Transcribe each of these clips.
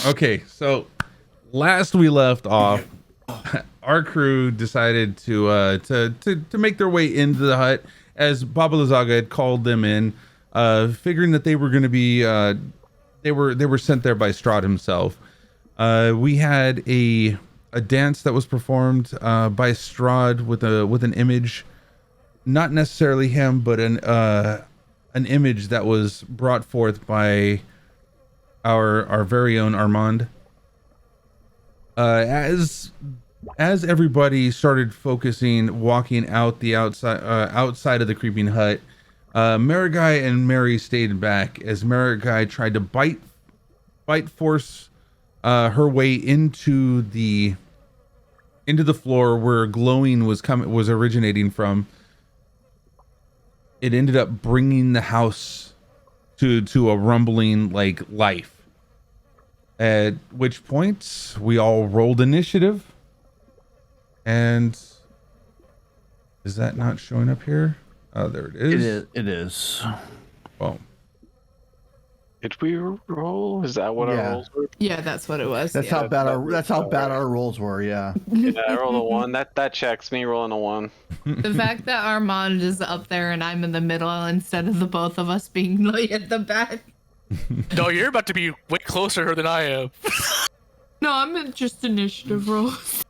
Okay, so last we left off, our crew decided to make their way into the hut as Baba Lazaga had called them in, figuring that they were going to be they were sent there by Strahd himself. We had a dance that was performed by Strahd with an image, not necessarily him, but an image that was brought forth by our very own Armand. As everybody started focusing, walking out the outside of the creeping hut, Marigai and Mary stayed back as Marigai tried to bite force her way into the floor where glowing was originating from. It ended up bringing the house to a rumbling like life. At which point we all rolled initiative. And is that not showing up here? Oh, there it is. It is. Well, did we roll? Is that what our rolls were? Yeah, that's what it was. That's how bad our rolls were. Yeah. Yeah, I rolled a 1. That checks me rolling a 1. The fact that Armand is up there and I'm in the middle instead of the both of us being like at the back. No, you're about to be way closer than I am. No, I'm in just initiative rolls.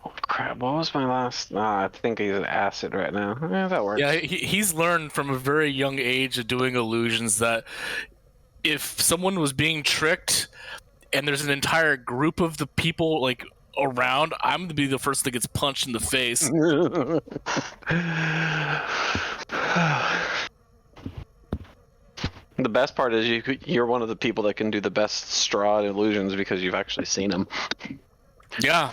Oh crap! What was my last? I think he's an acid right now. Yeah, that works. Yeah, he's learned from a very young age of doing illusions that if someone was being tricked and there's an entire group of the people like around, I'm gonna be the first that gets punched in the face. The best part is you're one of the people that can do the best Strahd illusions because you've actually seen them. Yeah.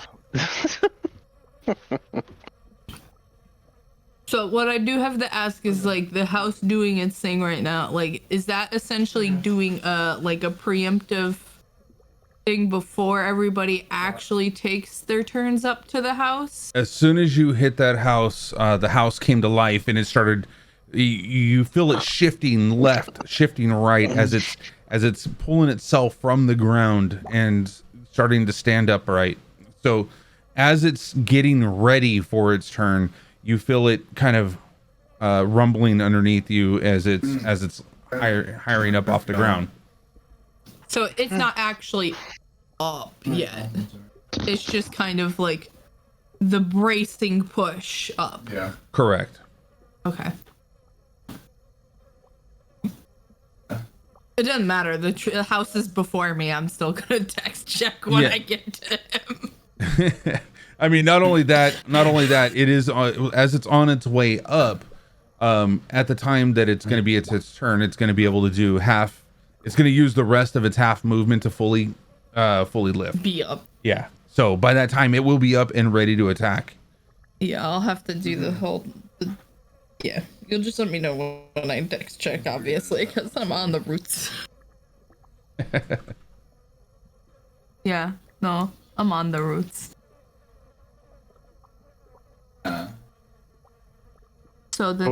So what I do have to ask is like the house doing its thing right now. Like, is that essentially doing like a preemptive thing before everybody actually takes their turns up to the house? as soon as you hit that house, the house came to life and it started. You feel it shifting left, shifting right as it's pulling itself from the ground and starting to stand upright. So as it's getting ready for its turn, you feel it kind of rumbling underneath you as it's hiring up off the ground. So it's not actually up yet. It's just kind of like the bracing push up. Yeah. Correct. Okay. It doesn't matter. The house is before me. I'm still gonna text check when I get to him. I mean, not only that, it is as it's on its way up. At the time that it's going to be its turn, it's going to be able to do half. It's going to use the rest of its half movement to fully lift. Be up. Yeah. So by that time, it will be up and ready to attack. Yeah, I'll have to do the whole. Yeah, you'll just let me know when I text check, obviously, because I'm on the routes. Yeah, no, I'm on the routes. So then.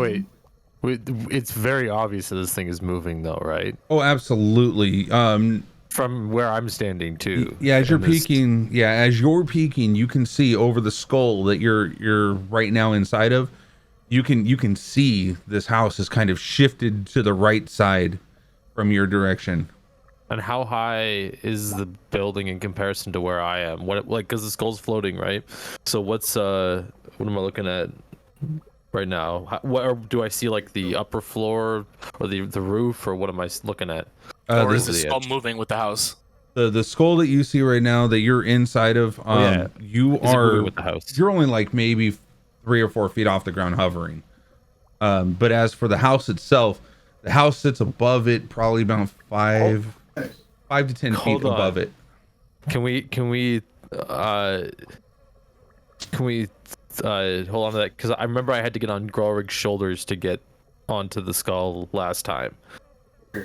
Wait, it's very obvious that this thing is moving, though, right? Oh, absolutely. From where I'm standing too. Yeah, as you're peeking, you can see over the skull that you're right now inside of. You can see this house is kind of shifted to the right side from your direction. And how high is the building in comparison to where I am? What, like, because the skull's floating, right? So what am I looking at right now? Or do I see like the upper floor or the roof, or what am I looking at? Or is the skull moving with the house? The skull that you see right now that you're inside of, you're only like maybe 3 or 4 feet off the ground hovering. But as for the house itself, the house sits above it, probably about 5 to 10 feet above it. Can we hold on to that? Because I remember I had to get on Grorig's shoulders to get onto the skull last time,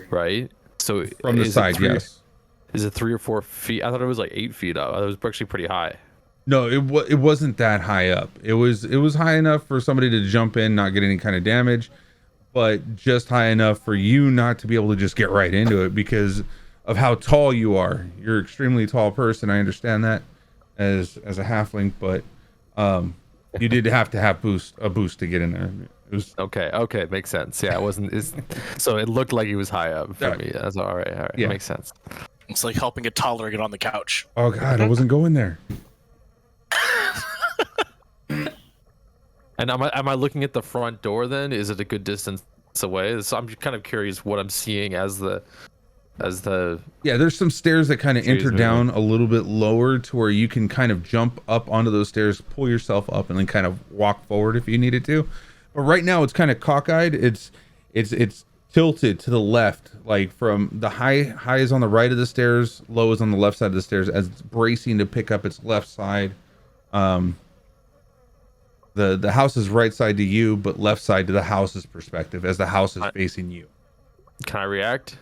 right? So from the side, yes. Is it 3 or 4 feet? I thought it was like 8 feet up. It was actually pretty high. No, it wasn't that high up. It was high enough for somebody to jump in, not get any kind of damage. but just high enough for you not to be able to just get right into it because of how tall you are. You're an extremely tall person. I understand that as a halfling, but you did have to have a boost to get in there. It was Okay, makes sense. Yeah, it wasn't. So it looked like he was high up for me. That's all right. Yeah. Makes sense. It's like helping a toddler get on the couch. Oh God, I wasn't going there. And am I looking at the front door then? Is it a good distance away? So I'm kind of curious what I'm seeing as the Yeah, there's some stairs that kind of Trees enter down a little bit lower to where you can kind of jump up onto those stairs, pull yourself up, and then kind of walk forward if you needed to. But right now it's kind of cockeyed. It's tilted to the left, like from the high is on the right of the stairs, low is on the left side of the stairs, as it's bracing to pick up its left side. The house is right side to you, but left side to the house's perspective, as the house is facing you. Can I react?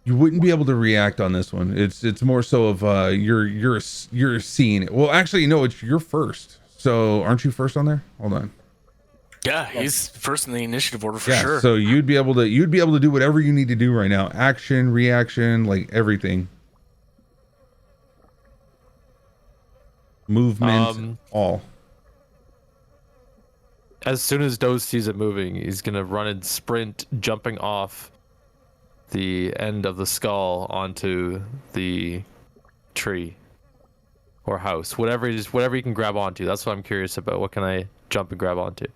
You wouldn't be able to react on this one. It's more so of you're seeing it. Well, actually, no, you're first. So aren't you first on there? Hold on. Yeah, he's first in the initiative order for Yeah. sure. So you'd be able to do whatever you need to do right now. Action, reaction, like everything. Movement, all. As soon as Doe sees it moving, he's gonna run and sprint, jumping off the end of the skull onto the tree or house, whatever you can grab onto. That's what I'm curious about. What can I jump and grab onto?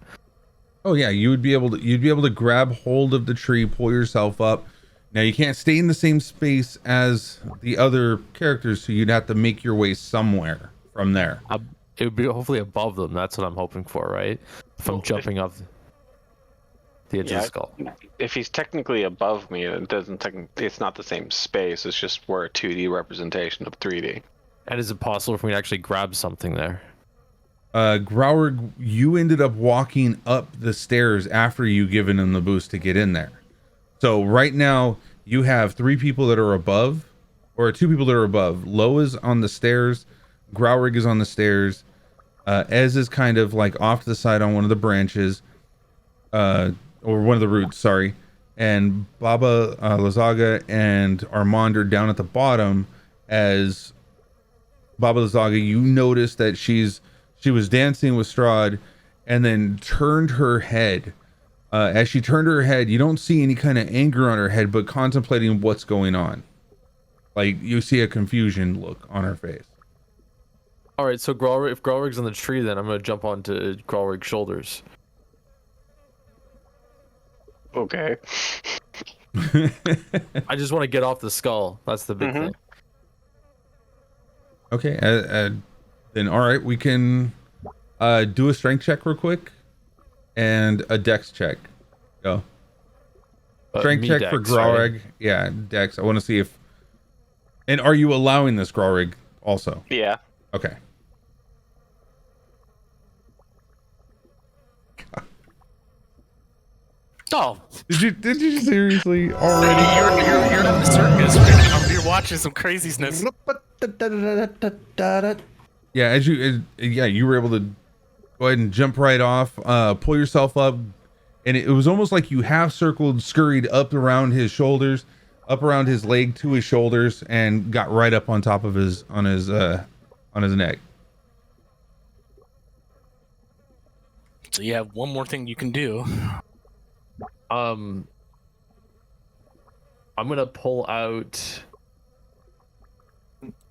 Oh yeah, you'd be able to grab hold of the tree, pull yourself up. Now you can't stay in the same space as the other characters, so you'd have to make your way somewhere from there. It would be hopefully above them. That's what I'm hoping for, right? If I'm jumping off the edge of the skull. If he's technically above me, it's not the same space. It's just we're a 2D representation of 3D. And is it possible for me to actually grab something there? Growrig, you ended up walking up the stairs after you given him the boost to get in there. So right now you have 3 people that are above, or 2 people that are above. Low is on the stairs, Growrig is on the stairs, Ez is kind of like off to the side on one of the branches, or one of the roots, sorry. And Baba Lazaga and Armand are down at the bottom. As Baba Lazaga, you notice that she was dancing with Strahd and then turned her head. As she turned her head, you don't see any kind of anger on her head, but contemplating what's going on. Like you see a confusion look on her face. All right, so if Growrig's on the tree, then I'm gonna jump onto Growrig's shoulders. Okay. I just want to get off the skull. That's the big thing. Okay, then all right, we can do a strength check real quick and a dex check. Go. Strength check Dex, for Growrig. right? Yeah, dex. I want to see if. And are you allowing this Growrig also? Yeah. Okay. Oh, Did you seriously already? you're in the circus right now. You're watching some craziness. Yeah, you were able to go ahead and jump right off, pull yourself up, and it was almost like you half circled, scurried up around his shoulders, up around his leg to his shoulders, and got right up on top of his neck. So you have one more thing you can do. I'm gonna pull out.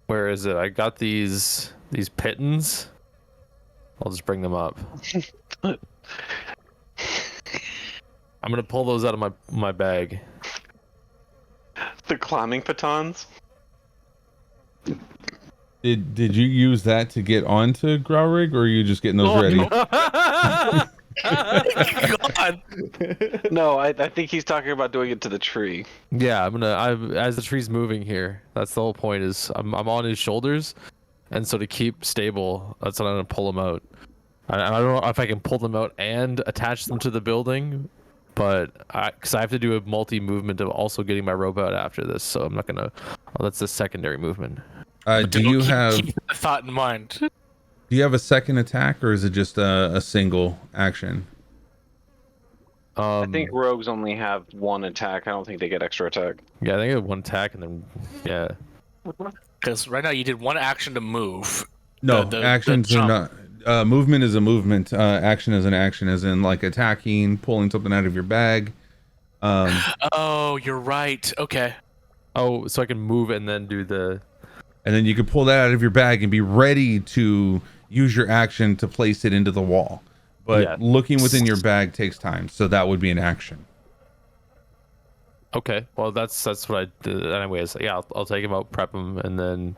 Where is it? I got these pittons. I'll just bring them up. I'm gonna pull those out of my bag. The climbing batons? Did you use that to get onto Growrig, or are you just getting those ready? God. No, I think he's talking about doing it to the tree. Yeah, as the tree's moving here. That's the whole point. Is I'm on his shoulders, and so to keep stable, that's what I'm gonna pull them out. I don't know if I can pull them out and attach them to the building, but because I have to do a multi-movement of also getting my rope out after this, so I'm not gonna. Well, that's the secondary movement. Do you have? Keep that thought in mind. Do you have a second attack, or is it just a single action? I think rogues only have one attack. I don't think they get extra attack. Yeah, I think I have one attack and then yeah. Because right now you did one action to move. No, The actions are jump. not. Movement is a movement. Action is an action, as in like attacking, pulling something out of your bag. Oh, you're right. Okay. Oh, so I can move and then do the. And then you can pull that out of your bag and be ready to use your action to place it into the wall. But Yeah. looking within your bag takes time, so that would be an action. Okay, well that's what I did. Anyways, yeah, I'll take him out, prep him, and then.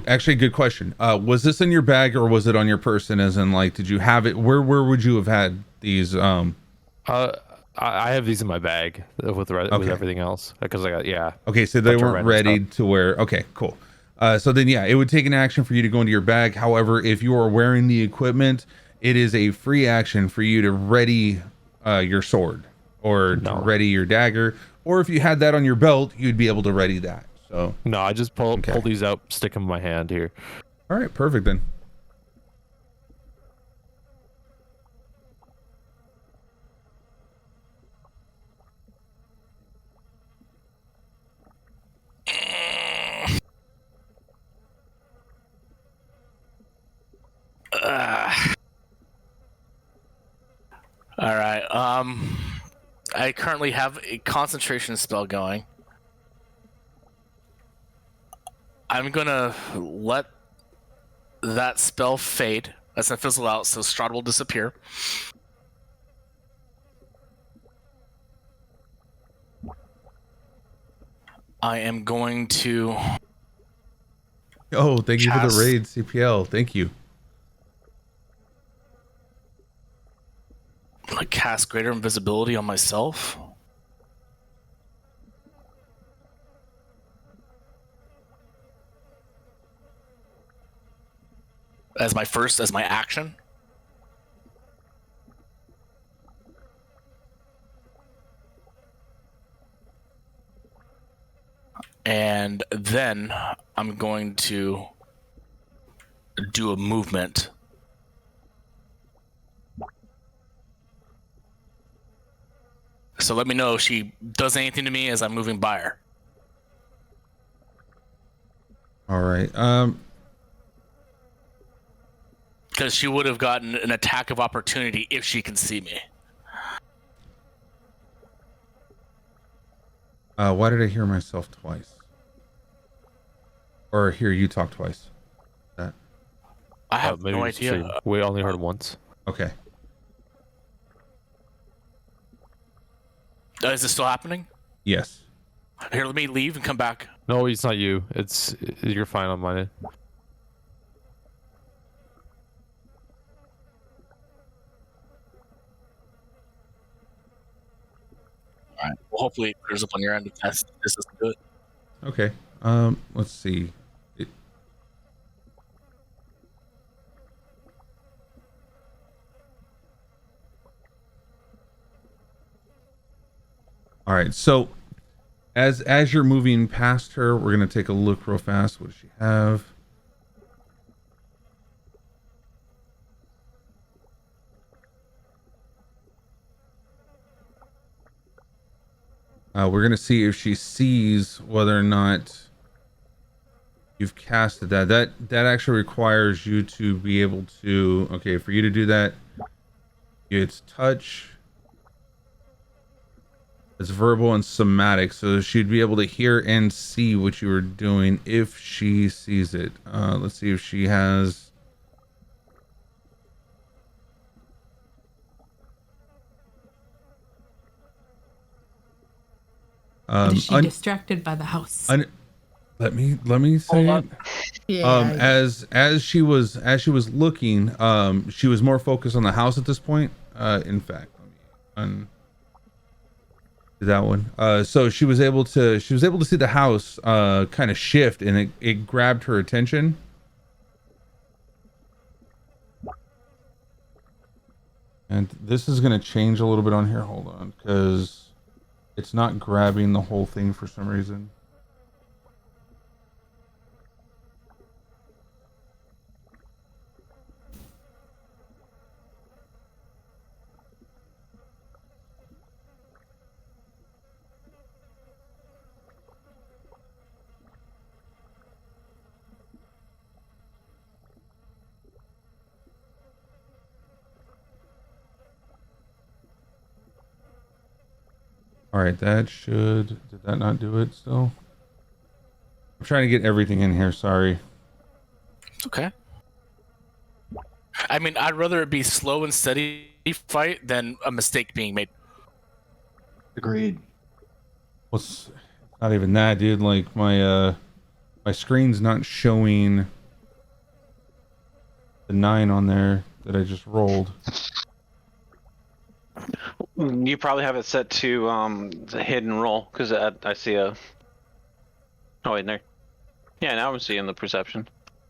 Actually, good question. Was this in your bag or was it on your person? As in, like, did you have it? Where would you have had these? I have these in my bag with everything else because I got Okay, so they bunch of weren't random ready stuff. to wear. Okay, cool. So then, yeah, it would take an action for you to go into your bag. However, if you are wearing the equipment, it is a free action for you to ready your sword or to ready your dagger. Or if you had that on your belt, you'd be able to ready that. So No, I just pull these out, stick them in my hand here. all right, perfect then. All right. I currently have a concentration spell going. I'm gonna let that spell fade as I fizzle out, so Strahd will disappear. I am going to. Oh, thank you for the Cast. raid, CPL. Thank you. I'm gonna cast Greater Invisibility on myself. As my action. And then I'm going to do a movement. So let me know if she does anything to me as I'm moving by her. All right. Because she would have gotten an attack of opportunity if she can see me. Why did I hear myself twice? Or hear you talk twice? That I have maybe no it's idea. true. We only heard once. okay. Is this still happening? Yes. Here, let me leave and come back. No, it's not you. You're fine on mine. All right. Well, hopefully it clears up on your end if this isn't good. Okay. Let's see. All right. So as you're moving past her, we're gonna take a look real fast. What does she have? We're gonna see if she sees whether or not you've casted that. That actually requires you to be able to. Okay, for you to do that, it's touch. It's verbal and somatic, so she'd be able to hear and see what you were doing if she sees it. Let's see if she has. Is she distracted by the house? Let me say it. Yeah. As she was looking, she was more focused on the house at this point. In fact, let me do that one. So she was able to see the house kind of shift, and it grabbed her attention. And this is going to change a little bit on here. Hold on, because it's not grabbing the whole thing for some reason. All right, that should. Did that not do it still? I'm trying to get everything in here. Sorry. It's okay. I mean, I'd rather it be slow and steady fight than a mistake being made. Agreed. What's not even that, dude? Like my screen's not showing the 9 on there that I just rolled. You probably have it set to the hidden roll because I see a. Oh wait, there. Yeah, now I'm seeing the perception.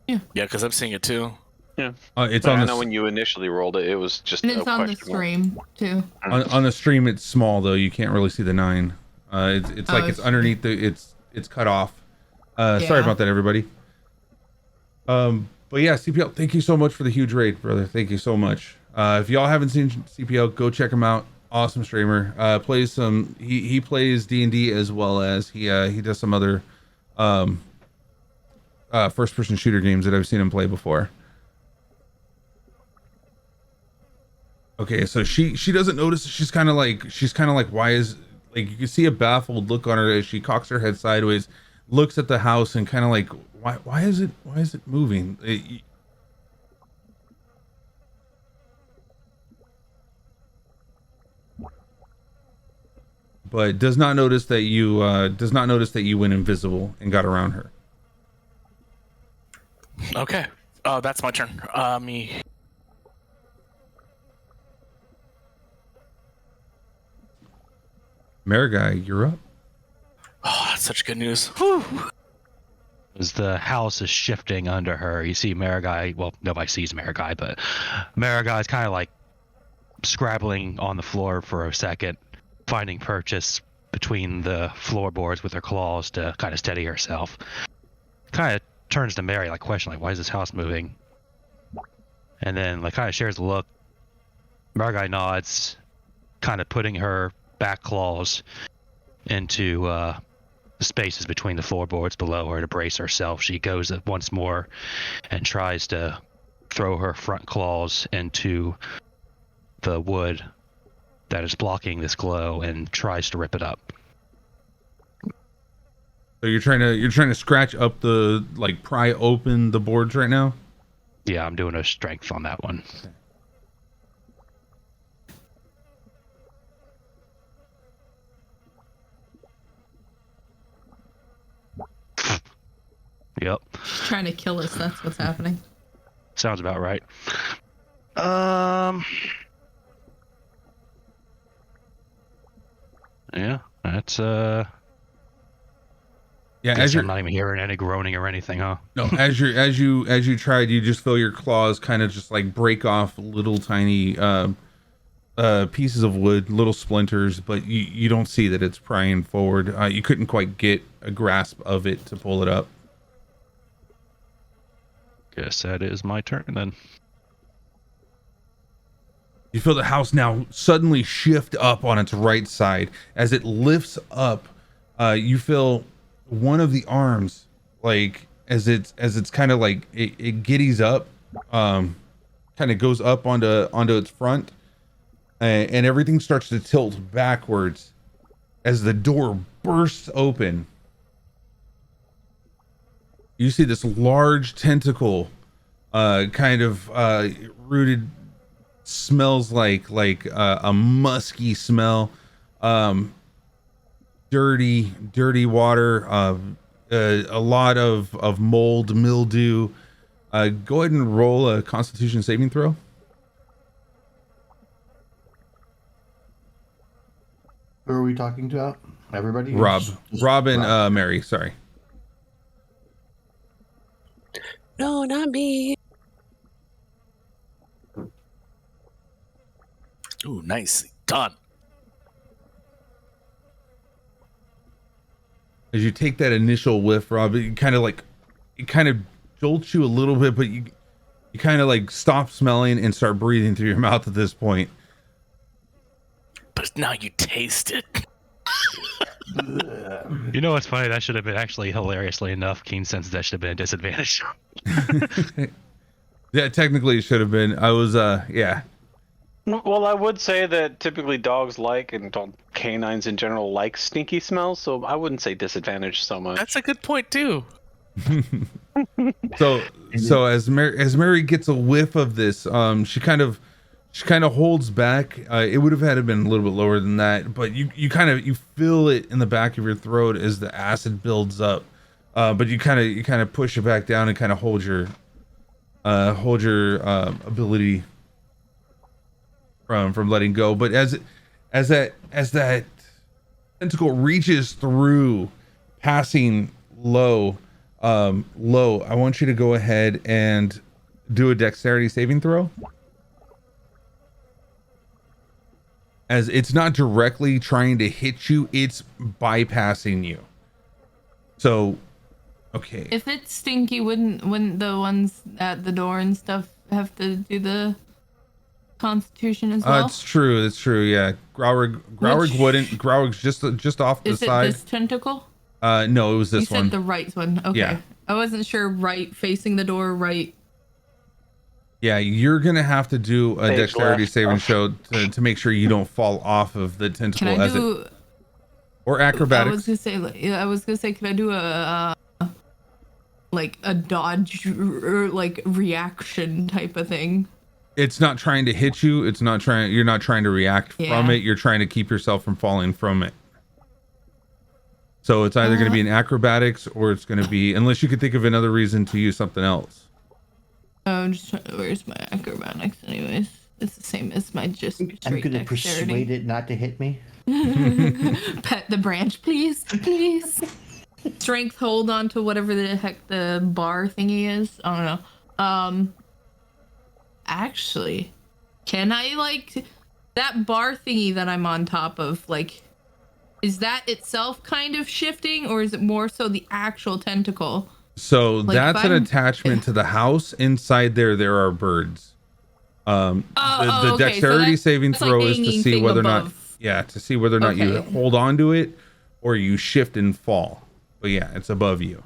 Yeah, because I'm seeing it too. Yeah, It's but on I the know when you initially rolled it, it was just. And it's a on the question mark. stream too. on the stream. It's small though. You can't really see the 9. It's like it's underneath the. It's cut off. Sorry Yeah. about that, everybody. But yeah, CPL. Thank you so much for the huge raid, brother. Thank you so much. If y'all haven't seen CPL, go check him out. Awesome streamer. Plays some. He plays D&D as well as he does some other first person shooter games that I've seen him play before. Okay, so she doesn't notice. She's kind of like why is, like, you can see a baffled look on her as she cocks her head sideways, looks at the house and kind of like why is it moving? But does not notice that you went invisible and got around her. Okay. Oh, that's my turn. Me. Marigai, you're up. Oh, that's such good news. Whew. As the house is shifting under her, you see Marigai. Well, nobody sees Marigai, but Marigai's kind of like scrabbling on the floor for a second, finding purchase between the floorboards with her claws to kind of steady herself. Kind of turns to Mary, like, question, like, why is this house moving? And then, like, kind of shares a look. Marigai nods, kind of putting her back claws into the spaces between the floorboards below her to brace herself. She goes once more and tries to throw her front claws into the wood that is blocking this glow and tries to rip it up. So you're trying to scratch up the, like, pry open the boards right now? Yeah, I'm doing a strength on that one. Yep. She's trying to kill us. That's what's happening. Sounds about right. Yeah, that's Yeah, guess as you're I'm not even hearing any groaning or anything, huh? no, as you tried, you just feel your claws kind of just like break off little tiny pieces of wood, little splinters, but you don't see that it's prying forward. You couldn't quite get a grasp of it to pull it up. Guess that is my turn then. You feel the house now suddenly shift up on its right side. As it lifts up, you feel one of the arms, like as it's kind of like it giddies up, kind of goes up onto its front, and everything starts to tilt backwards as the door bursts open. You see this large tentacle, kind of rooted, smells like a musky smell, dirty water, a lot of mold, mildew. Go ahead and roll a Constitution saving throw. Who are we talking to? Everybody? Rob and Rob. Mary. Sorry. No, not me. Ooh, nicely done. As you take that initial whiff, Rob, it kind of jolts you a little bit, but you kind of like stop smelling and start breathing through your mouth at this point. But now you taste it. You know what's funny? That should have been, actually, hilariously enough, keen sense, that should have been a disadvantage. Yeah, technically it should have been. I was yeah. Well, I would say that typically dogs like, and canines in general like stinky smells, so I wouldn't say disadvantage so much. That's a good point too. So as Mary gets a whiff of this, she kind of holds back. It would have had to been a little bit lower than that, but you feel it in the back of your throat as the acid builds up. But you kind of push it back down and kind of hold your ability from letting go. But as that tentacle reaches through, passing low, I want you to go ahead and do a dexterity saving throw. As it's not directly trying to hit you, it's bypassing you. So, okay. If it's stinky, wouldn't the ones at the door and stuff have to do the Constitution as well? It's true. Yeah, Growrig wouldn't. Growrig's just off the side. Is it this tentacle? No, it was this you one. said the right one. Okay. Yeah. I wasn't sure. Right, facing the door. Right. Yeah, you're gonna have to do a Stage dexterity left. saving show to make sure you don't fall off of the tentacle Can I do? or I acrobatics. was gonna say, can I do a like a dodge or like reaction type of thing? It's not trying to hit you. You're not trying to react from it. You're trying to keep yourself from falling from it. So it's either going to be an acrobatics or it's going to be, unless you could think of another reason to use something else. I'm just trying. Where's my acrobatics, anyways? It's the same as my just I'm straight gonna dexterity. persuade it not to hit me. Pet the branch, please. Strength, hold on to whatever the heck the bar thingy is. I don't know. Actually, can I like that bar thingy that I'm on top of? Like, is that itself kind of shifting, or is it more so the actual tentacle? So Like, that's if an I'm- attachment to the house. Inside there are birds. The okay, so dexterity saving that's like throw is to hanging see thing whether or not, above. to see whether or not you Okay. hold on to it or you shift and fall. But yeah, it's above you.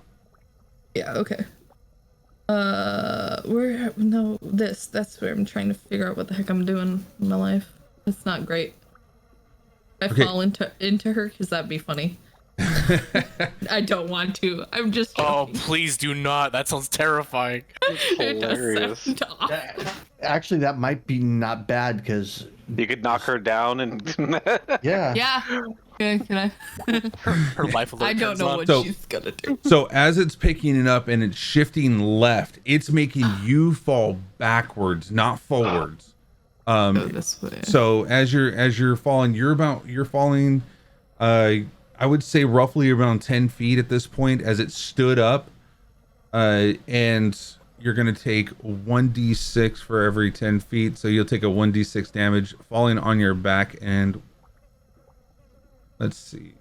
Yeah, okay. That's where I'm trying to figure out what the heck I'm doing in my life. It's not great. I Okay. fall into her because that'd be funny. I don't want to. I'm just Oh, joking. please do not. That sounds terrifying. It does Hilarious. sound awful. Actually, that might be not bad because You could knock her down and yeah. Yeah. Can I? Her life alert I don't turns know on. what So- she's gonna do. So as it's picking it up and it's shifting left, it's making you fall backwards, not forwards. Go this way. So as you're falling, you're falling. I would say roughly around 10 feet at this point as it stood up, and you're gonna take 1d6 for every 10 feet. So you'll take a 1d6 damage falling on your back, and let's see,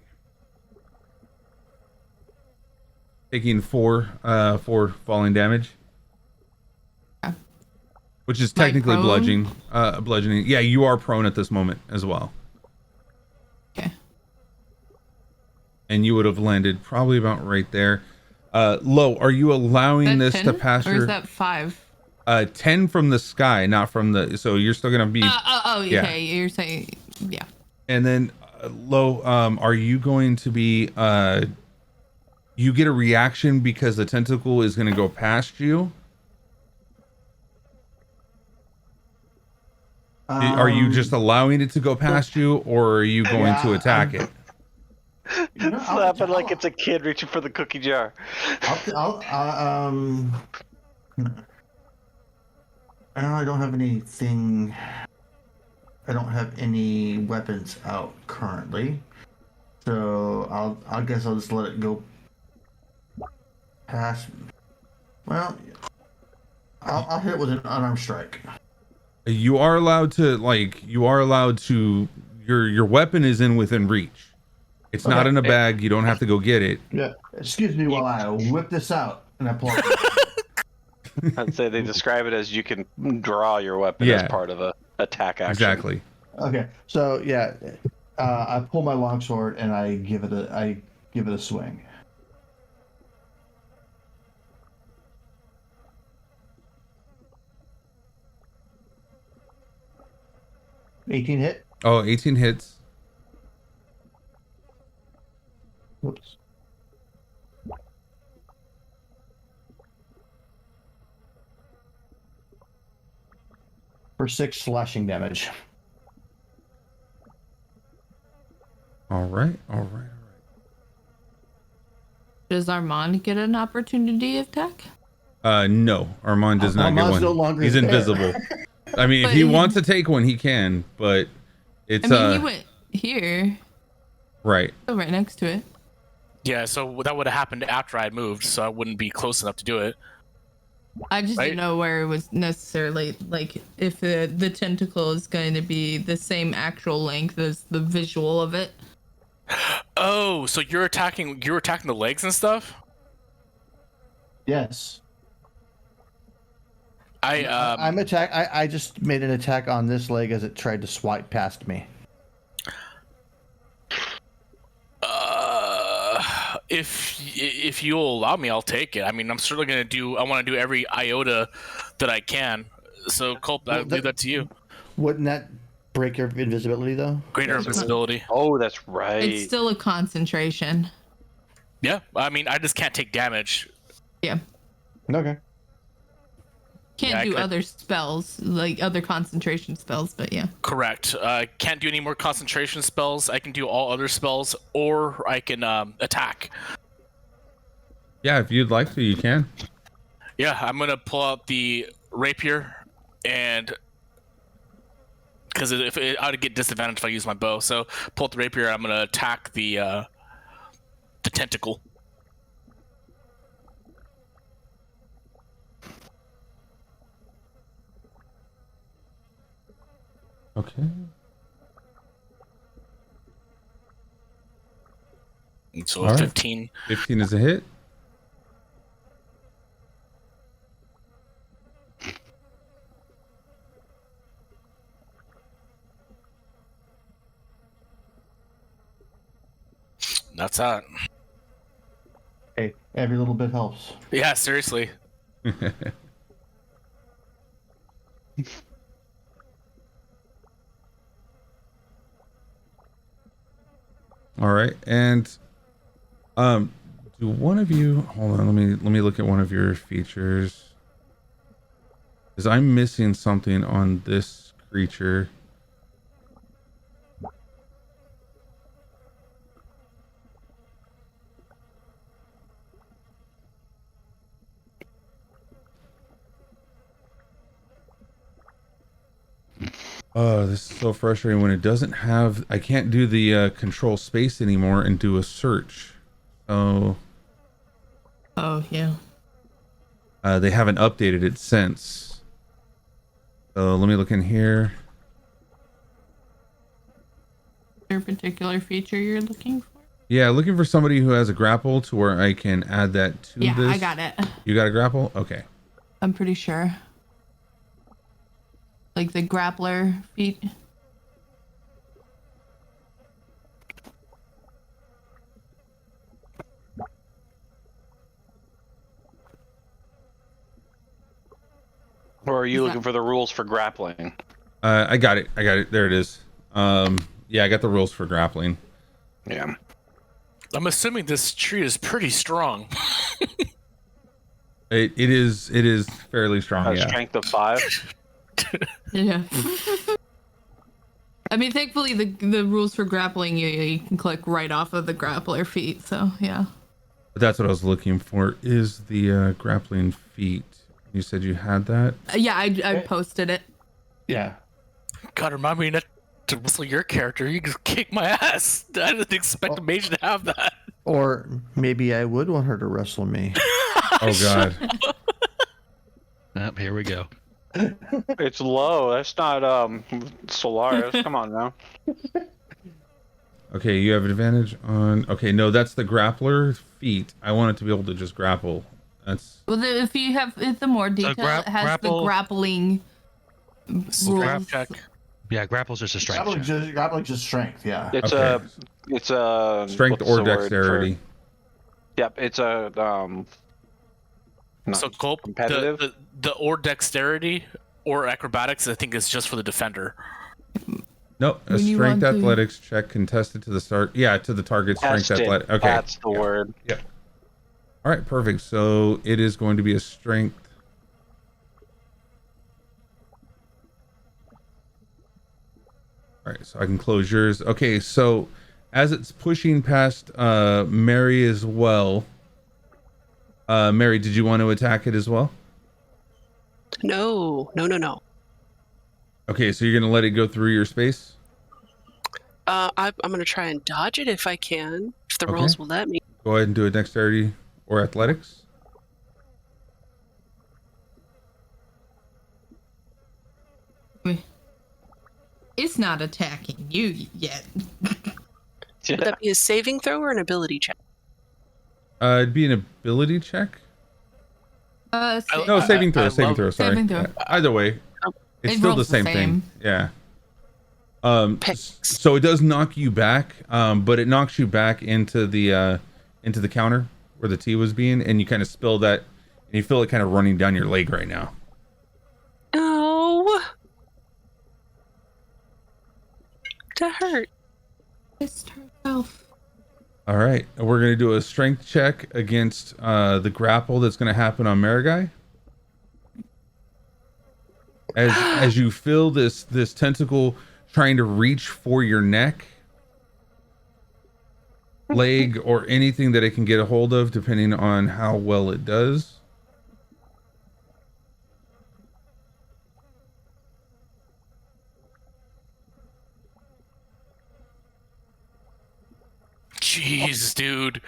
taking four falling damage. Which is Am I technically prone? bludgeoning. Yeah, you are prone at this moment as well. Okay. And you would have landed probably about right there. Lo, are you allowing Is this that to 10? pass Or your is that 5? 10 from the sky, not from the, so you're still gonna be, Okay. yeah. You're saying, yeah. And then Lo, are you going to be you get a reaction because the tentacle is gonna go past you? Are you just allowing it to go past you, or are you going to attack it? slap it like it's a kid reaching for the cookie jar. I don't have anything. I don't have any weapons out currently, so I guess I'll just let it go past. Well, I'll hit it with an unarmed strike. You are allowed to your weapon is within reach. It's not Okay. in a bag. You don't have to go get it. Yeah. Excuse me while I whip this out and I pull it. I'd say they describe it as you can draw your weapon Yeah. as part of a attack action. Exactly. Okay. So yeah, I pull my longsword and I give it a swing. 18 hit. Oh, 18 hits. Whoops. For 6 slashing damage. All right, all right, all right. Does Armand get an opportunity attack? No, Armand does not Armand's get one. no longer He's there. invisible. I mean, if But he he- wants to take one, he can, but it's I mean, he went here, right. so right next to it. Yeah, so that would have happened after I had moved, so I wouldn't be close enough to do it. I just Right. didn't know where it was necessarily like if the tentacle is going to be the same actual length as the visual of it. Oh, so you're attacking the legs and stuff? Yes. I'm I just made an attack on this leg as it tried to swipe past me. if you'll allow me, I'll take it. I mean, I'm certainly gonna do. I want to do every iota that I can. So, Culp, I'll leave that to you. Wouldn't that break your invisibility though? Greater invisibility. Oh, that's right. It's still a concentration. Yeah, I mean, I just can't take damage. Yeah. Okay. Can't Yeah, I do could- other spells, like other concentration spells, but yeah. Correct. Can't do any more concentration spells. I can do all other spells, or I can attack. Yeah, if you'd like to, you can. Yeah, I'm gonna pull out the rapier, and because I would get disadvantage if I use my bow. So pull out the rapier. I'm gonna attack the tentacle. Okay. And so All right. 15. 15 is a hit. That's that. Hey, every little bit helps. Yeah, seriously. All right, and do one of you hold on? Let me look at one of your features. Because I'm missing something on this creature. Oh, this is so frustrating when it doesn't have. I can't do the control space anymore and do a search. So Oh yeah. they haven't updated it since. So let me look in here. Is there a particular feature you're looking for? Yeah, looking for somebody who has a grapple to where I can add that to Yeah, this. I got it. You got a grapple? Okay. I'm pretty sure. Like the grappler feat. Or are you Is looking that- for the rules for grappling? I got it. There it is. Yeah, I got the rules for grappling. Yeah. I'm assuming this tree is pretty strong. It is fairly strong. Yeah. Strength of 5. Yeah. I mean, thankfully the rules for grappling you can click right off of the grappler feat. So yeah. But that's what I was looking for. Is the grappling feat? You said you had that. Yeah, I posted it. Yeah. God, remind me not to wrestle your character. You just kick my ass. I didn't expect a mage to have that. Or maybe I would want her to wrestle me. Oh God. Yep, here we go. It's low. That's not Solaris. Come on now. Okay, you have advantage on. Okay, no, that's the grappler feat. I want it to be able to just grapple. That's Well, if you have the more detail, grap- it has grapple- the grappling Grab rules. check. Yeah, grapple's just a strength check. Grappling just strength, yeah. It's Okay. it's a strength what's or the word for- dexterity. Yep, it's a not So Culp, competitive. the or dexterity or acrobatics, I think is just for the defender. Nope. A When you strength want to- athletics check contested to the start. Yeah, to the target strength Tested. athletic. Okay. That's the word. Yeah. All right, perfect. So it is going to be a strength. All right, so I can close yours. Okay, so as it's pushing past Mary as well. Mary, did you want to attack it as well? No. Okay, so you're gonna let it go through your space? I'm gonna try and dodge it if I can, if the Okay. rolls will let me. Go ahead and do a dexterity or athletics. It's not attacking you yet. Would that be a saving throw or an ability check? It'd be an ability check. No, saving throw. I Saving love- throw. Sorry. Saving throw. Either way, it's It still the rolls the same thing. same. Yeah. Picks. So it does knock you back, but it knocks you back into the counter where the tea was being, and you kind of spill that, and you feel it kind of running down your leg right now. Oh. That hurt. It's herself. All right, we're gonna do a strength check against the grapple that's gonna happen on Marigai. As you feel this tentacle trying to reach for your neck, leg, or anything that it can get a hold of, depending on how well it does. Jeez, dude.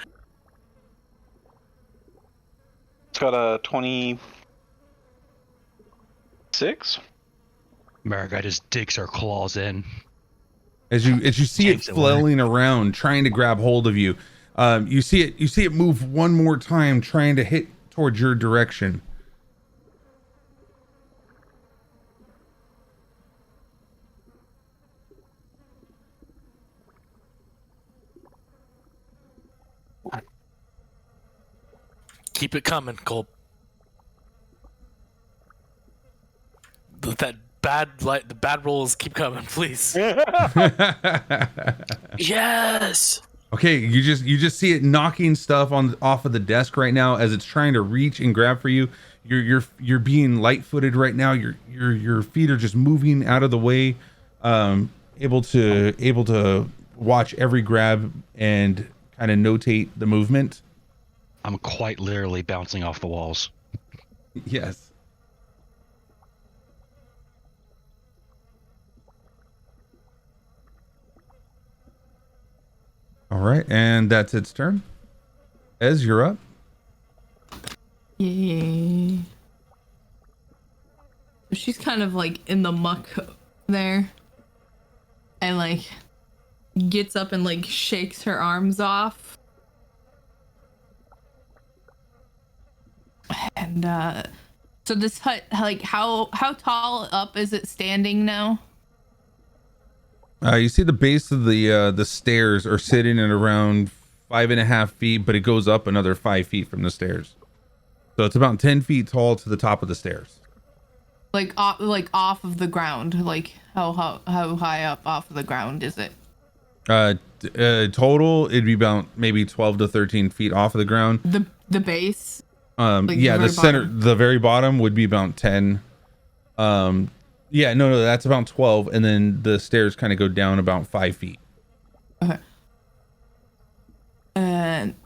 It's got a 26. Marigai just digs her claws in. As you see it Takes it flailing around, trying to grab hold of you, you see it move one more time, trying to hit towards your direction. Keep it coming, Cole. That the bad rolls keep coming, please. Yes. Okay, you just see it knocking stuff off of the desk right now as it's trying to reach and grab for you. You're being light-footed right now. Your feet are just moving out of the way, able to watch every grab and kind of notate the movement. I'm quite literally bouncing off the walls. Yes. All right, and that's its turn. Ez, you're up. Yeah. She's kind of like in the muck there. And like gets up and like shakes her arms off. And so this hut, like how tall up is it standing now? You see the base of the stairs are sitting at around 5.5 feet, but it goes up another 5 feet from the stairs. So it's about 10 feet tall to the top of the stairs. Like off of the ground. Like how high up off of the ground is it? Total, it'd be about maybe 12 to 13 feet off of the ground. The base. Like yeah, the center, the very bottom would be about 10. Yeah, no, that's about 12, and then the stairs kind of go down about 5 feet. Okay. And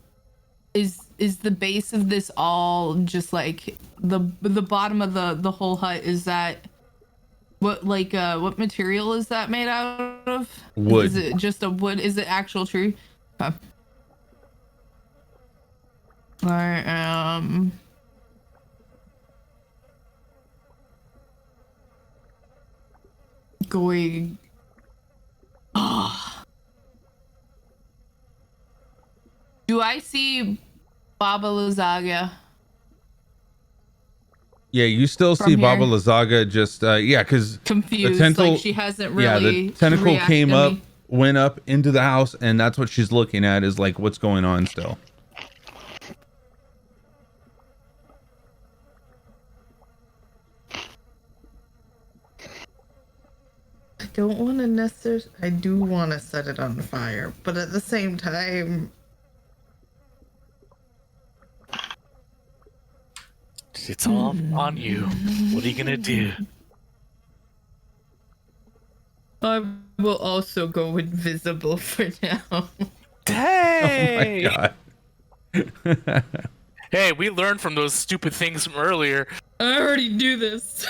is the base of this all just like the bottom of the whole hut? Is that what material is that made out of? Wood. Is it just a wood? Is it actual tree? Okay. I going. Do I see Baba Lazaga? Yeah, you still From see here? Baba Lazaga just because Confused, tentacle- like she hasn't really. yeah, the tentacle reacted came to up, me. went up into the house, and that's what she's looking at is like what's going on still. I don't want to necessarily. I do want to set it on fire, but at the same time, It's all on you. What are you gonna do? I will also go invisible for now. Hey! Oh my god. Hey, we learned from those stupid things from earlier. I already do this.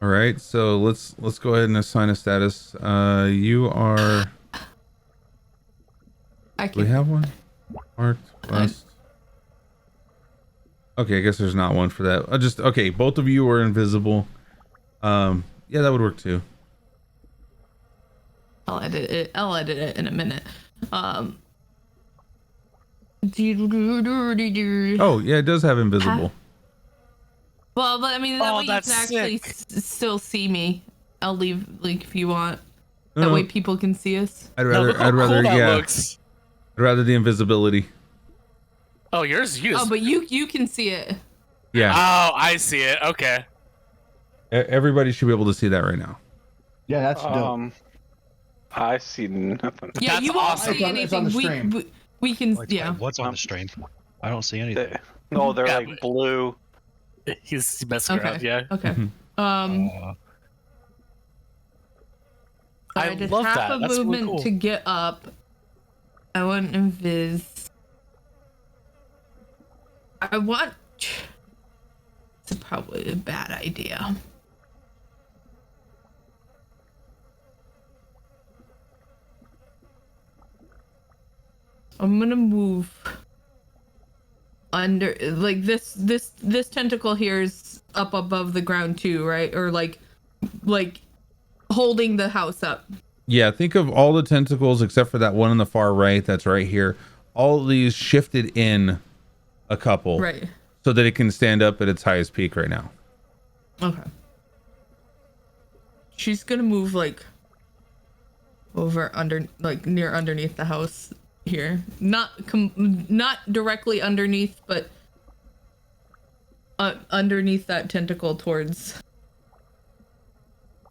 All right, so let's go ahead and assign a status. You are. I Do we can. have one? Marked west. Okay, I guess there's not one for that. Okay. Both of you are invisible. Yeah, that would work too. I'll edit it in a minute. Oh yeah, it does have invisible. Well, but I mean, that Oh, way you can that's actually sick. still see me. I'll leave, like, if you want. No, That no, way people can see us. I'd Now, rather, look how I'd rather, cool that yeah, looks. I'd rather the invisibility. Oh, yours. Oh, but you can see it. Yeah, Oh, I see it. Okay. everybody should be able to see that right now. Yeah, that's dope. I see nothing. Yeah, That's you won't awesome. see It's on the anything. stream. We can, Like, yeah. What's on the stream? I don't see anything. No, they're Yeah, like blue. He's messing Okay. around. Yeah. Okay. Uh, I I did love half that. a That's really movement cool. to get up. I went invis. I want. It's probably a bad idea. I'm gonna move under, like, this tentacle here is up above the ground too, right? Or like holding the house up. Yeah, think of all the tentacles except for that one on the far right. That's right here. All of these shifted in a couple, Right. so that it can stand up at its highest peak right now. Okay. She's gonna move like over under, like near underneath the house here. Not directly underneath, but underneath that tentacle towards,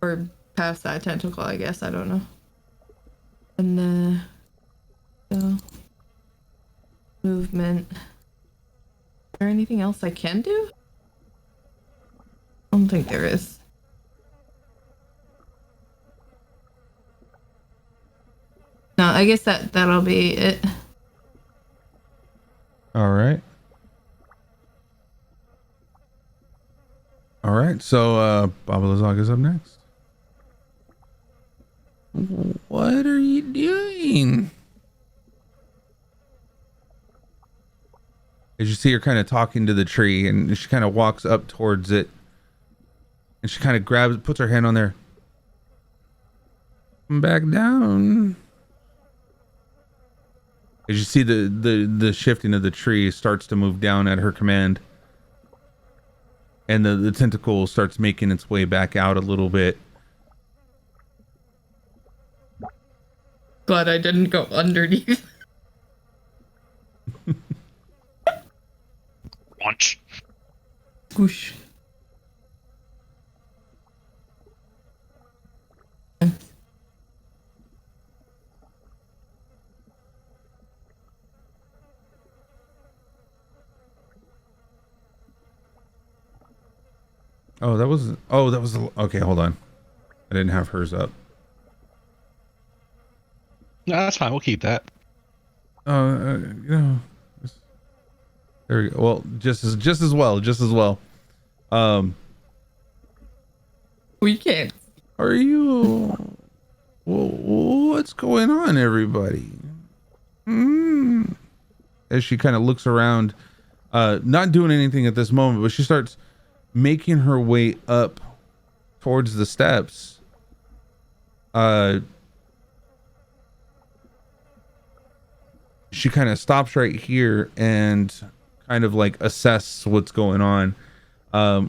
or past that tentacle, I guess. I don't know. And then so movement. Is there anything else I can do? I don't think there is. No, I guess that'll be it. All right. All right. So Baba Lazaga's up next. What are you doing? As you see her kind of talking to the tree, and she kind of walks up towards it, and she kind of grabs, puts her hand on there. Come back down. As you see the shifting of the tree starts to move down at her command, and the tentacle starts making its way back out a little bit. Glad I didn't go underneath. Launch. Whoosh. Oh, that was okay. Hold on, I didn't have hers up. No, that's fine. We'll keep that. You know, there we go. Well, just as well. We can't. Are you? What's going on, everybody? As she kind of looks around, not doing anything at this moment, but she starts making her way up towards the steps. She kind of stops right here and kind of like assess what's going on.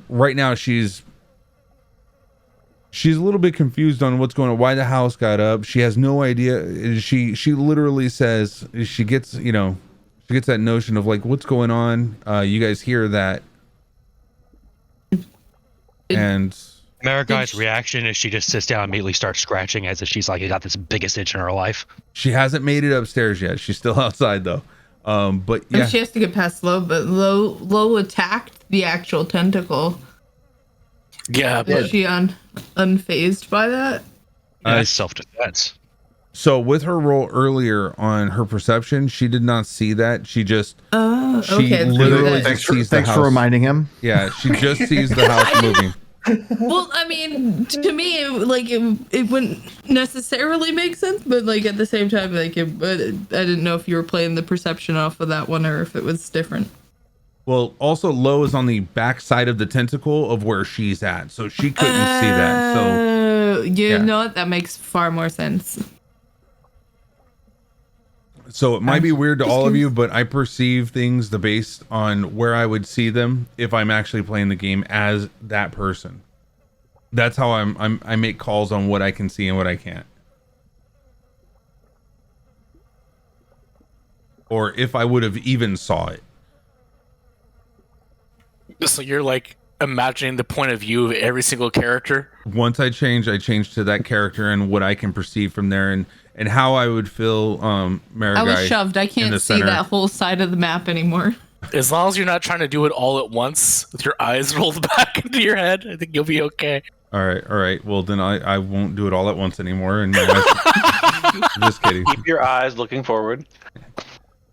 Right now she's a little bit confused on what's going on, why the house got up. She has no idea. She literally says, she gets that notion of like, what's going on? You guys hear that? And Maragai's reaction is she just sits down and immediately starts scratching as if she's like got this biggest itch in her life. She hasn't made it upstairs yet. She's still outside though. But yeah, And she has to get past Lo, but Lo attacked the actual tentacle. Yeah, Is she unfazed by that? It's self-defense. so with her roll earlier on her perception, she did not see that. She just she Okay. literally Thanks just for, sees the thanks house. for reminding him. Yeah, she just sees the house moving. Well, I mean, to me, it wouldn't necessarily make sense, but like at the same time, like I didn't know if you were playing the perception off of that one or if it was different. Well, also Lo is on the back side of the tentacle of where she's at, so she couldn't see that. So You yeah. know what? That makes far more sense. So it might be weird to all of you, but I perceive things based on where I would see them if I'm actually playing the game as that person. That's how I make calls on what I can see and what I can't. Or if I would have even saw it. so you're like imagining the point of view of every single character. Once I change to that character and what I can perceive from there and how I would feel Marigai I was shoved. I in can't the see center. that whole side of the map anymore. As long as you're not trying to do it all at once with your eyes rolled back into your head, I think you'll be okay. All right. Well, then I won't do it all at once anymore. And just kidding. Keep your eyes looking forward.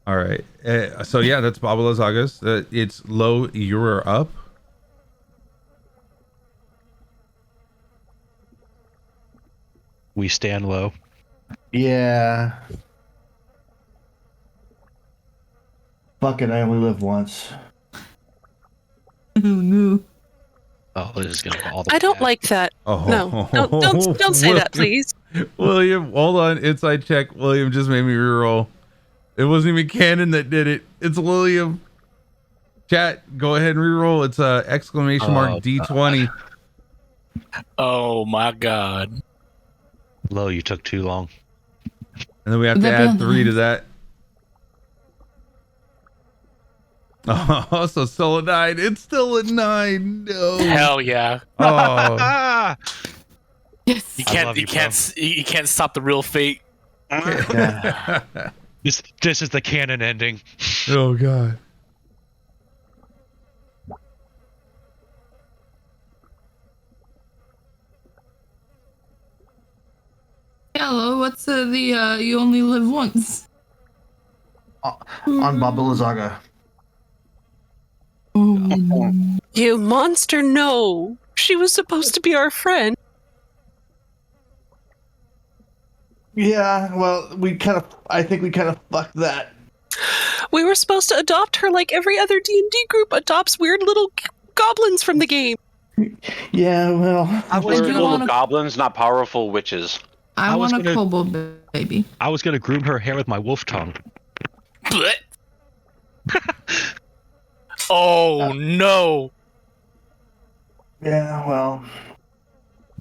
All right. So yeah, that's Baba Lazagas. It's Lo. You're up. We stand low. Yeah. Fuck it, I only live once. No. Oh, this is gonna go all the way I don't back. like that. Oh, No, don't say that, please. William, hold on. Inside check. William just made me reroll. It wasn't even Cannon that did it. It's William. Chat, go ahead and reroll. It's exclamation mark D20. Oh my god. Low, you took too long. And then we have to That'd be add on 3 to the that. Oh, so still a 9. It's still a 9. No. Hell yeah. Oh. Yes. You I can't love you you, can't you can't stop the real fate. Yeah. This is the canon ending. Oh god. Hello, what's the you only live once? On Baba Lazaga. You monster, no. She was supposed to be our friend. Yeah, well, I think we kind of fucked that. We were supposed to adopt her like every other D&D group adopts weird little goblins from the game. Yeah, well. We're you full wanna- of goblins, not powerful witches. I I was want a gonna- kobold baby. I was gonna groom her hair with my wolf tongue. Blech. Oh no. Yeah, well.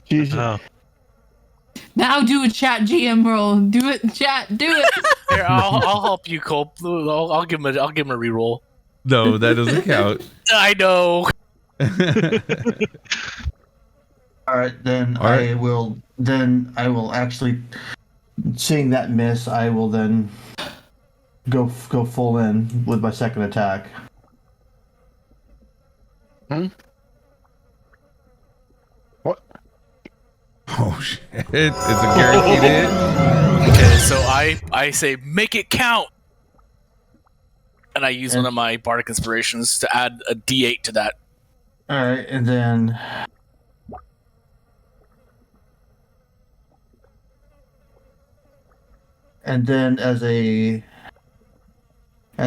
She's, Now do a chat GM roll. Do it, chat. Do it. Here, I'll help you, Cole. I'll give him a reroll. No, that doesn't count. I know. all right, then All right. I will actually, seeing that miss, I will then go full in with my second attack. Oh shit. It's a guaranteed hit. Okay, so I say make it count. And I use one of my bardic inspirations to add a D8 to that. All right, and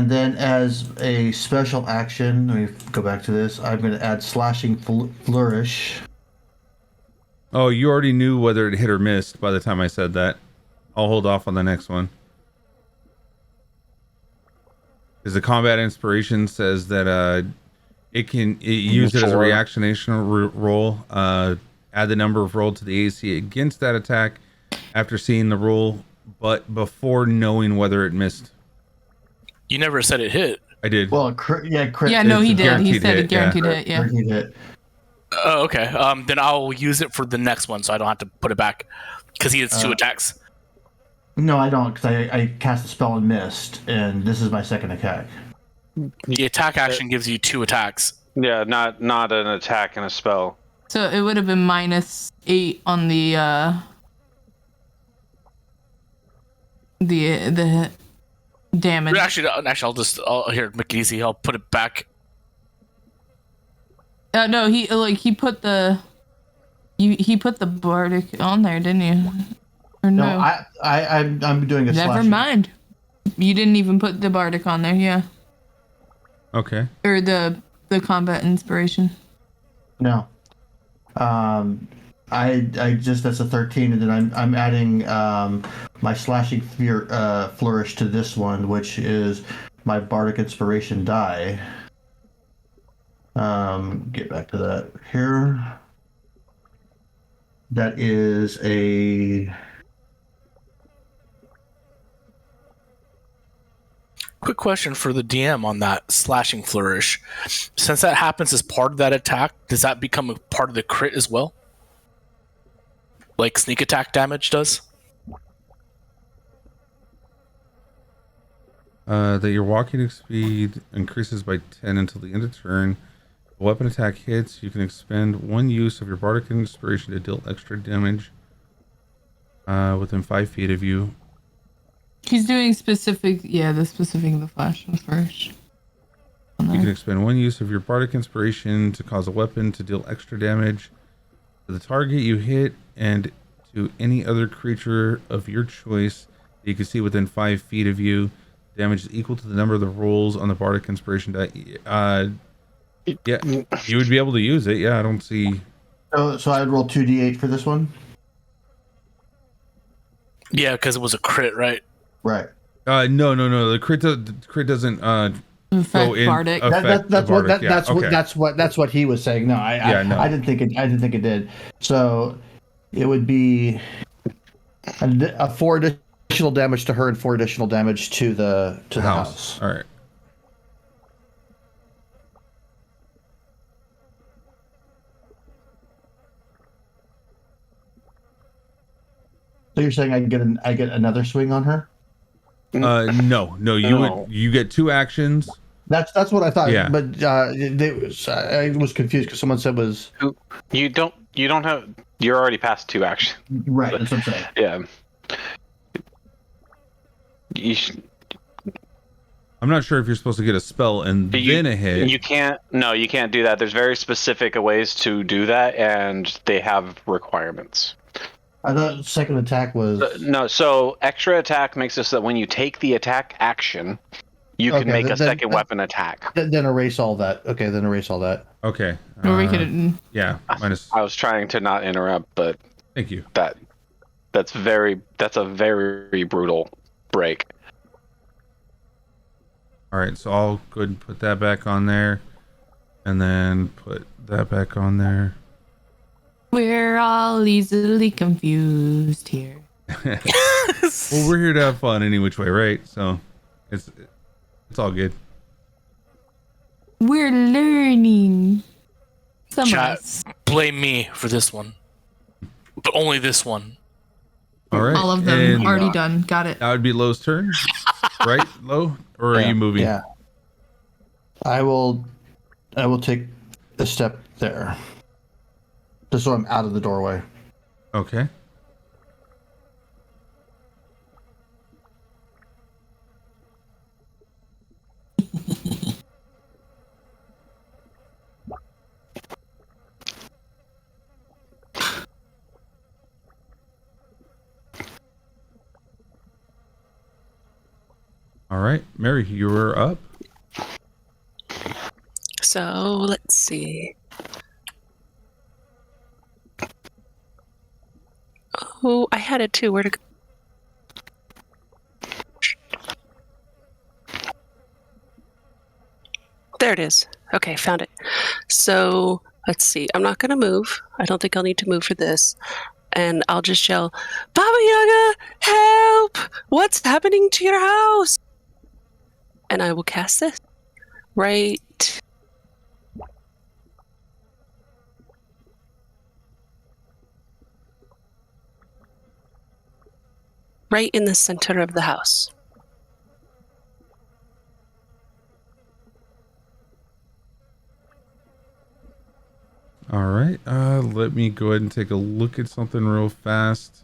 then as a special action, let me go back to this. I'm going to add slashing flourish. Oh, you already knew whether it hit or missed by the time I said that. I'll hold off on the next one. Because the combat inspiration says that it use it as a reactionation roll. Add the number of roll to the AC against that attack after seeing the roll, but before knowing whether it missed. You never said it hit. I did. Well, crit. Yeah, no, it's he a did. He guaranteed said a hit, yeah. guaranteed hit. Yeah. guaranteed hit. Oh, okay. Then I'll use it for the next one, so I don't have to put it back because he has 2 attacks. No, I don't, because I cast a spell and missed, and this is my second attack. The attack action gives you 2 attacks. Yeah, not an attack and a spell. So it would have been -8 on the damage. Actually, I'll here, make it easy. I'll put it back. No, he put the bardic on there, didn't you? Or no? I'm doing a Never slashing. mind. You didn't even put the bardic on there, yeah. Okay. Or the combat inspiration. No. I just, that's a 13, and then I'm adding my slashing flourish to this one, which is my bardic inspiration die. Get back to that here. That is a... Quick question for the DM on that slashing flourish. Since that happens as part of that attack, does that become a part of the crit as well? Like sneak attack damage does? That your walking speed increases by 10 until the end of turn. If a weapon attack hits, you can expend 1 use of your bardic inspiration to deal extra damage within 5 feet of you. He's doing the specific flash first. You can expend 1 use of your bardic inspiration to cause a weapon to deal extra damage to the target you hit and to any other creature of your choice that you can see within 5 feet of you. Damage is equal to the number of the rolls on the bardic inspiration die. Yeah, you would be able to use it. Yeah, I don't see. So I'd roll 2d8 for this one? Yeah, because it was a crit, right? Right. No. The crit doesn't go in. Bardic. That's what he was saying. No, I didn't think it did. So it would be a 4 additional damage to her and 4 additional damage to the house. All right. So you're saying I get another swing on her? No. You get 2 actions. That's what I thought. Yeah. But I was confused because someone said was You don't have. You're already past 2 actions. right. That's what I'm saying. Yeah. I'm not sure if you're supposed to get a spell and then a hit. You can't. No, you can't do that. There's very specific ways to do that, and they have requirements. I thought second attack was No, so extra attack makes it so that when you take the attack action, you can make a second weapon attack. Then erase all that. Okay, then erase all that. Okay. Or we could. Yeah. Minus. I was trying to not interrupt, but Thank you. that's a very brutal break. All right, so I'll go ahead and put that back on there, and then put that back on there. We're all easily confused here. Well, we're here to have fun any which way, right? So it's all good. We're learning. Some of Chat, us. blame me for this one. But only this one. All right. All of them and already done. Got it. that would be Lo's turn, right? Lo, or are you moving? Yeah. I will take a step there. Just so I'm out of the doorway. Okay. All right, Mary, you were up. So let's see. Oh, I had it too. Where to go? There it is. Okay, found it. So let's see. I'm not going to move. I don't think I'll need to move for this. And I'll just yell, Baba Yaga, help! What's happening to your house? And I will cast this right right in the center of the house. All right. Let me go ahead and take a look at something real fast.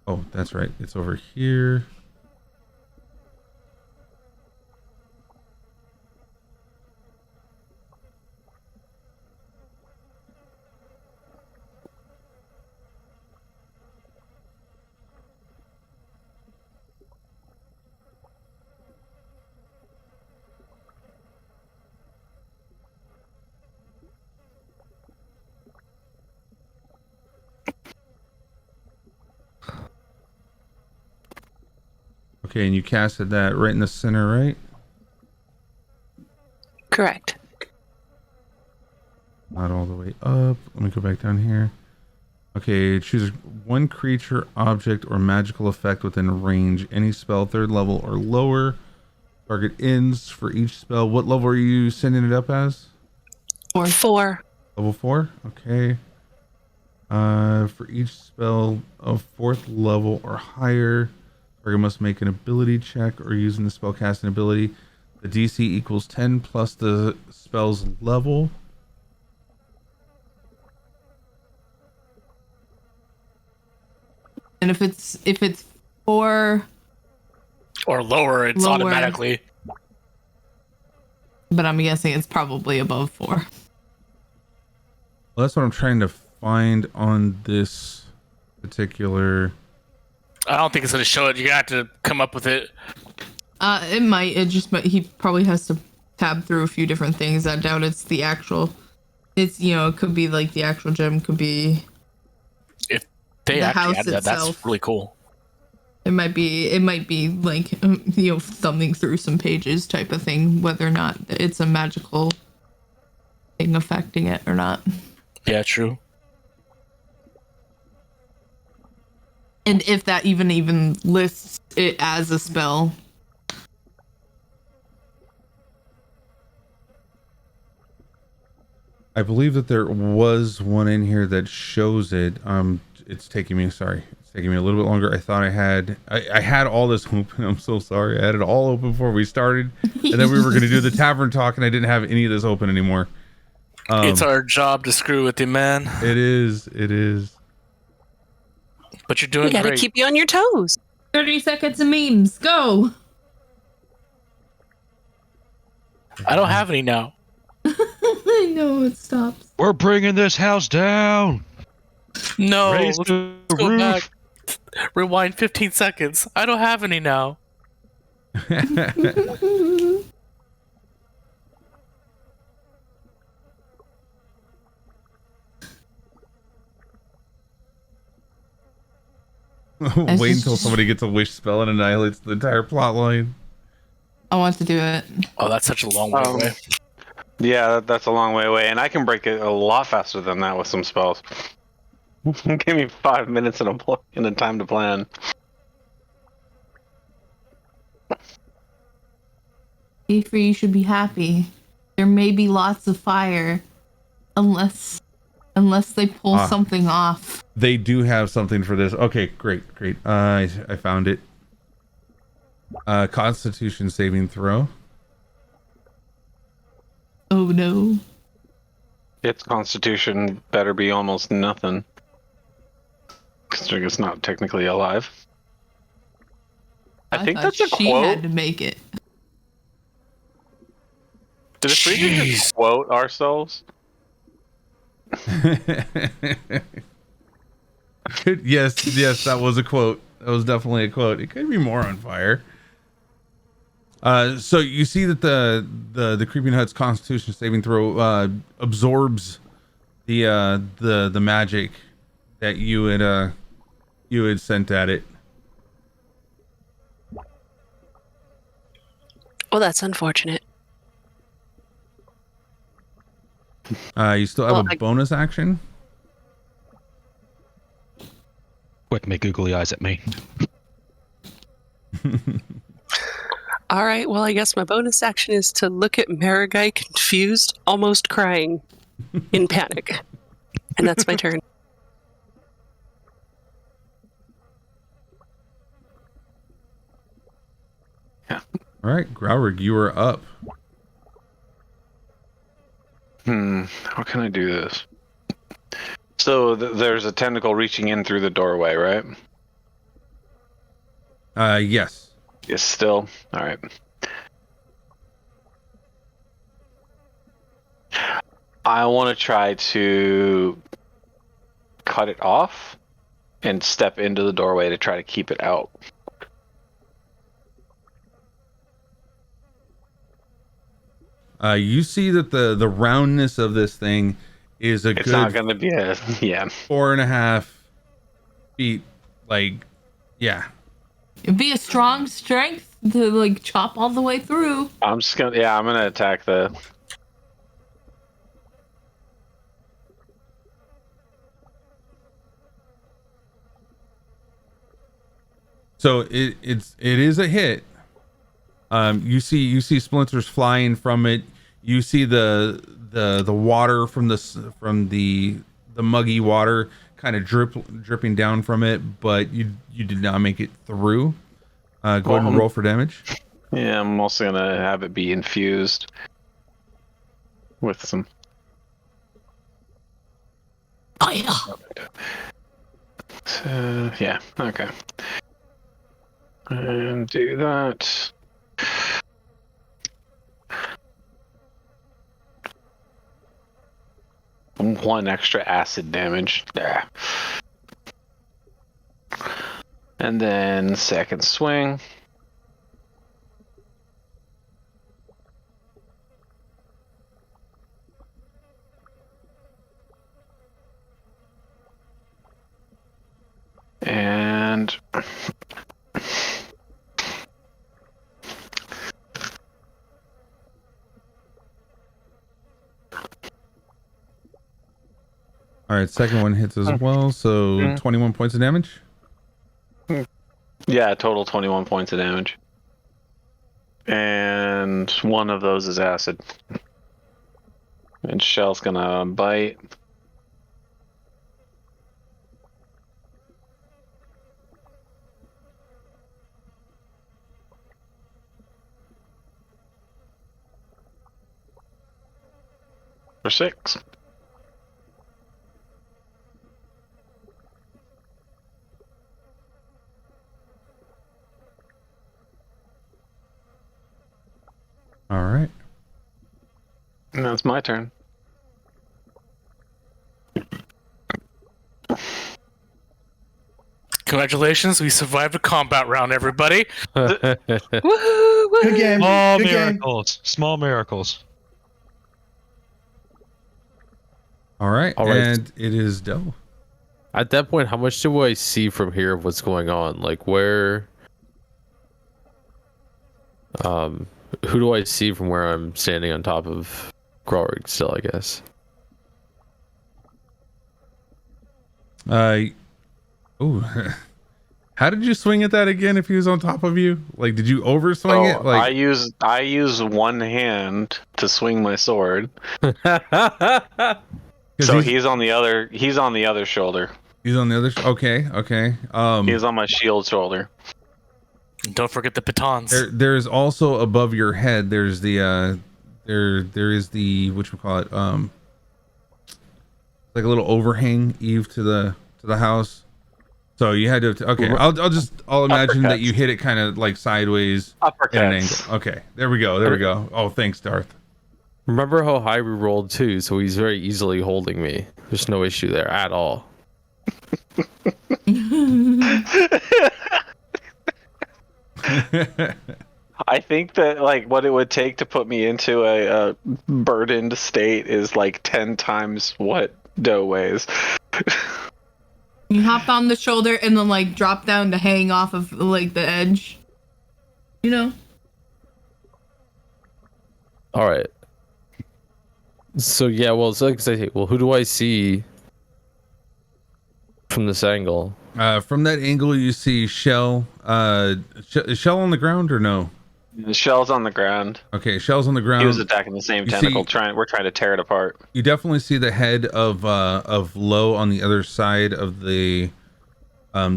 Oh, that's right. It's over here. Okay, and you casted that right in the center, right? Correct. Not all the way up. Let me go back down here. Okay, choose one creature, object, or magical effect within range. Any spell, 3rd level or lower. Target ends for each spell. What level are you sending it up as? 4. Level 4? Okay. For each spell of 4th level or higher, target must make an ability check or using the spell casting ability. The DC equals 10 plus the spell's level. And if it's 4 or lower, it's lower, automatically. But I'm guessing it's probably above 4. Well, that's what I'm trying to find on this particular. I don't think it's going to show it. You're going to have to come up with it. It might. But he probably has to tab through a few different things. I doubt it's the actual. It's, it could be like the actual gem, could be. If they the actually house added that, itself. that's really cool. It might be like, thumbing through some pages type of thing, whether or not it's a magical thing affecting it or not. Yeah, true. And if that even lists it as a spell. I believe that there was one in here that shows it. It's taking me a little bit longer. I thought I had all this open. I'm so sorry. I had it all open before we started. And then we were going to do the tavern talk and I didn't have any of this open anymore. It's our job to screw with you, man. It is. But you're doing We gotta great. keep you on your toes. 30 seconds of memes. Go. I don't have any now. I know it stops. We're bringing this house down. No, Raise let's the go roof. back. Rewind 15 seconds. I don't have any now. Wait until somebody gets a wish spell and annihilates the entire plot line. I want to do it. Oh, that's such a long way away. Yeah, that's a long way away, and I can break it a lot faster than that with some spells. Give me 5 minutes and a time to plan. Ifri, you should be happy. There may be lots of fire, unless they pull something off. They do have something for this. Okay, great. I found it. Constitution saving throw. Oh no. Its constitution better be almost nothing. Considering it's not technically alive. I think thought that's a she quote. had to make it. Did this region just quote ourselves? Yes, that was a quote. That was definitely a quote. It could be more on fire. So you see that the Creeping Hut's Constitution saving throw absorbs the magic that you had sent at it. Well, that's unfortunate. You still have a bonus action. Quick, make googly eyes at me. All right, well, I guess my bonus action is to look at Marigai confused, almost crying in panic. And that's my turn. Yeah. All right, Growrig, you are up. How can I do this? So there's a tentacle reaching in through the doorway, right? Yes. Yes, still. All right. I want to try to cut it off and step into the doorway to try to keep it out. You see that the roundness of this thing is It's good not going to be a 4.5 feet. Like, yeah. It'd be a strong strength to like chop all the way through. I'm gonna attack the. So it is a hit. You see splinters flying from it. You see the water from the muggy water kind of dripping down from it, but you did not make it through. Go ahead and roll for damage. Yeah, I'm also gonna have it be infused with some. Oh yeah. Yeah. Okay. And do that. One extra acid damage. There. And then second swing. And All right, second one hits as well. So 21 points of damage. yeah, total 21 points of damage. And one of those is acid. And Shell's gonna bite. For 6. All right. And that's my turn. Congratulations, we survived a combat round, everybody. Woohoo! Good game. Small Good game. miracles. Small miracles. All right. All right. And it is Dell. At that point, how much do I see from here of what's going on? Like where who do I see from where I'm standing on top of Grorg still, I guess? Oh, how did you swing at that again? If he was on top of you, like, did you overswing it? Like, I use one hand to swing my sword. So he's on the other. He's on the other shoulder. He's on the other. Okay. He's on my shield shoulder. Don't forget the batons. There's also above your head. There's the there is the whatchamacallit, like a little overhang eave to the house. So you had to. Okay, I'll imagine that you hit it kind of like sideways at an angle. Okay, there we go. Oh, thanks, Darth. Remember how high we rolled too, so he's very easily holding me. There's no issue there at all. I think that like what it would take to put me into a burdened state is like 10 times what Doe weighs. You hop on the shoulder and then like drop down to hang off of like the edge. You know? All right. So yeah, well, it's like I say, well, who do I see from this angle? From that angle, you see Shell. Is Shell on the ground or no? The Shell's on the ground. Okay, Shell's on the ground. He was attacking the same tentacle. We're trying to tear it apart. You definitely see the head of Lo on the other side of the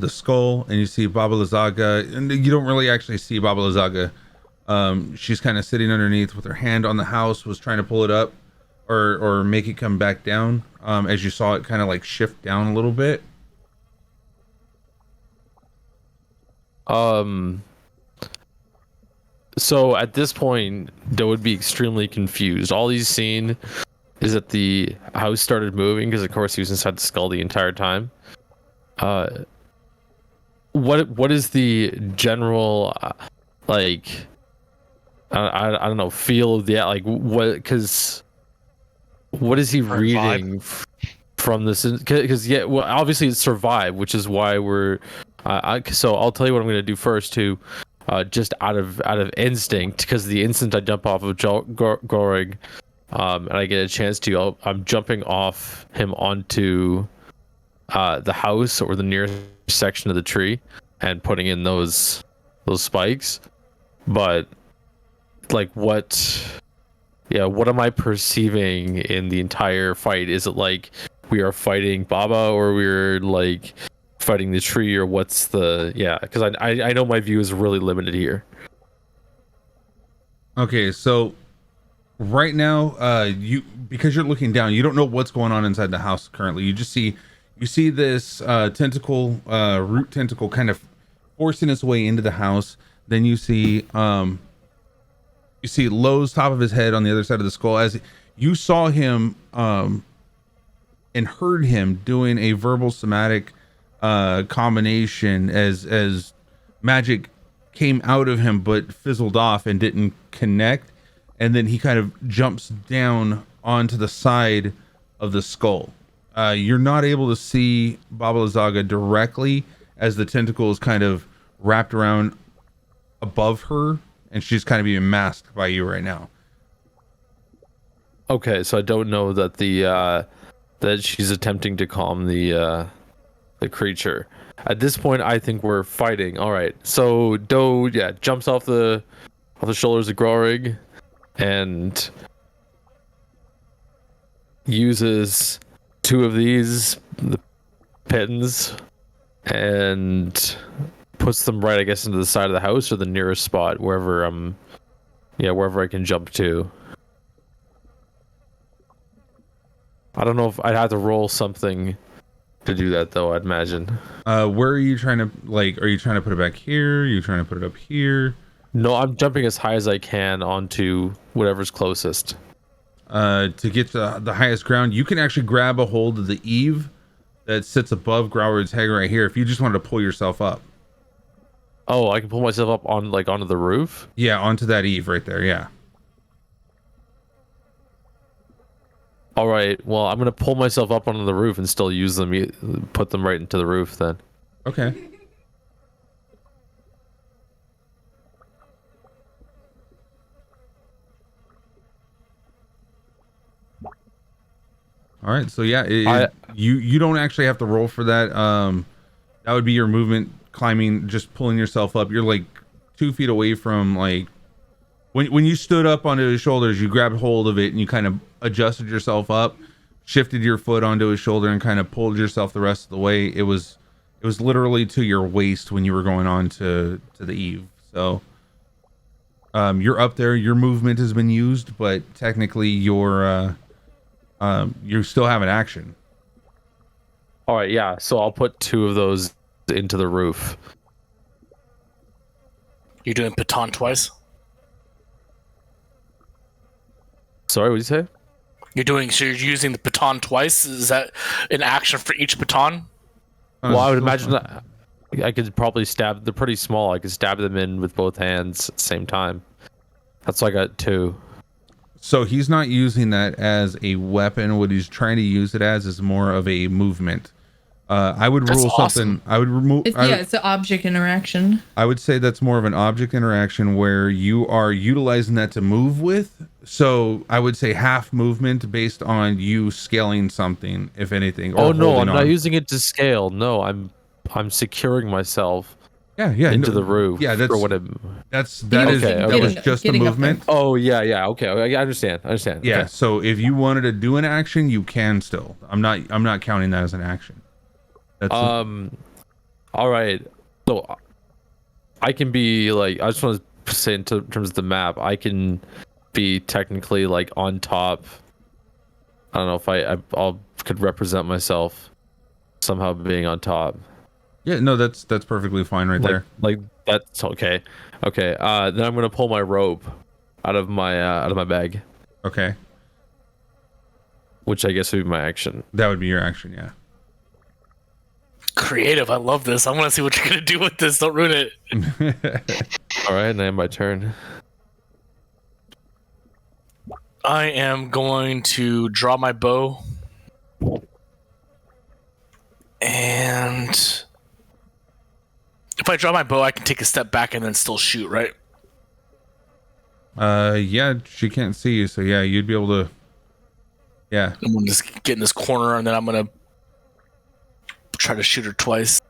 skull, and you see Baba Lysaga, and you don't really actually see Baba Lysaga. She's kind of sitting underneath with her hand on the house, was trying to pull it up or make it come back down. As you saw it kind of like shift down a little bit. So at this point, they would be extremely confused. All he's seen is that the house started moving because, of course, he was inside the skull the entire time. What is the general like? I don't know, feel of the like what? Because what is he reading from this? Because yeah, well, obviously it's survive, which is why we're. So I'll tell you what I'm going to do first too. Just out of instinct, because the instant I jump off of Gorig, and I get a chance to, I'm jumping off him onto the house or the nearest section of the tree and putting in those spikes. But like what am I perceiving in the entire fight? Is it like we are fighting Baba, or we're like fighting the tree, or what's the because I know my view is really limited here. Okay, so right now you, because you're looking down, you don't know what's going on inside the house currently. You just see this tentacle, root tentacle kind of forcing its way into the house. Then you see Lo's top of his head on the other side of the skull, as you saw him and heard him doing a verbal somatic combination as magic came out of him but fizzled off and didn't connect, and then he kind of jumps down onto the side of the skull. You're not able to see Baba Lysaga directly, as the tentacle is kind of wrapped around above her, and she's kind of being masked by you right now. Okay, so I don't know that that she's attempting to calm the creature. At this point, I think we're fighting. All right, so Do jumps off the shoulders of Grorig and uses two of the pins, and puts them right, I guess, into the side of the house, or the nearest spot, wherever I can jump to. I don't know if I'd have to roll something to do that, though, I'd imagine. Where are you trying to, like, are you trying to put it back here? Are you trying to put it up here? No, I'm jumping as high as I can onto whatever's closest. To get to the highest ground, you can actually grab a hold of the eave that sits above Growlwood's head right here, if you just wanted to pull yourself up. Oh, I can pull myself up onto the roof? Yeah, onto that eave right there, yeah. All right, well, I'm going to pull myself up onto the roof and still use them, put them right into the roof then. Okay. All right, so yeah, you don't actually have to roll for that. That would be your movement, climbing, just pulling yourself up. You're like 2 feet away from, like, when you stood up onto his shoulders, you grabbed hold of it and you kind of adjusted yourself up, shifted your foot onto his shoulder, and kind of pulled yourself the rest of the way. It was literally to your waist when you were going on to the eave. So you're up there. Your movement has been used, but technically you still have an action. All right, yeah. So I'll put 2 of those into the roof. You're doing baton twice? Sorry, what did you say? So you're using the baton twice? Is that an action for each baton? Well, I would imagine that I could probably stab. They're pretty small. I could stab them in with both hands at the same time. That's why I got 2. So he's not using that as a weapon. What he's trying to use it as is more of a movement. I would rule something. I would remove. It's an object interaction. I would say that's more of an object interaction where you are utilizing that to move with. So I would say half movement based on you scaling something, if anything. Or no, I'm not using it to scale. No, I'm I'm securing myself. Yeah, into the roof. Yeah, that was just the movement. Oh yeah. Okay, I understand. Yeah. Okay. So if you wanted to do an action, you can still. I'm not counting that as an action. That's all right. So I can be like, I just want to say in terms of the map, I can be technically like on top. I don't know if I could represent myself somehow being on top. Yeah, no, that's perfectly fine right there. Like that's okay. Okay. Then I'm gonna pull my rope out of my bag. Okay. Which I guess would be my action. That would be your action, yeah. Creative. I love this. I want to see what you're gonna do with this. Don't ruin it. All right, now my turn. I am going to draw my bow. And if I draw my bow, I can take a step back and then still shoot, right? Yeah, she can't see you, so yeah, you'd be able to. Yeah. I'm gonna just get in this corner, and then I'm gonna try to shoot her twice.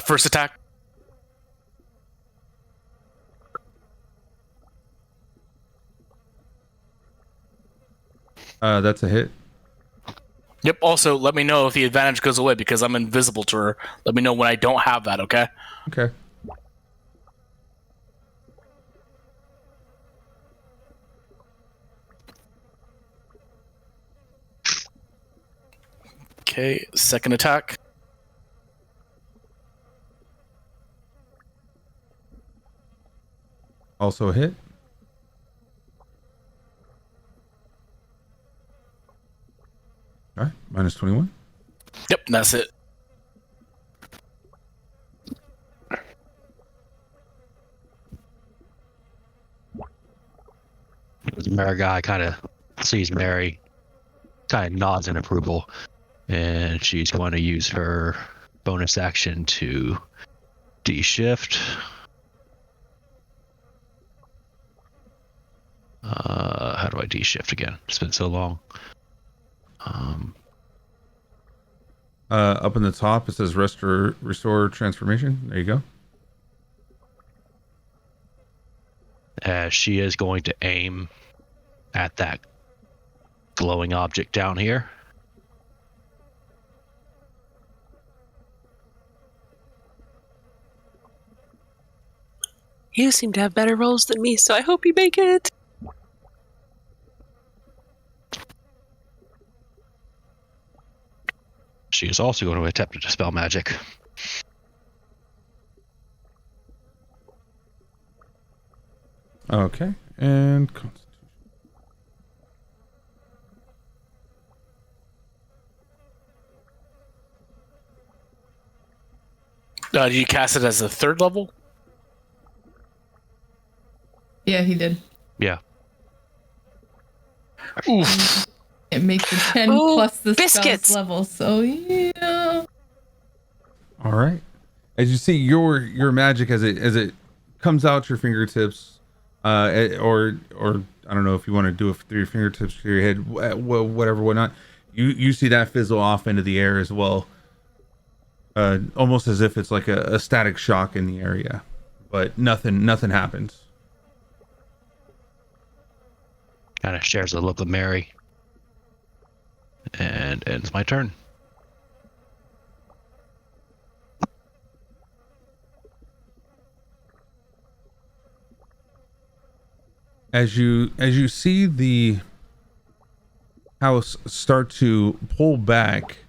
First attack. That's a hit. Yep. Also, let me know if the advantage goes away because I'm invisible to her. Let me know when I don't have that, okay? Okay. Okay, second attack. Also a hit. All right, minus 21. Yep, that's it. Marigai kind of sees Mary, kind of nods in approval, and she's going to use her bonus action to de-shift. How do I de-shift again? It's been so long. Up in the top, it says restore transformation. There you go. She is going to aim at that glowing object down here. You seem to have better rolls than me, so I hope you make it. She is also going to attempt to dispel magic. Okay, and Constitution. Do you cast it as a third level? Yeah, he did. Yeah. Oof. It makes a 10 Ooh, plus the biscuits. spell's level, so yeah. All right. As you see, your magic as it comes out your fingertips, or I don't know if you want to do it through your fingertips to your head, whatever, whatnot. You see that fizzle off into the air as well, almost as if it's like a static shock in the area, but nothing happens. Kind of shares a look with Mary. And ends my turn. As you see the house start to pull back,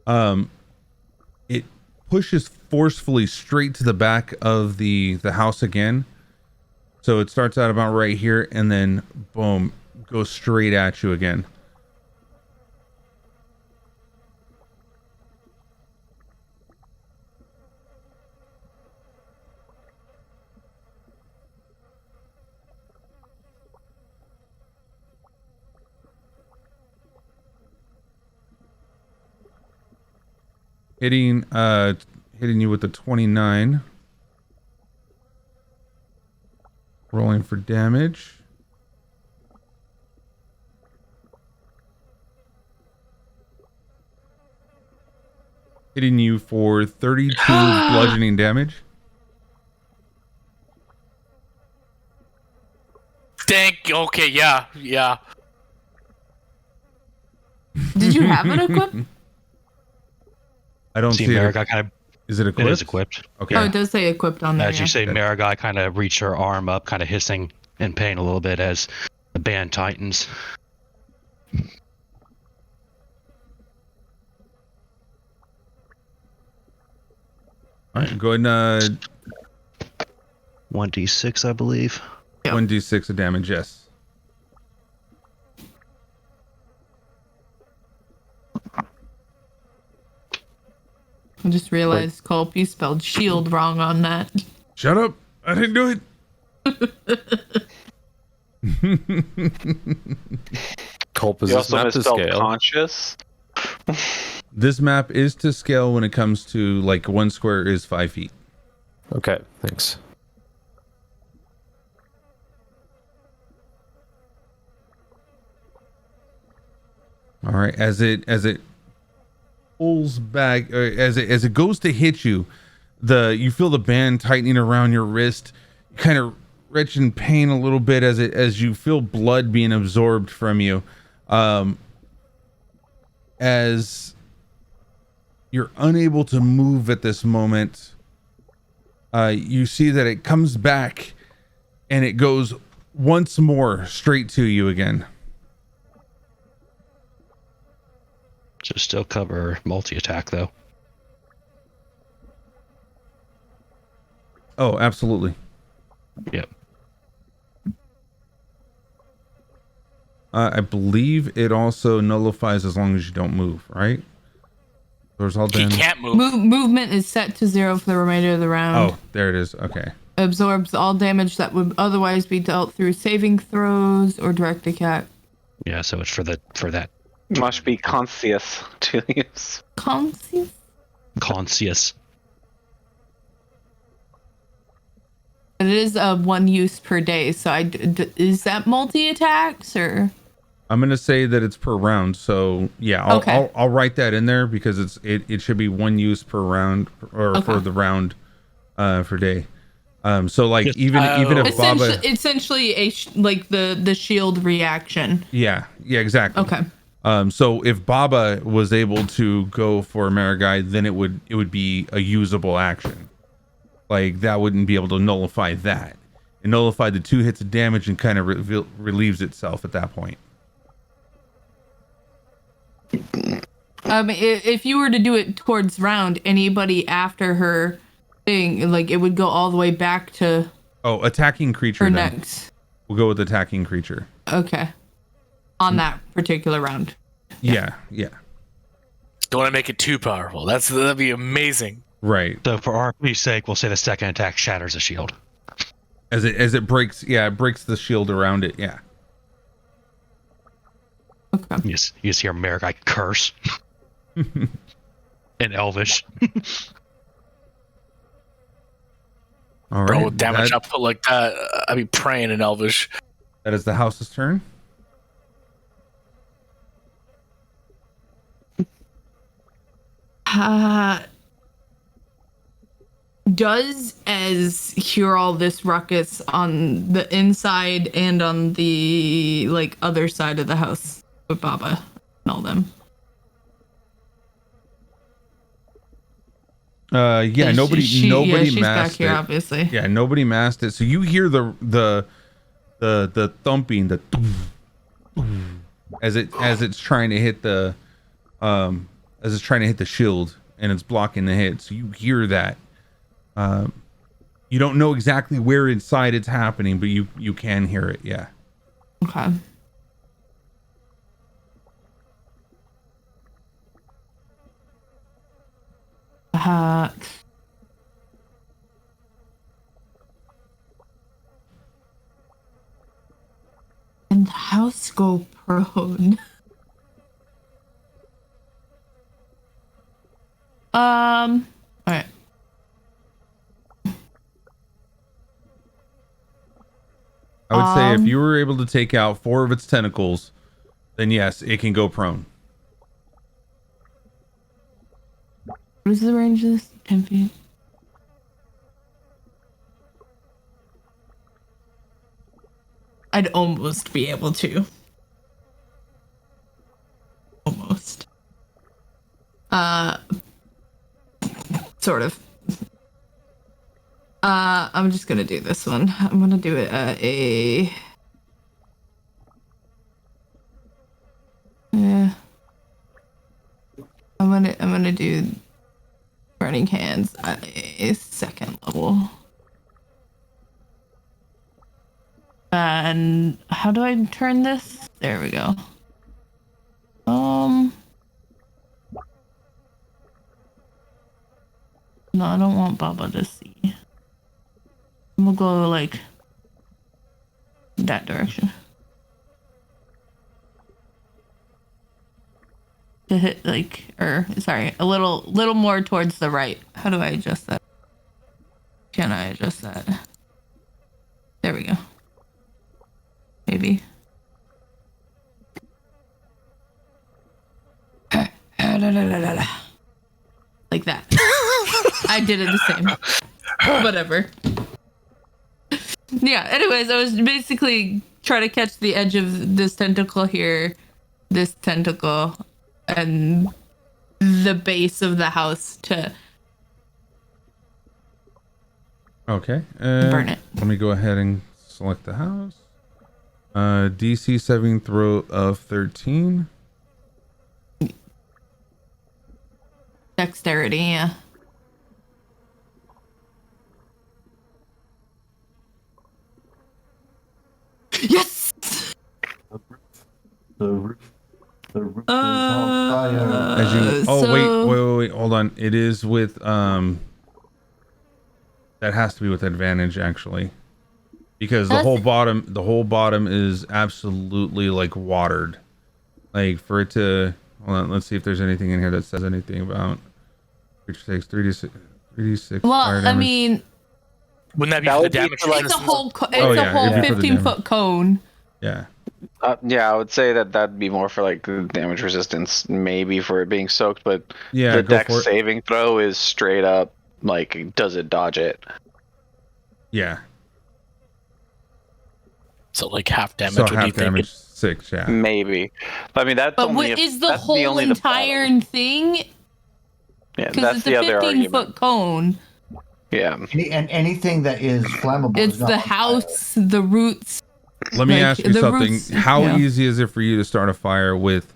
it pushes forcefully straight to the back of the house again. So it starts out about right here and then boom, goes straight at you again. Hitting you with the 29. Rolling for damage. hitting you for 32 bludgeoning damage. Okay, yeah. Did you have it equipped? I don't see it. Is it equipped? It is equipped. Okay. Oh, it does say equipped on there. As you say, Marigai kind of reached her arm up, kind of hissing in pain a little bit as the band tightens. All right, go ahead and 1d6, I believe. Yep. 1d6 of damage, yes. I just realized, Culp, you spelled shield wrong on that. Shut up! I didn't do it. Culp, is You this also map to misspelled scale? conscious. This map is to scale when it comes to like 1 square is 5 feet. Okay, thanks. All right, as it pulls back, as it goes to hit you, you feel the band tightening around your wrist. You kind of retch in pain a little bit as you feel blood being absorbed from you. As you're unable to move at this moment, you see that it comes back and it goes once more straight to you again. So still cover multi-attack, though. Oh, absolutely. Yep. I believe it also nullifies as long as you don't move, right? There's all He done. can't move. Movement is set to 0 for the remainder of the round. Oh, there it is. Okay. Absorbs all damage that would otherwise be dealt through saving throws or direct attack. Yeah, so it's for that Must be conscious to use. Conscious? conscious. It is 1 use per day, so is that multi-attacks or? I'm gonna say that it's per round, so yeah, I'll write that in there because it should be 1 use per round or for the round for day. So like even if Baba essentially like the shield reaction. Yeah, exactly. Okay. So if Baba was able to go for Marigai, then it would be a usable action. Like that wouldn't be able to nullify that. It nullified the 2 hits of damage and kind of relieves itself at that point. If you were to do it towards round, anybody after her thing, like it would go all the way back to. Oh, attacking creature. Her then. next. We'll go with attacking creature. Okay. On that particular round. Yeah. Don't want to make it too powerful. That'd be amazing. Right. So for RP's sake, we'll say the second attack shatters the shield. As it breaks, it breaks the shield around it. Yeah. Okay. You just hear Marigai curse in Elvish. All right. Bro, with damage output like that, I'd be praying in Elvish. That is the house's turn. Does as hear all this ruckus on the inside and on the like other side of the house with Baba and all them? Yeah, nobody she's masked back here, it. obviously. Yeah, nobody masked it. So you hear the thumping, the as it's trying to hit the shield and it's blocking the hit. So you hear that. You don't know exactly where inside it's happening, but you can hear it. Yeah. Okay. And house go prone. All right. I would say if you were able to take out 4 of its tentacles, then yes, it can go prone. What is the range of this? 10 feet. I'd almost be able to. Almost. Sort of. I'm just gonna do this one. I'm gonna do it at a... Yeah. I'm gonna do Burning Hands at a 2nd level. And how do I turn this? There we go. No, I don't want Baba to see. I'm gonna go like that direction. To hit like, sorry, a little more towards the right. How do I adjust that? Can I adjust that? There we go. Maybe. Like that. I did it the same. Whatever. Yeah, anyways, I was basically trying to catch the edge of this tentacle here, this tentacle, and the base of the house to burn it. Let me go ahead and select the house. DC saving throw of 13. Dexterity, yeah. Yes! The roof is on fire. Wait, hold on. It is with that has to be with advantage actually. Because the whole bottom is absolutely like watered. Like for it to hold on, let's see if there's anything in here that says anything about which takes 3d6 well, fire damage. I mean, wouldn't that be for the damage? It's a whole 15-foot cone. Yeah. Yeah, I would say that'd be more for like the damage resistance, maybe for it being soaked, but yeah, the dex saving throw is straight up like, does it dodge it? Yeah. So like half damage. So what half do you damage, think? 6, yeah. Maybe. I mean, that's but only what is the that's whole only entire thing? Yeah, Because that's it's the a other 15-foot cone. Yeah. And anything that is flammable. It's is not the on house, the roots. Let me ask you the something. roots, How yeah. easy is it for you to start a fire with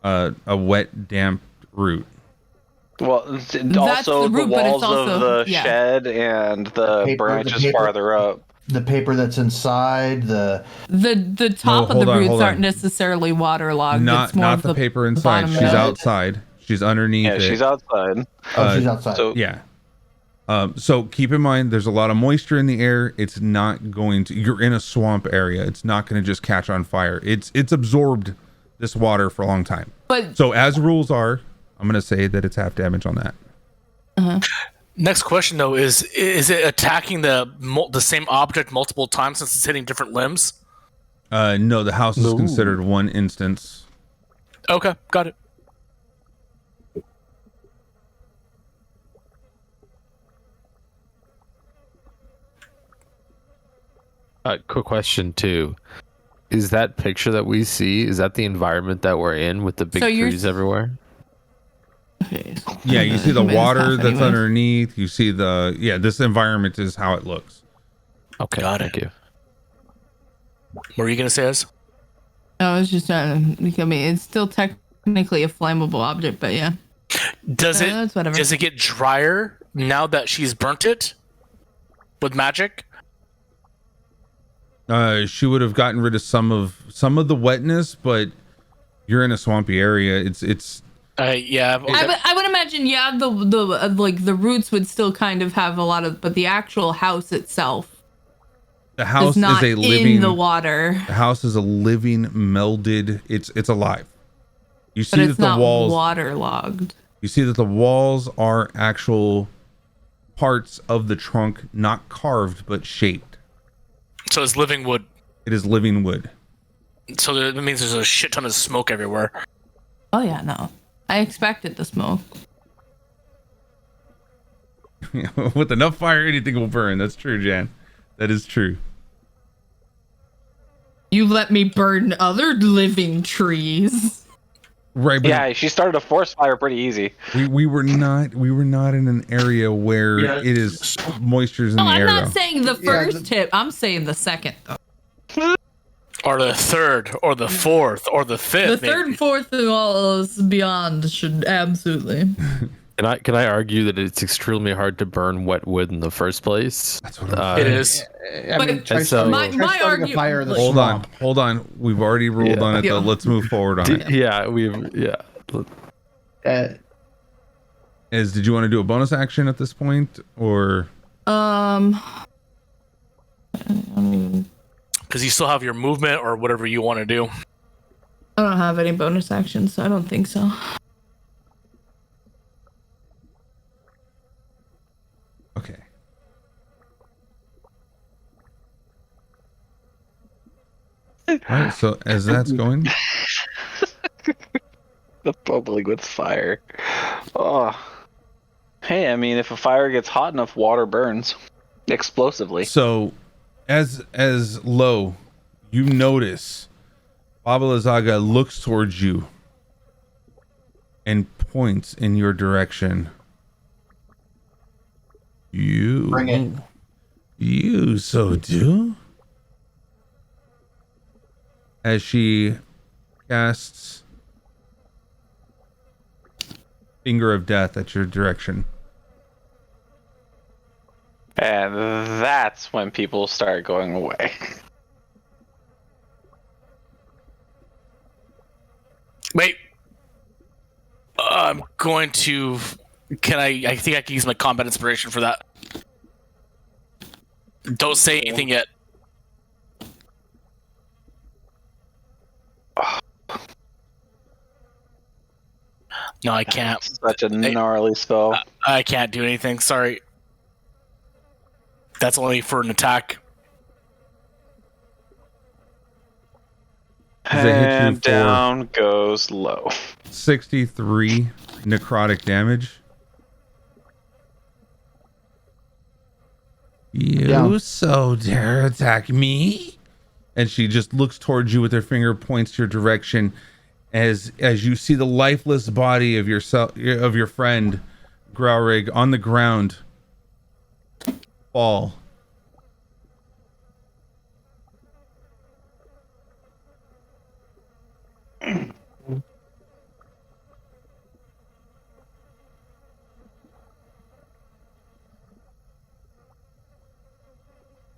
a wet, damp root? Well, also the root, the but it's walls also- of the yeah. shed and the Paper- branches the paper- farther up. The paper that's inside the top of the hold roots on. aren't necessarily waterlogged. Not it's more of the paper inside. bottom She's of it. outside. She's underneath Yeah, it. she's outside. she's outside. So Yeah. So keep in mind, there's a lot of moisture in the air. It's not going to. You're in a swamp area. It's not going to just catch on fire. It's absorbed this water for a long time. But So as rules are, I'm going to say that it's half damage on that. Next question though is it attacking the same object multiple times since it's hitting different limbs? No, the house is considered one instance. Okay, got it. Quick question too. Is that picture that we see, is that the environment that we're in with the big So you're- trees everywhere? okay. Yeah, you see the Human water stuff that's anyways. underneath. You see this environment is how it looks. Okay, Got thank it. you. What were you gonna say, Ez? I was just trying to. I mean, it's still technically a flammable object, but yeah. Does That's whatever. it get drier now that she's burnt it with magic? She would have gotten rid of some of the wetness, but you're in a swampy area. It's Yeah. Okay. I would imagine, yeah, the roots would still kind of have a lot of, but the actual house itself the house is not is a living. in the water, The house is a living, melded. It's alive. You but see it's that the not walls. waterlogged. You see that the walls are actual parts of the trunk, not carved but shaped. So it's living wood. It is living wood. So that means there's a shit ton of smoke everywhere. Oh yeah, no, I expected the smoke. With enough fire, anything will burn. That's true, Jan. That is true. You let me burn other living trees. Right, but yeah, she started a forest fire pretty easy. we were not in an area where it is moisture's in the air. I'm not though. saying the first tip. I'm saying the second though. Or the third, or the fourth, or the fifth. The third and fourth and all those beyond should absolutely. Can I argue that it's extremely hard to burn wet wood in the first place? That's what I'm It is. I mean, try starting a fire in the swamp. Hold on. We've already ruled on it, though. Let's move forward on it. Yeah, Did you want to do a bonus action at this point, or? Because you still have your movement or whatever you want to do. I don't have any bonus actions, so I don't think so. Okay. All right. So as that's going, The bubbling with fire. Oh. Hey, I mean, if a fire gets hot enough, water burns explosively. so as low, you notice Baba Lysaga looks towards you and points in your direction. You Bring it. You so do? As she casts Finger of Death at your direction. And that's when people start going away. Wait. I'm going to... I think I can use my combat inspiration for that. Don't say anything yet. No, I can't. Such a gnarly spell. I can't do anything. Sorry. That's only for an attack. And down goes low. 63 necrotic damage. You so dare attack me? And she just looks towards you with her finger, points your direction as you see the lifeless body of your friend Growrig on the ground fall.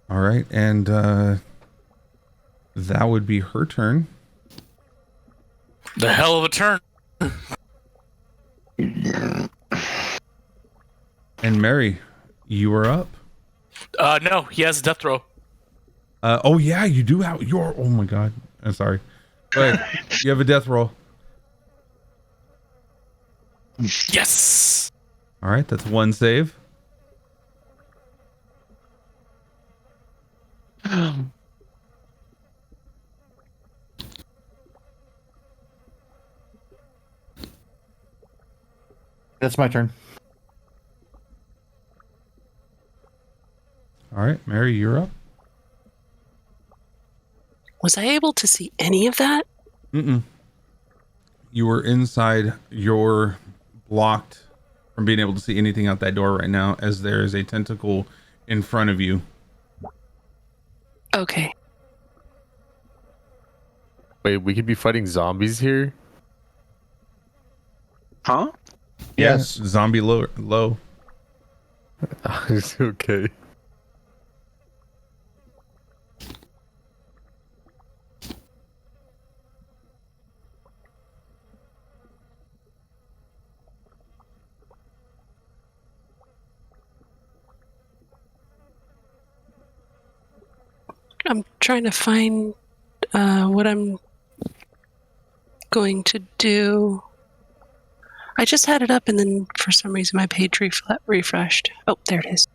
All right, and that would be her turn. The hell of a turn. And Mary, you are up. No, he has a death throw. Oh yeah, you do have your. Oh my god, I'm sorry. Go ahead. You have a death roll. Yes. All right, that's one save. That's my turn. All right, Mary, you're up. Was I able to see any of that? You were inside. You're blocked from being able to see anything out that door right now, as there is a tentacle in front of you. Okay. Wait, we could be fighting zombies here? Huh? Yes, zombie low. Okay. I'm trying to find what I'm going to do. I just had it up and then for some reason my page refreshed. Oh, there it is.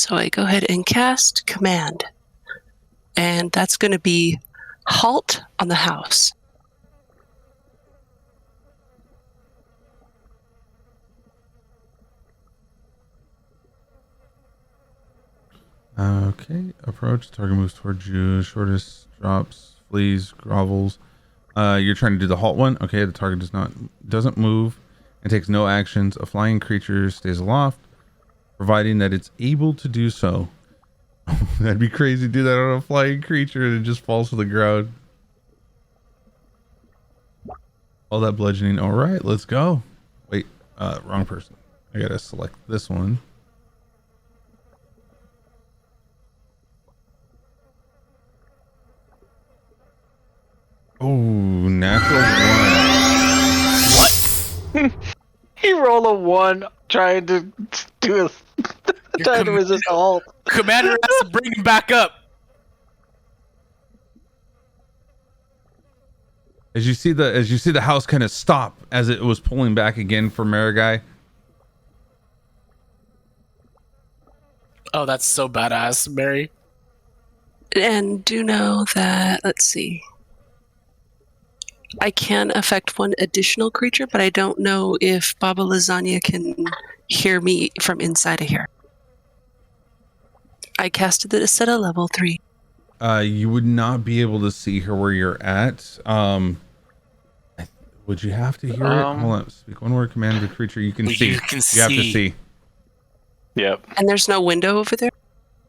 So I go ahead and cast command. And that's going to be halt on the house. Okay, approach. Target moves towards you. Shortest drops, flees, grovels. You're trying to do the halt one. Okay, the target doesn't move and takes no actions. A flying creature stays aloft, providing that it's able to do so. That'd be crazy to do that on a flying creature and it just falls to the ground. All that bludgeoning. All right, let's go. Wait, wrong person. I gotta select this one. Oh, natural one. What? He rolled a 1 trying to do trying to resist a halt. Commander has to bring him back up. As you see the house kind of stop as it was pulling back again for Marigai. Oh, that's so badass, Mary. And do know that, let's see. I can affect one additional creature, but I don't know if Baba Lasagna can hear me from inside of here. I casted this at a level 3. You would not be able to see her where you're at. Would you have to hear it? Hold on. Speak one word, command of the creature. You can see. You have to see. Yep. And there's no window over there?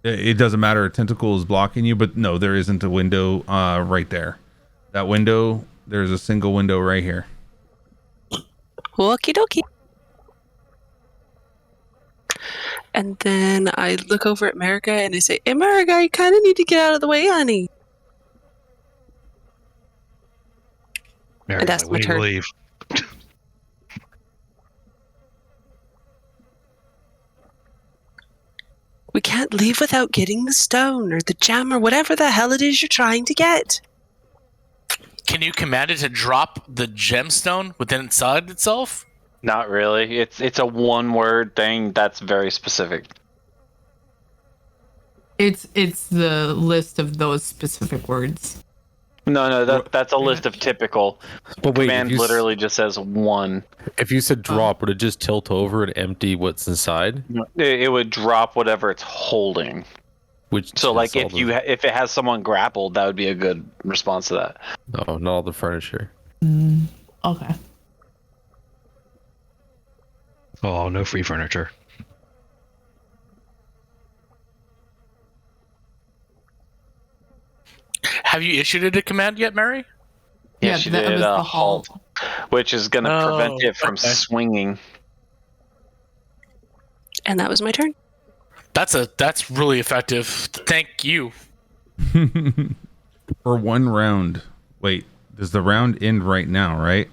It doesn't matter. A tentacle is blocking you, but no, there isn't a window right there. That window, there's a single window right here. Okie dokie. And then I look over at Marigai and I say, hey, Marigai, you kind of need to get out of the way, honey. And that's my turn. Leave. We can't leave without getting the stone or the gem or whatever the hell it is you're trying to get. Can you command it to drop the gemstone within inside itself? Not really. It's a 1-word thing that's very specific. It's the list of those specific words. No, that's a list of typical. But wait, command literally just says 1. If you said drop, would it just tilt over and empty what's inside? It would drop whatever it's holding. So like if it has someone grappled, that would be a good response to that. No, not all the furniture. Okay. Oh, no free furniture. Have you issued it a command yet, Mary? Yeah, she did a halt, which is going to prevent it from swinging. And that was my turn. That's really effective. Thank you. For 1 round. Wait, does the round end right now, right?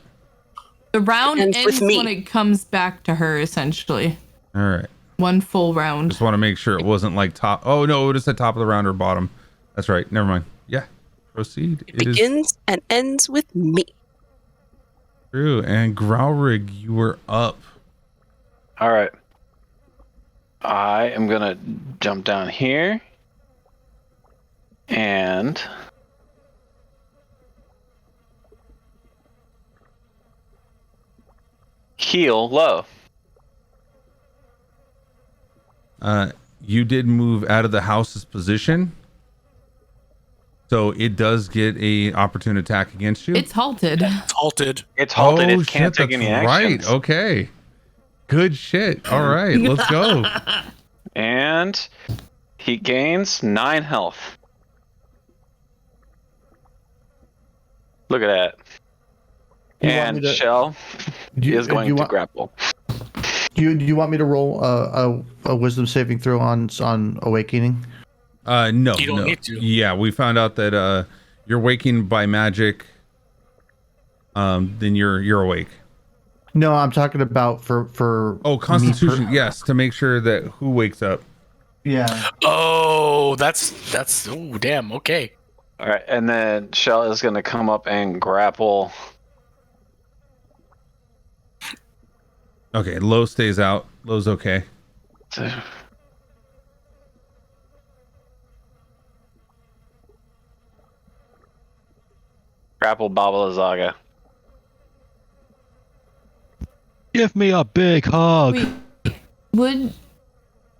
The round ends when it comes back to her, essentially. All right. 1 full round. Just want to make sure it wasn't like top. Oh, no, it was at top of the round or bottom. That's right. Never mind. Yeah. Proceed. It begins and ends with me. True. And Growrig, you were up. All right. I am going to jump down here. And heal low. You did move out of the house's position, so it does get a opportune attack against you. It's halted. It's halted. It can't take any actions. Right. Okay. Good shit. All right. Let's go. And he gains 9 health. Look at that. And Shell is going to grapple. Do you want me to roll a wisdom saving throw on awakening? No. You don't need to. Yeah, we found out that you're waking by magic. Then you're awake. No, I'm talking about for Constitution. Yes, to make sure that who wakes up. Yeah. Oh, that's oh damn. Okay. All right, and then Shell is going to come up and grapple. Okay, Low stays out. Low's okay. grapple Baba Lysaga. Give me a big hug. Wait,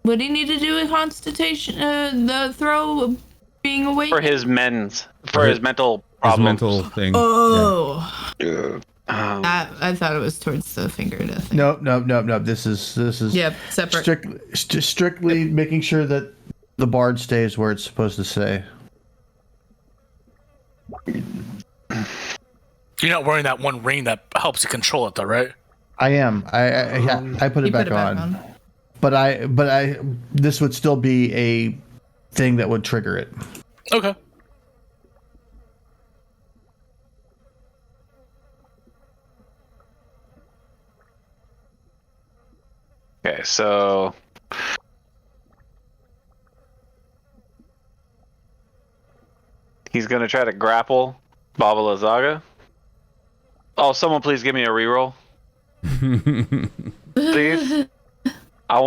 would he need to do a constitution? The throw being awake For his mental problems. His mental thing. Oh. Yeah. I thought it was towards the finger death. No. This is Yep, separate. Strictly making sure that the bard stays where it's supposed to stay. You're not wearing that one ring that helps you control it, though, right? I am. I put it back on. But I this would still be a thing that would trigger it. Okay. Okay, so he's gonna try to grapple Baba Lysaga. Oh, someone please give me a reroll. Please. I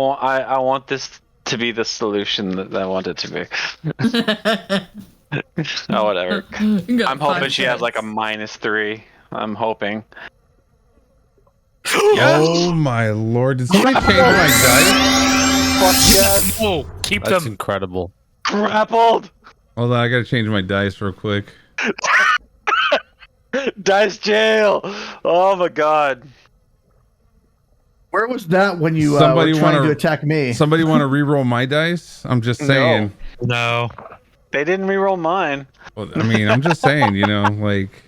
want this to be the solution that I want it to be. Oh, whatever. I'm hoping she has like a -3. I'm hoping. Yes. Oh my lord! Did somebody change my dice? Fuck yes! Oh, keep That's them incredible. Grappled. Hold on, I gotta change my dice real quick. Dice jail! Oh my god! Where was that when you Somebody were trying wanna- to attack me? Somebody want to re-roll my dice? I'm just saying. No. They didn't reroll mine. Well, I mean, I'm just saying. You know, like.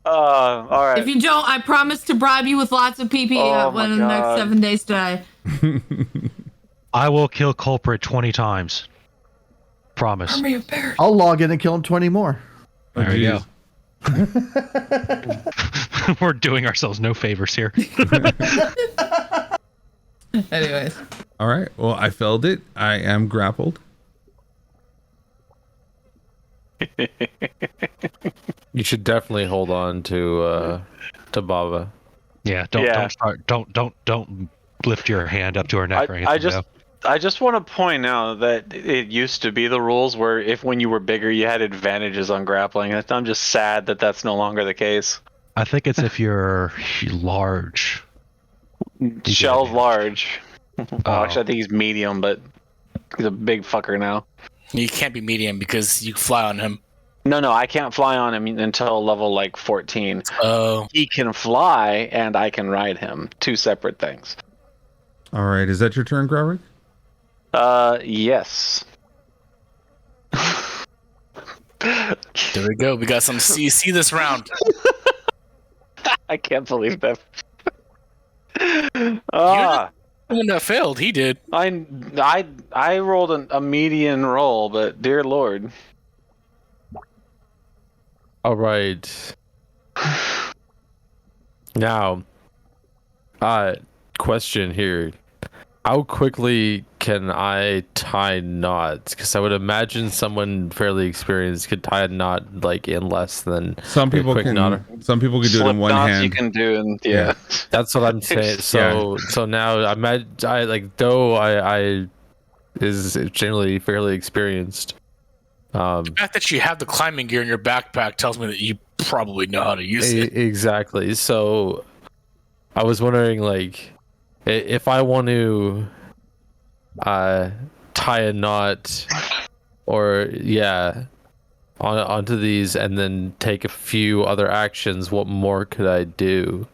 All right. If you don't, I promise to bribe you with lots of PP Oh when my the next God. 7 days die. I will kill culprit 20 times. Promise. I'll log in and kill him 20 more. There we go. geez. We're doing ourselves no favors here. Anyways. All right. Well, I failed it. I am grappled. You should definitely hold on to Baba. Yeah, Yeah. don't lift your hand up to her neck or anything. I just want to point out that it used to be the rules where if when you were bigger you had advantages on grappling. I'm just sad that that's no longer the case. I think it's if you're large. Shell's large. Well, Oh. actually, I think he's medium, but he's a big fucker now. You can't be medium because you fly on him. No, I can't fly on him until level like 14. Oh. He can fly and I can ride him. Two separate things. All right. Is that your turn, Gravik? Yes. There we go. We got some CC this round. I can't believe that. You're the one that failed. He did. I rolled a median roll, but dear lord. All right. Now, question here. How quickly can I tie knots? Because I would imagine someone fairly experienced could tie a knot like in less than Some people quick can. knotter. Some people can do it Slip in one knots hand. you can do, and yeah. That's what I'm saying. So now I like though I is generally fairly experienced. The fact that you have the climbing gear in your backpack tells me that you probably know how to use it. Exactly. So I was wondering, like, if I want to tie a knot, or onto these, and then take a few other actions, what more could I do?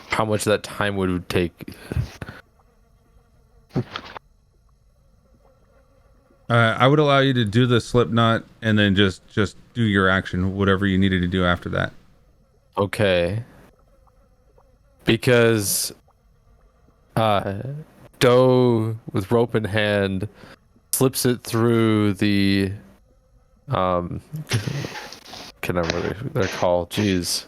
How much of that time would it take? I would allow you to do the slip knot and then just do your action, whatever you needed to do after that. Okay. Because Doe with rope in hand slips it through the can I remember what they're called? Jeez.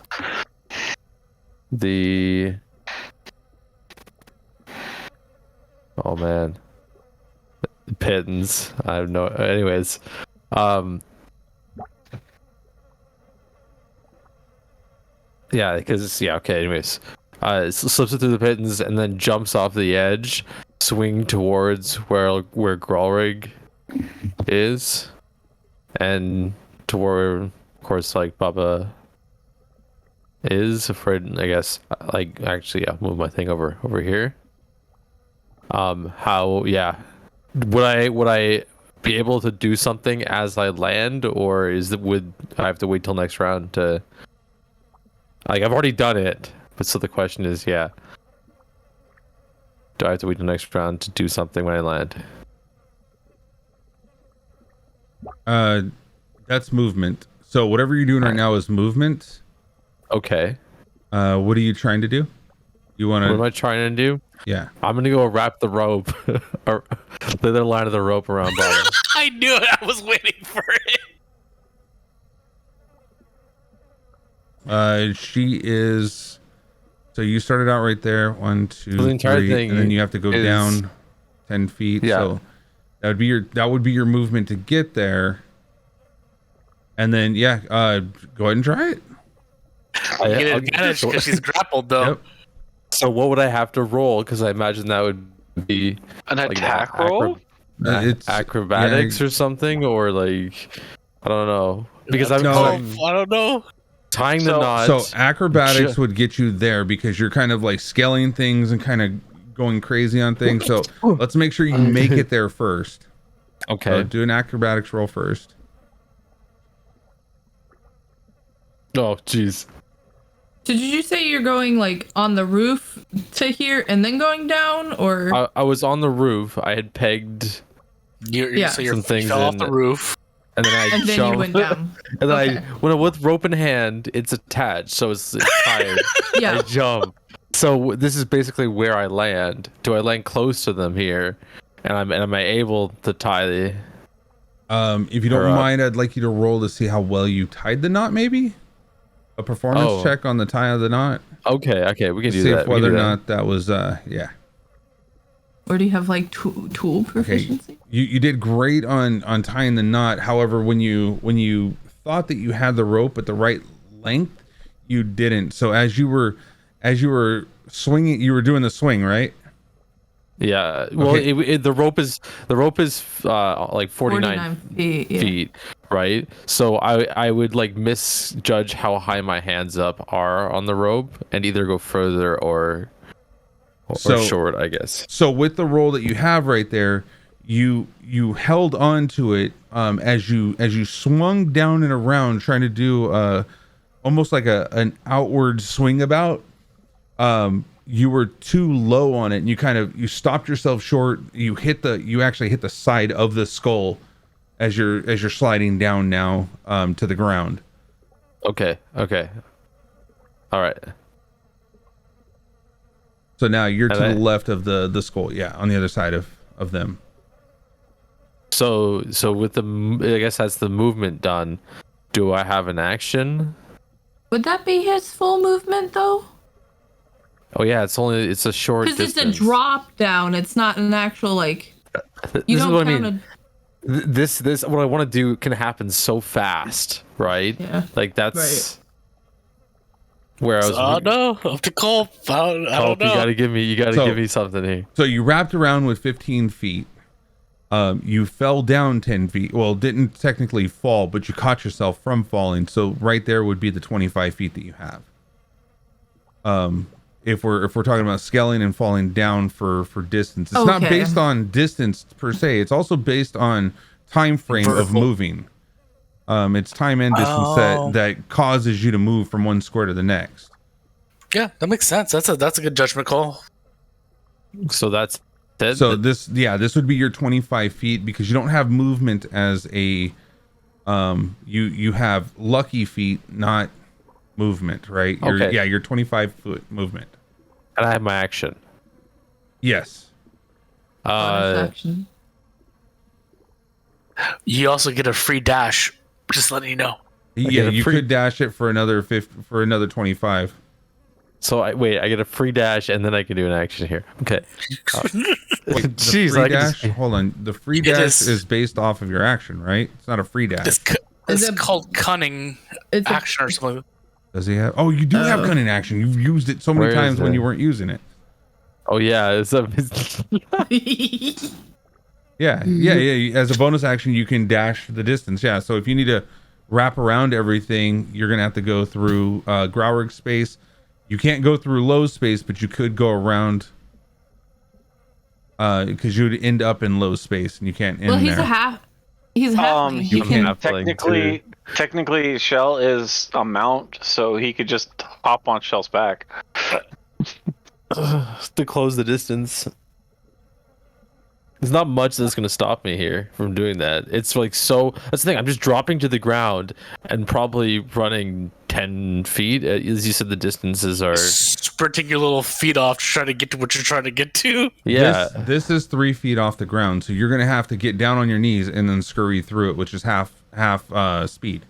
Oh man. The pittons. I have no anyways. Yeah, because anyways. Slips it through the pittons and then jumps off the edge, swing towards where Gralrig is, and to where, of course, like Baba is afraid, I guess. Like, actually, yeah, move my thing over here. How? Yeah. Would I be able to do something as I land, or would I have to wait till next round to? Like, I've already done it, but so the question is, yeah. Do I have to wait till next round to do something when I land? That's movement. So whatever you're doing right now is movement. Okay. What are you trying to do? You want to? What am I trying to do? Yeah. I'm gonna go wrap the rope, or the other line of the rope around Bobby. I knew it. I was waiting for it. She is. So you started out right there. 1, 2, the entire 3, thing and then you have to go down 10 feet. Yeah. So that would be your movement to get there. And then go ahead and try it. I'll get an advantage because she's grappled though. Yep. So what would I have to roll? Because I imagine that would be An like attack roll? It's acrobatics or something, or like I don't know. Because I'm No. I don't know. tying the knot. So acrobatics would get you there because you're kind of like scaling things and kind of going crazy on things. So let's make sure you make it there first. Okay. So do an acrobatics roll first. Oh, jeez. So did you say you're going like on the roof to here and then going down, or? I was on the roof. I had pegged, So Some you things fell off in- the roof. and then I And then jumped. you went down. And then Okay. when with rope in hand, it's attached, so it's tied. Yeah. I jump. So this is basically where I land. Do I land close to them here? And am I able to tie the? If you don't mind, I'd like you to roll to see how well you tied the knot. Maybe a performance check on the tie of the knot. Okay, we can do See that. if whether or not that was yeah. Or do you have like tool proficiency? You did great on tying the knot. However, when you thought that you had the rope at the right length, you didn't. So as you were swinging, you were doing the swing, right? Yeah. Well, Okay. the rope is like 49 feet. Yeah. feet, right? So I would like misjudge how high my hands up are on the rope and either go further or short, I guess. So with the roll that you have right there, you held on to it as you swung down and around, trying to do almost like an outward swing about. You were too low on it, and you stopped yourself short. You actually hit the side of the skull as you're sliding down now to the ground. Okay. All right. So now you're to And the left of the skull, on the other side of them. So with I guess that's the movement done. Do I have an action? Would that be his full movement though? Oh yeah, it's a short Because distance. it's a drop down. It's not an actual like. You This is don't what I count mean. This what I want to do can happen so fast, right? Yeah. Like that's where I was. Oh no, I have to call. I don't know. You gotta give me something here. So you wrapped around with 15 feet. You fell down 10 feet. Well, didn't technically fall, but you caught yourself from falling. So right there would be the 25 feet that you have. If we're talking about scaling and falling down for distance, it's not based on distance per se. It's also based on time frame of moving. It's time and distance that causes you to move from one square to the next. Yeah, that makes sense. That's a good judgment call. So that's it. So this would be your 25 feet because you don't have movement as a you have lucky feet, not movement, right? Your 25 foot movement. And I have my action. Yes. action. You also get a free dash. Just letting you know. Yeah, you could dash it for another 25. So I get a free dash and then I can do an action here. Okay. Wait, Jeez, free dash. Hold on. The free dash is based off of your action, right? It's not a free dash. It's called cunning action or something. Does he have? Oh, you do have cunning action. You've used it so many times when you weren't using it. Oh yeah, Yeah. As a bonus action, you can dash the distance. Yeah. So if you need to wrap around everything, you're gonna have to go through Growrig's space. You can't go through Lowe's space, but you could go around because you would end up in Lowe's space, and you can't end there. Well, he's a half. He's half. He can technically Shell is a mount, so he could just hop on Shell's back. To close the distance. There's not much that's going to stop me here from doing that. It's like so. That's the thing. I'm just dropping to the ground and probably running 10 feet. As you said, the distances are sprinting your little feet off to try to get to what you're trying to get to. Yeah. This is 3 feet off the ground, so you're going to have to get down on your knees and then scurry through it, which is half speed.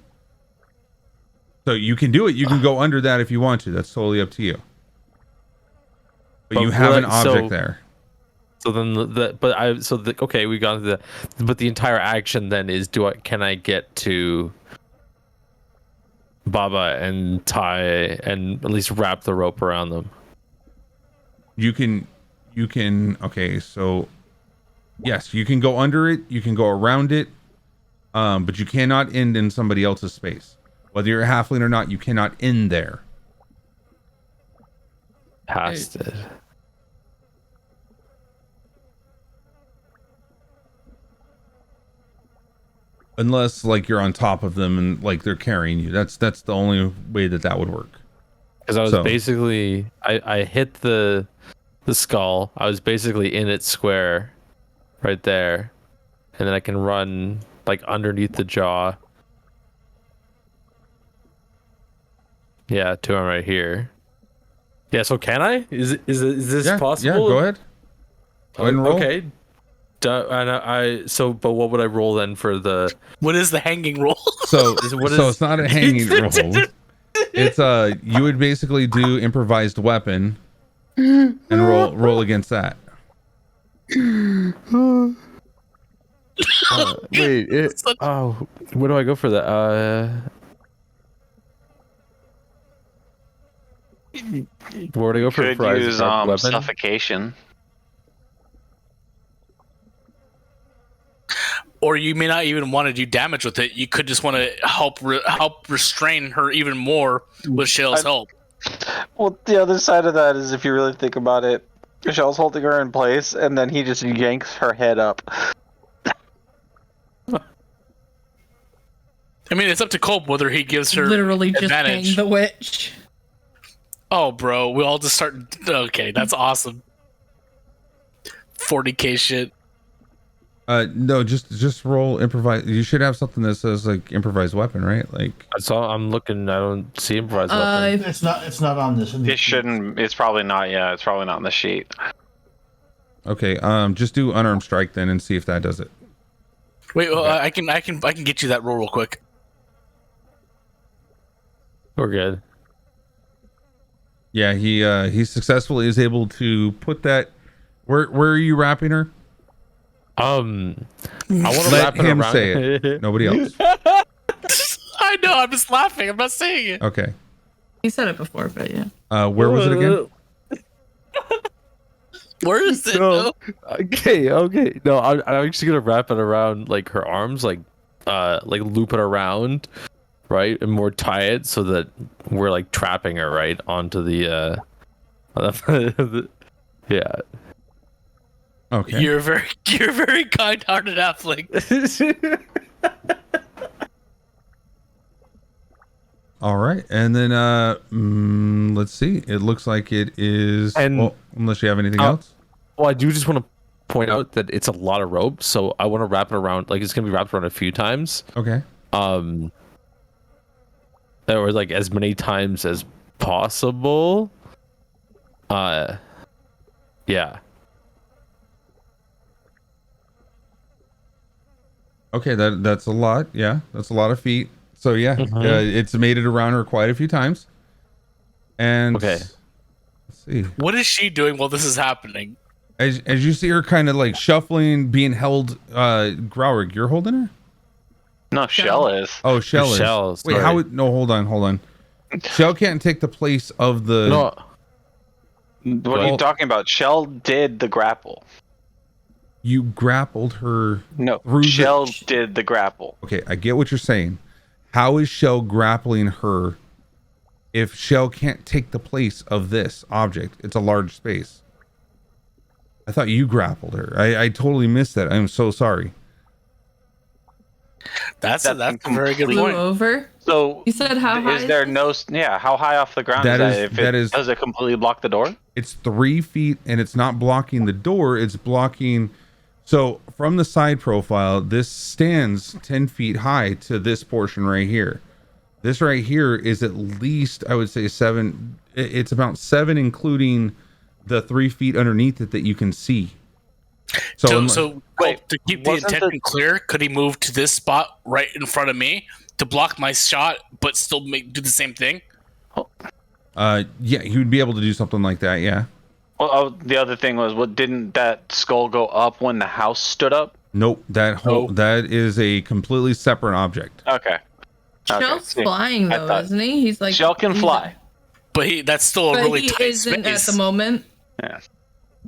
So you can do it. You can go under that if you want to. That's totally up to you. But you have an object there. So then okay, we got the, but the entire action then is can I get to Baba and Ty and at least wrap the rope around them? You can okay, so yes, you can go under it, you can go around it, but you cannot end in somebody else's space. Whether you're a halfling or not, you cannot end there. Past it. Unless like you're on top of them and like they're carrying you. That's the only way that would work. Because I was basically I hit the skull. I was basically in its square right there. And then I can run like underneath the jaw. Yeah, to him right here. Yeah, so can I? Is this possible? Yeah, go ahead. Go ahead and roll. Okay. But what would I roll then for the? What is the hanging roll? So it's not a hanging roll. It's you would basically do improvised weapon and roll against that. Where do I go for that? Where would I go for Could improvised use weapon? suffocation. Or you may not even want to do damage with it. You could just want to help restrain her even more with Shell's help. Well, the other side of that is if you really think about it, Shell's holding her in place, and then he just yanks her head up. I mean, it's up to Culp whether he gives her literally advantage. just hang the witch. Oh, bro, we all just start. Okay, that's awesome. 40k shit. No, just roll improvise. You should have something that says like improvised weapon, right? Like I'm looking. I don't see improvised weapon. It's not on this. It shouldn't. It's probably not. Yeah, it's probably not on the sheet. Okay. Just do unarmed strike then and see if that does it. Wait, I can get you that roll real quick. We're good. Yeah, he successfully is able to put that. Where are you wrapping her? I want to Let wrap it him around. say it. Nobody else. I know. I'm just laughing. I'm not saying it. Okay. He said it before, but yeah. Where was it again? Where is it? No. Okay. No, I'm actually gonna wrap it around like her arms, like loop it around, right, and more tie it so that we're like trapping her right onto the yeah. Okay. You're very kind-hearted halfling. All right, and then let's see. It looks like it is. Well, unless you have anything else. Well, I do just want to point out that it's a lot of rope, so I want to wrap it around. Like it's gonna be wrapped around a few times. Okay. Or like as many times as possible. Yeah. Okay, that's a lot. Yeah, that's a lot of feet. So yeah, it's made it around her quite a few times. And okay, let's see. What is she doing while this is happening? As you see her kind of like shuffling, being held. Growrig, you're holding her? No, Shell is. Oh, Shell is. Shell's, wait, how? No, hold on. Shell can't take the place of the. No. What are you talking about? Shell did the grapple. You grappled her. No, through Shell did the grapple. Okay, I get what you're saying. How is Shell grappling her if Shell can't take the place of this object? It's a large space. I thought you grappled her. I totally missed that. I'm so sorry. That's a very good Flew point. over. So You said how high is there no? Yeah, how high off the ground does it completely block the door? It's 3 feet, and it's not blocking the door. It's blocking. So from the side profile, this stands 10 feet high to this portion right here. This right here is at least, I would say, 7. It's about 7, including the 3 feet underneath it that you can see. So wait, to keep the intention clear, could he move to this spot right in front of me to block my shot, but still do the same thing? Yeah, he would be able to do something like that. Yeah. Well, the other thing was, didn't that skull go up when the house stood up? Nope. That is a completely separate object. Okay. Shell's flying though, isn't he? He's like Shell can fly, but that's still a really tight isn't space at the moment. Yeah.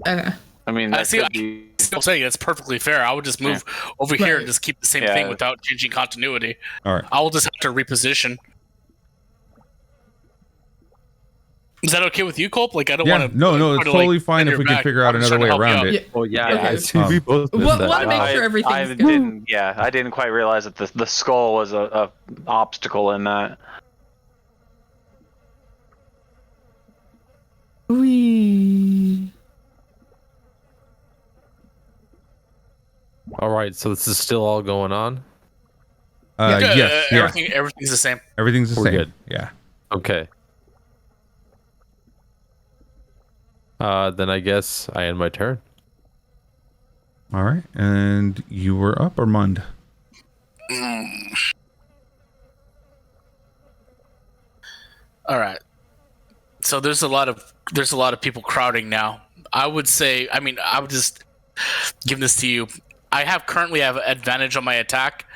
Okay. I mean, I'm still saying that's perfectly fair. I would just move over here and just keep the same thing without changing continuity. All right. I will just have to reposition. Is that okay with you, Culp? Like, I don't want to. No, it's totally fine if we can figure out another way around it. Oh yeah, Okay. I see. We both missed that. Want to make sure everything's good. I didn't quite realize that the skull was a obstacle in that. Wee. All right, so this is still all going on. Yes. Yeah. Everything's the same. Everything's the We're same. good. Yeah. Okay. Then I guess I end my turn. All right, and you were up, Armand. All right. So there's a lot of people crowding now. I would say, I would just give this to you. I currently have advantage on my attack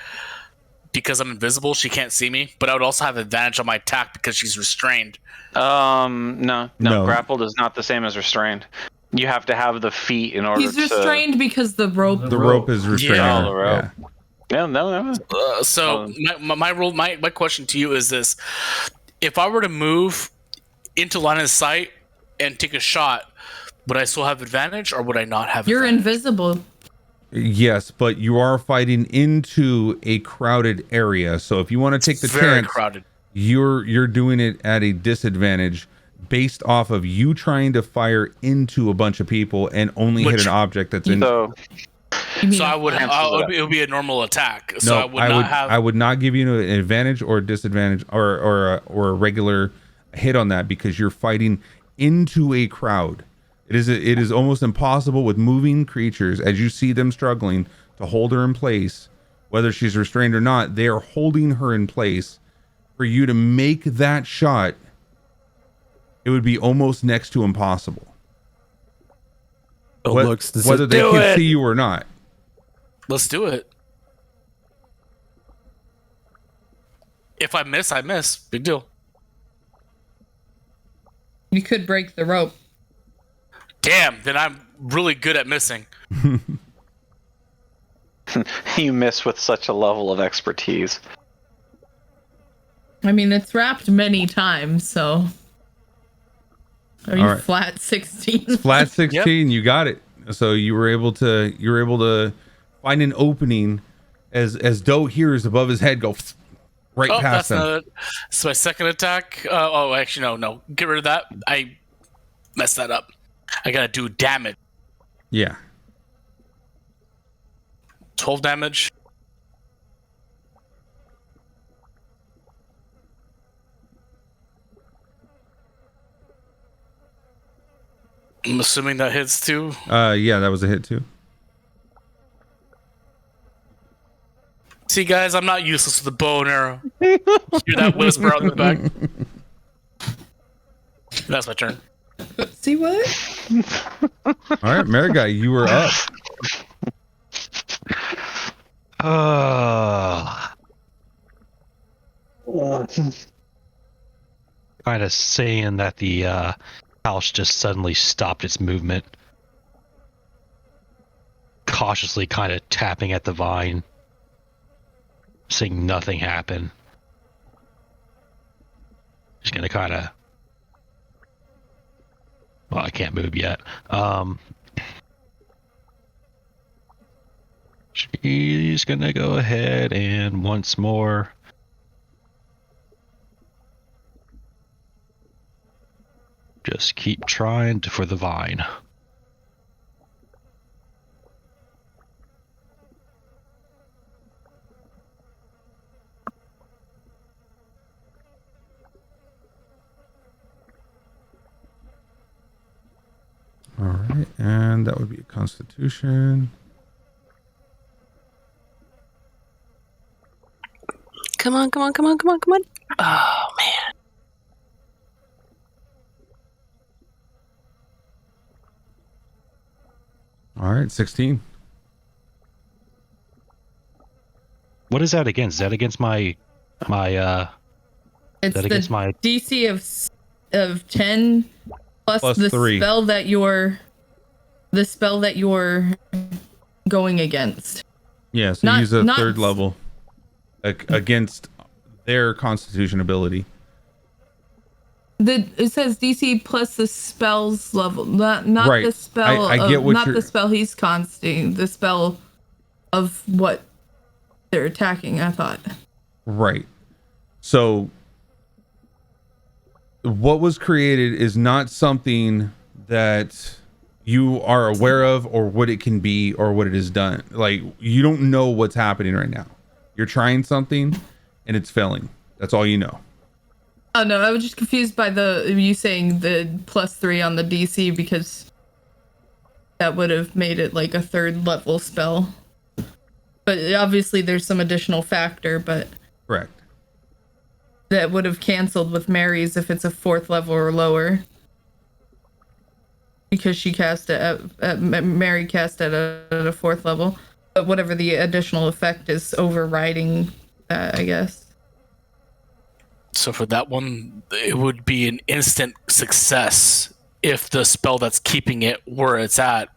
because I'm invisible. She can't see me, but I would also have advantage on my attack because she's restrained. No. Grappled is not the same as restrained. You have to have the feet in order. He's restrained because the rope. The rope is restrained. Yeah, the rope. Yeah. No. So my question to you is this: if I were to move into line of sight and take a shot, would I still have advantage, or would I not have? You're advantage? invisible. Yes, but you are fighting into a crowded area. So if you want to take the very chance, crowded. You're doing it at a disadvantage based off of you trying to fire into a bunch of people and only hit an object that's in. So it would be a normal attack. So No, I would not give you an advantage or a disadvantage or a regular hit on that because you're fighting into a crowd. It is almost impossible with moving creatures as you see them struggling to hold her in place, whether she's restrained or not. They are holding her in place. For you to make that shot, it would be almost next to impossible. Whether they can see you or not. Let's do it. If I miss, I miss. Big deal. You could break the rope. Damn, then I'm really good at missing. You miss with such a level of expertise. I mean, it's wrapped many times, so. Are you flat 16? Flat 16, You got it. So you were able to find an opening as Doe hears above his head go right past him. It's my second attack. Actually, no. Get rid of that. I messed that up. I gotta do damage. Yeah. 12 damage. I'm assuming that hits too. Yeah, that was a hit too. See, guys, I'm not useless with a bow and arrow. Hear that whisper out in the back? That's my turn. See what? All right, Marigai, you were up. Kind of saying that the house just suddenly stopped its movement. Cautiously kind of tapping at the vine. Seeing nothing happen. Just gonna kind of. Well, I can't move yet. She's gonna go ahead and once more. Just keep trying for the vine. All right, and that would be a Constitution. Come on, come on, come on, come on, come on. Oh, man. All right, 16. What is that against? Is that against my It's that against my DC of 10 plus the 3. spell that you're going against. Yeah, so use a third level against their Constitution ability. It says DC plus the spell's level, not Right. the spell. I get what not you're... the spell he's casting. The spell of what they're attacking. I thought. Right. So what was created is not something that you are aware of, or what it can be, or what it has done. Like, you don't know what's happening right now. You're trying something and it's failing. That's all you know. Oh no, I was just confused by you saying the +3 on the DC, because that would have made it like a 3rd level spell. But obviously there's some additional factor, but Correct. that would have canceled with Mary's if it's a 4th level or lower. Because she cast it Mary cast it at a 4th level. But whatever the additional effect is overriding that, I guess. So for that one, it would be an instant success if the spell that's keeping it where it's at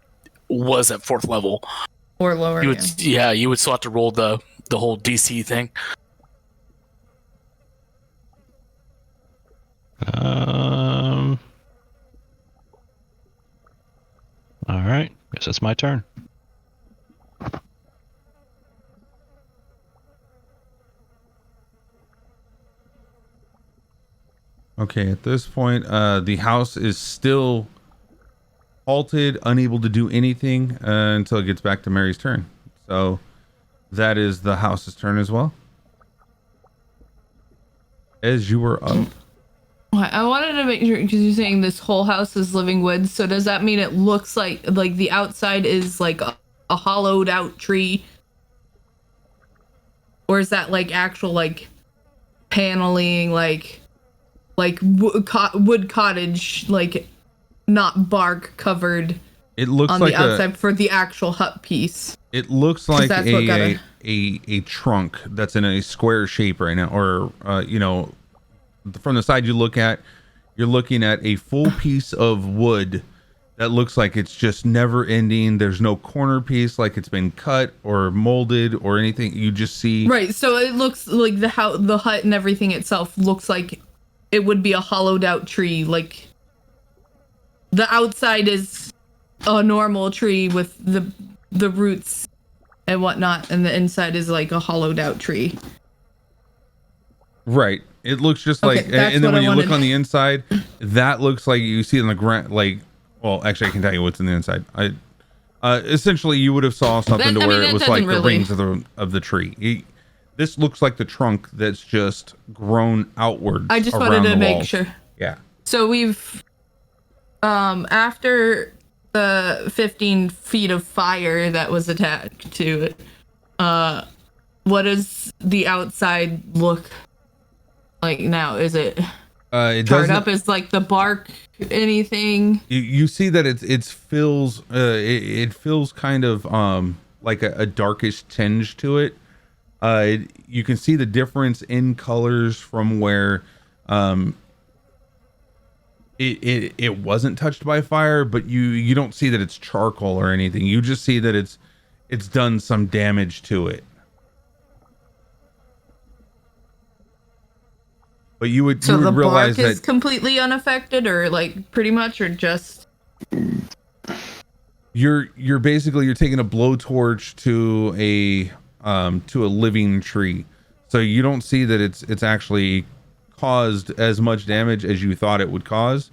was at 4th level or lower. You would, you would still have to roll the whole DC thing. All right, guess that's my turn. Okay, at this point, the house is still halted, unable to do anything until it gets back to Mary's turn. So that is the house's turn as well. As you were up. I wanted to make sure, because you're saying this whole house is living wood, so does that mean it looks like the outside is like a hollowed out tree? Or is that like actual like paneling, like wood cottage, like not bark covered? It looks on like the outside for the actual hut piece. It looks like a trunk that's in a square shape right now, or from the side you're looking at a full piece of wood that looks like it's just never ending. There's no corner piece like it's been cut or molded or anything. You just see so it looks like the hut and everything itself looks like it would be a hollowed out tree. Like the outside is a normal tree with the roots and whatnot, and the inside is like a hollowed out tree. Right. It looks just like, and then when you look on the inside, that looks like you see on the ground, like, well, actually I can tell you what's in the inside. Essentially you would have saw something where it was like the rings of the tree. This looks like the trunk that's just grown outwards. I just wanted to make sure. Yeah. So we've, after the 15 feet of fire that was attached to it, what does the outside look like now? Is it charred up? Is like the bark anything? You see that it feels kind of like a darkish tinge to it. You can see the difference in colors from where it wasn't touched by fire, but you don't see that it's charcoal or anything. You just see that it's done some damage to it. But you would the realize bark is that completely unaffected, or like pretty much, or just you're basically you're taking a blowtorch to a living tree, so you don't see that it's actually caused as much damage as you thought it would cause,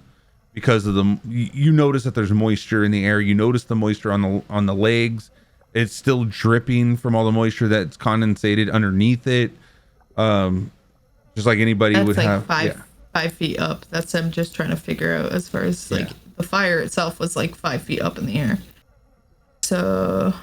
because of you notice that there's moisture in the air. You notice the moisture on the legs. It's still dripping from all the moisture that's condensated underneath it. Just like anybody that's would like have. 5 feet up. That's I'm just trying to figure out as far as like the fire itself was like 5 feet up in the air. So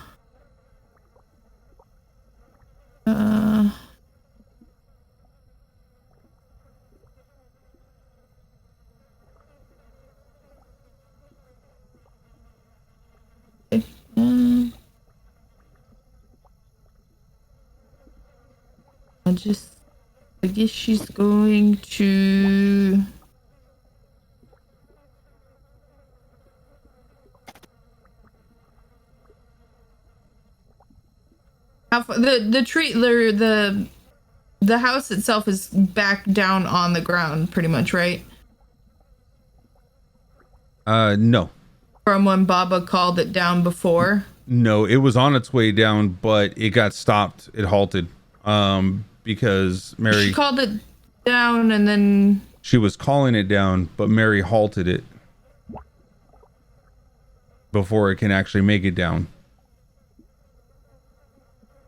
I guess she's going to the tree the house itself is back down on the ground pretty much, right? No. From when Baba called it down before? No, it was on its way down, but it got stopped. It halted. Because Mary... She called it down and then... She was calling it down, but Mary halted it before it can actually make it down.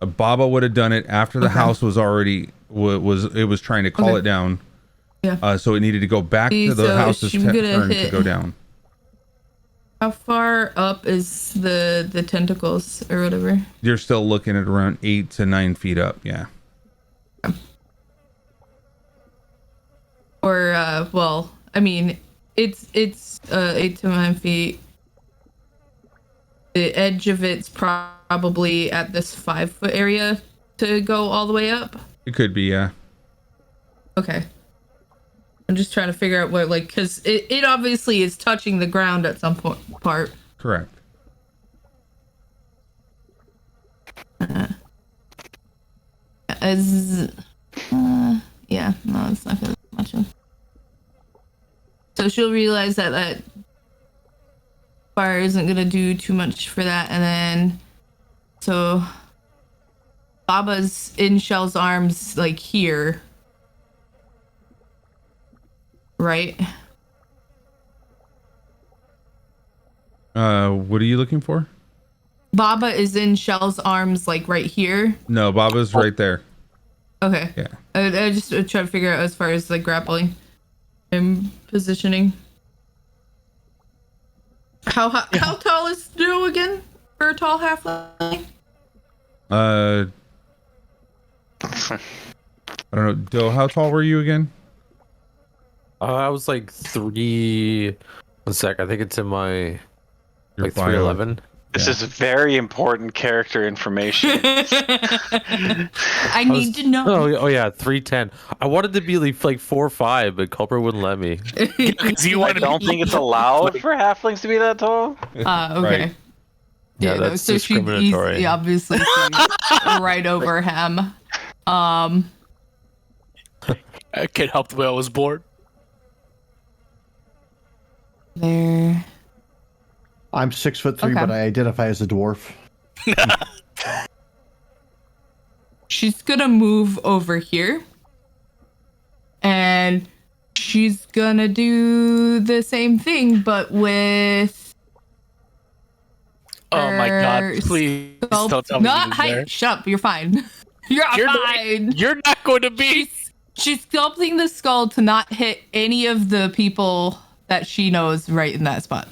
Baba would have done it after the house was already... was trying to call it down. Yeah. So it needed to go back to the house's turn to go down. How far up is the tentacles or whatever? You're still looking at around 8 to 9 feet up, yeah. Or well, I mean, it's 8 to 9 feet. The edge of it's probably at this 5 foot area to go all the way up. It could be, yeah. Okay. I'm just trying to figure out what, like, because it obviously is touching the ground at some part. Correct. Yeah, no, it's not gonna be much of. So she'll realize that fire isn't gonna do too much for that, and then so Baba's in Shell's arms, like here. Right. What are you looking for? Baba is in Shell's arms, like right here. No, Baba's right there. Okay. Yeah. I just try to figure out as far as like grappling and positioning. How tall is Joe again for a tall halfling? I don't know. Doe, how tall were you again? I was like 3. 1 sec. I think it's in my Your like bio. 311. This is very important character information. I need to know. Oh yeah, 310. I wanted to be like 4'5", but Culper wouldn't let me. I don't think it's allowed for halflings to be that tall. Okay. Right. Yeah, no, that's so she discriminatory. obviously right over him. I can't help the way I was born. There. I'm 6'3", but I identify as a dwarf. She's gonna move over here. And she's gonna do the same thing, but with... Oh my god, please don't tell me Not this is there. Shut up, you're fine. You're fine. You're not going to be... She's sculpting the skull to not hit any of the people that she knows right in that spot.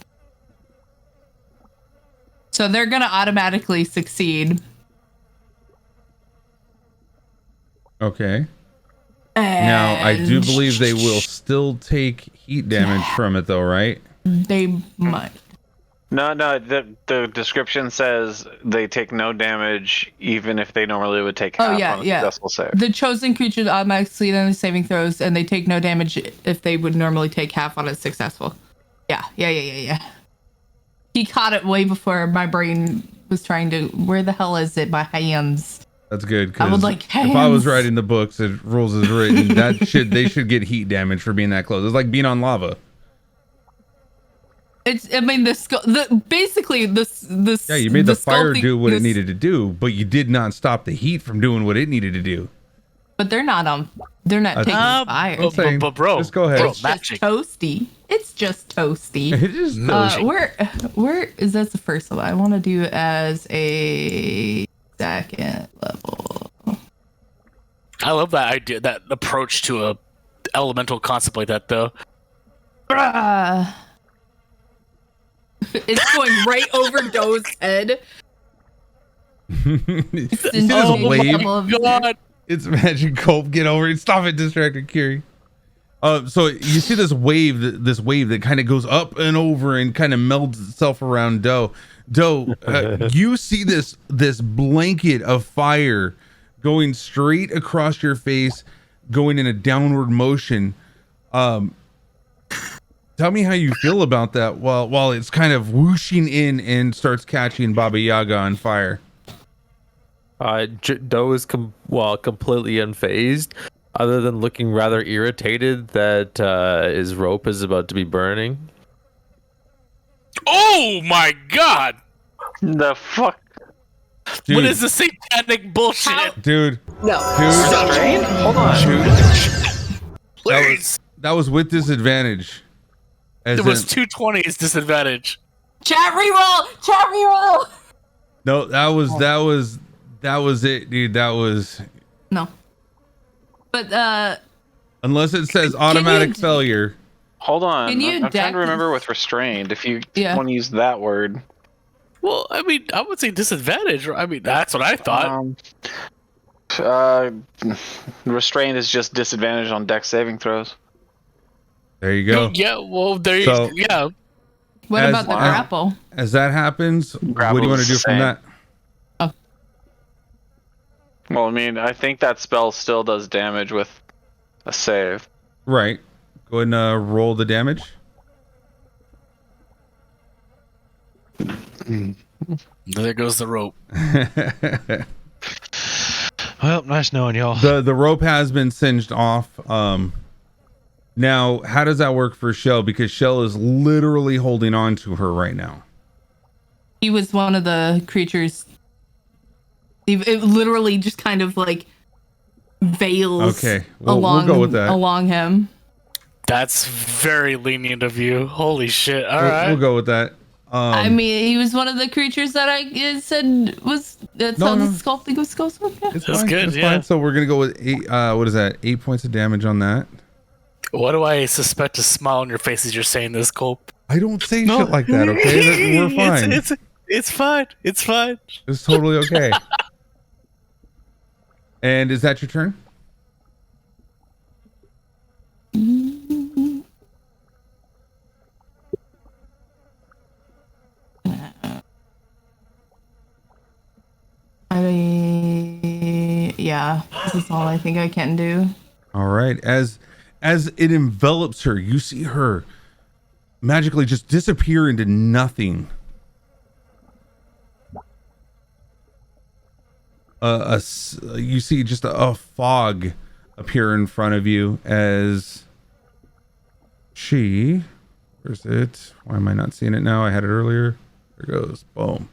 So they're gonna automatically succeed. Okay. Now, I do believe they will still take heat damage from it, though, right? They might. No, the description says they take no damage even if they normally would take half on a successful save. The chosen creature automatically then the saving throws, and they take no damage if they would normally take half on a successful. Yeah. He caught it way before my brain was trying to. Where the hell is it? My hands. That's good. I would like hands. If I was writing the books, it rules as written. They should get heat damage for being that close. It's like being on lava. I mean, basically this. Yeah, you made the fire do what it this, needed to do, but you did not stop the heat from doing what it needed to do. But they're not taking fire. But bro, just go ahead. Bro, It's just toasty. It's just toasty. It is where is that the first level? I want to do it as a second level. I love that idea, that approach to a elemental concept like that, though. It's going right over Doe's head. You see this wave? God. It's magic Cope. Get over it. Stop it, distracted Kiri. So you see this wave that kind of goes up and over and kind of melds itself around Doe. You see this blanket of fire going straight across your face, going in a downward motion. Tell me how you feel about that while it's kind of whooshing in and starts catching Baba Yaga on fire. Doe is completely unfazed, other than looking rather irritated that his rope is about to be burning. Oh my god! The fuck? Dude, what is this satanic bullshit? Dude. No. Dude. Hold on. Please. That was with disadvantage. There was 220's disadvantage. Chat reroll. No, that was it, dude. That was No. But unless it says automatic failure. Hold on. Can you I'm trying to remember with restrained if you want to use that word. Well, I mean, I would say disadvantage. I mean, that's what I thought. Restrained is just disadvantage on dex saving throws. There you go. Yeah, well, yeah. what about the grapple? As that happens, what do you want to do from that? Well, I mean, I think that spell still does damage with a save. Right. Go ahead and roll the damage. There goes the rope. Well, nice knowing y'all. The rope has been singed off. Now, how does that work for Shell? Because Shell is literally holding on to her right now. He was one of the creatures. It literally just kind of like veils. Okay, we'll go with that. Along him. That's very lenient of you. Holy shit! All right, we'll go with that. I mean, he was one of the creatures that I said was. That's how the sculpting was supposed to work. Yeah. It's That's fine. good. It's Yeah. fine. So we're gonna go with 8. What is that? 8 points of damage on that. What do I suspect a smile on your face as you're saying this, Cole? I don't say shit like that. Okay, we're fine. It's fine. It's fine. It's totally okay. And is that your turn? Yeah, this is all I think I can do. All right. As it envelops her, you see her magically just disappear into nothing. You see just a fog appear in front of you as she, where's it? Why am I not seeing it now? I had it earlier. There it goes. Boom.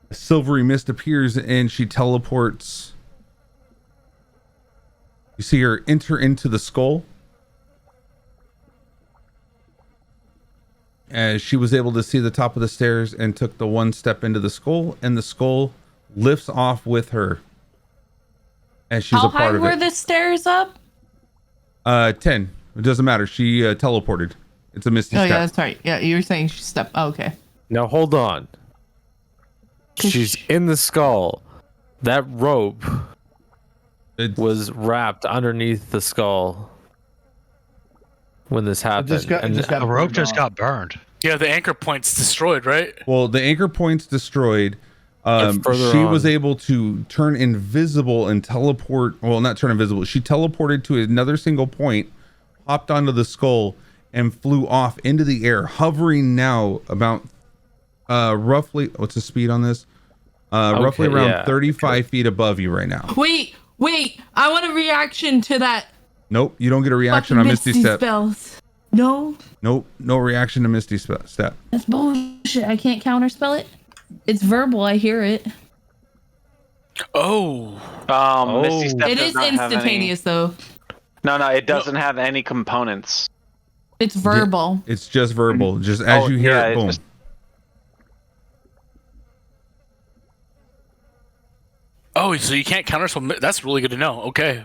A silvery mist appears and she teleports. You see her enter into the skull. As she was able to see the top of the stairs and took the one step into the skull, and the skull lifts off with her as she's a part of it. How high were the stairs up? 10. It doesn't matter. She teleported. It's a misty step. Yeah, that's right. Yeah, you were saying she stepped. Oh, okay. Now hold on. She's in the skull. That rope was wrapped underneath the skull when this happened. The rope just got burned. Yeah, the anchor point's destroyed, right? Well, the anchor point's destroyed. She was able to turn invisible and teleport. Well, not turn invisible. She teleported to another single point, hopped onto the skull, and flew off into the air, hovering now about roughly. What's the speed on this? Roughly around 35 feet above you right now. Wait. I want a reaction to that. Nope, you don't get a reaction on Misty Step. Spells. No. Nope, no reaction to Misty Step. That's bullshit. I can't counterspell it. It's verbal. I hear it. Misty Step it is instantaneous though. No, it doesn't have any components. It's verbal. It's just verbal. Just as you hear it, boom. Oh, so you can't counterspell. That's really good to know. Okay.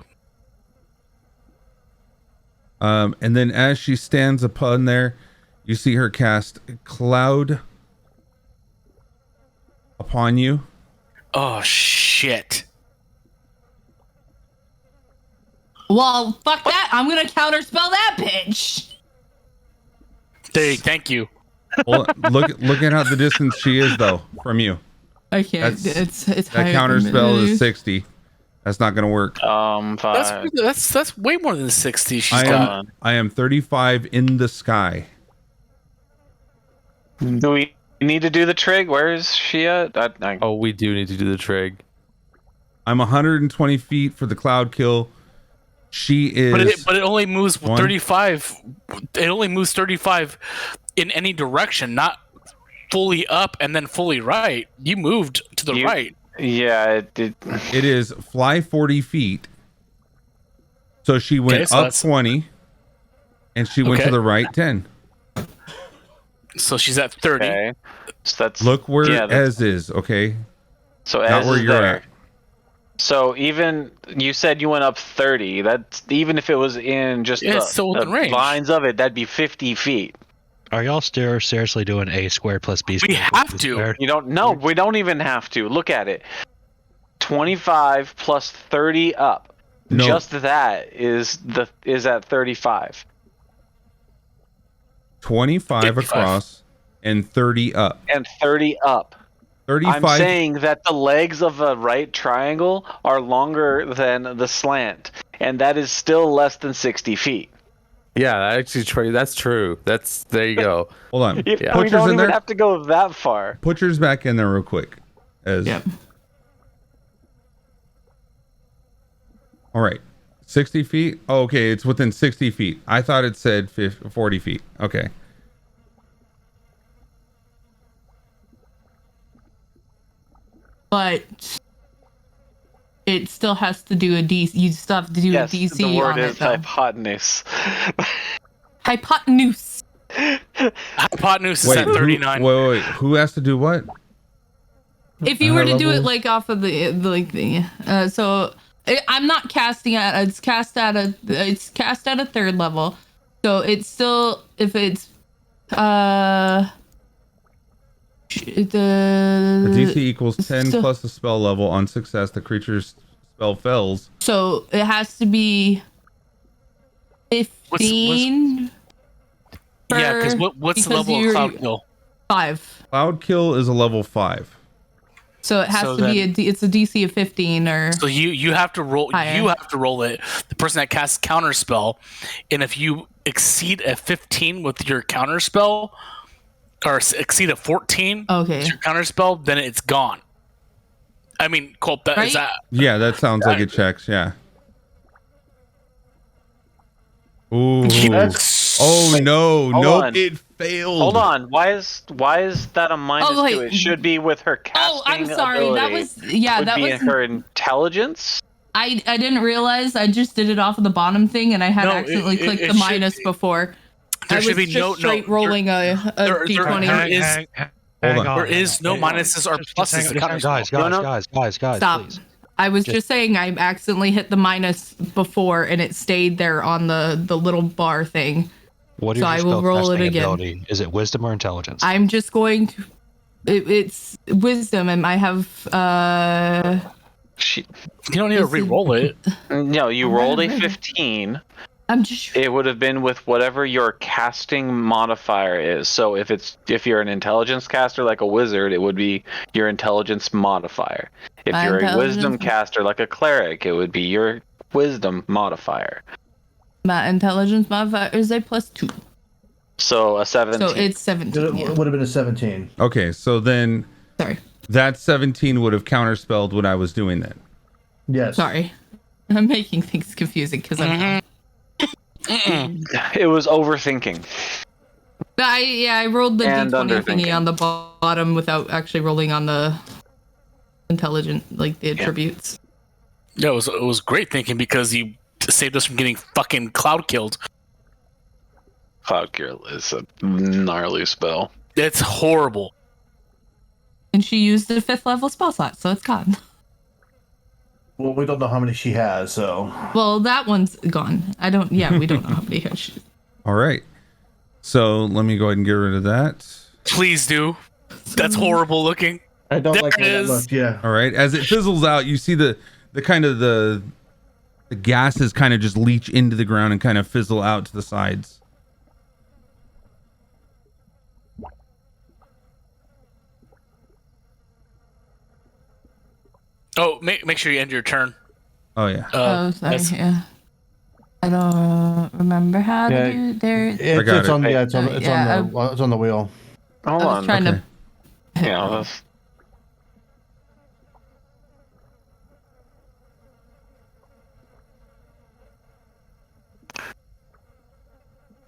And then as she stands upon there, you see her cast Cloud upon you. Oh, shit. Well, fuck that. I'm going to counterspell that bitch. Thank you. Well, look at how the distance she is, though, from you. I can't. It's that counterspell is 60. That's not gonna work. That's way more than 60. I am 35 in the sky. Do we need to do the trig? Where is she at? Oh, we do need to do the trig. I'm 120 feet for the cloud kill. She is. But it only moves 35. It only moves 35 in any direction, not fully up and then fully right. You moved to the right. Yeah, it did. It is fly 40 feet. So she went up 20, and she went to the right 10. So she's at 30. Okay. So look where Ez is, okay? So not Ez where is you're there. at. So even you said you went up 30. That's even if it was in just the range. Lines of it, that'd be 50 feet. Are y'all still seriously doing a squared plus b squared? We have to. You don't. No, we don't even have to. Look at it. 25 plus 30 up. No. Just that is at 35. 25 across and 30 up. And 30 up. 35. I'm saying that the legs of a right triangle are longer than the slant, and that is still less than 60 feet. Yeah, actually, that's true. There you go. Hold on. We don't even have to go that far. Put yours back in there real quick. Yep. All right. 60 feet? Oh, okay, it's within 60 feet. I thought it said 40 feet. Okay. But it still has to do a DC. You still have to do a DC. The word on is hypotenuse. Hypotenuse. Hypotenuse is at 39. Wait. Who has to do what? If you were to do it like off of the so I'm not casting at. It's cast at a third level. So it's still if it's the DC equals 10 plus the spell level. On success, the creature's spell fails. So it has to be 15. Yeah, because what's the level of Cloud Kill? 5. Cloud Kill is a level 5. So it has to be it's a DC of 15 or. So you have to roll. Higher. You have to roll it. The person that casts counterspell, and if you exceed a 15 with your counterspell, or exceed a 14 with your counterspell, then it's gone. I mean, Colt, is that? Yeah, that sounds like it checks. Yeah. Ooh. Oh no! Nope, it failed. Hold on. Why is that a minus to it? Should be with her casting. Oh, I'm sorry. Ability. That was her intelligence. I didn't realize. I just did it off of the bottom thing, and I had accidentally clicked the minus before. There should be rolling a d20. There is no minuses or pluses. Guys, stop. Please. I was just saying I accidentally hit the minus before, and it stayed there on the little bar thing. What is so your I will roll it again. Ability? Is it wisdom or intelligence? I'm just going to. It's wisdom, and I have. You don't need to re-roll it. No, you rolled a 15. It would have been with whatever your casting modifier is. So if you're an intelligence caster like a wizard, it would be your intelligence modifier. If you're a wisdom caster like a cleric, it would be your wisdom modifier. My intelligence modifier is a +2. So a 17. So it's 17. It would have been a 17. Okay, so then Sorry. that 17 would have counterspelled what I was doing then. Yes. Sorry. I'm making things confusing because I'm. It was overthinking. I rolled the And d20 thingy underthinking. on the bottom without actually rolling on the intelligent, like the attributes. Yeah, it was great thinking because he saved us from getting fucking cloud killed. Cloud Kill is a gnarly spell. It's horrible. And she used the 5th level spell slot, so it's gone. Well, we don't know how many she has, so. Well, that one's gone. We don't know how many she. All right. So let me go ahead and get rid of that. Please do. That's horrible looking. I don't There like it how that is. looked, yeah. All right. As it fizzles out, you see the kind of the gases kind of just leach into the ground and kind of fizzle out to the sides. Oh, make sure you end your turn. Oh yeah. Sorry. That's- Yeah. I don't remember how to do there. It's on the wheel. Hold I was on. trying to. Yeah, that's...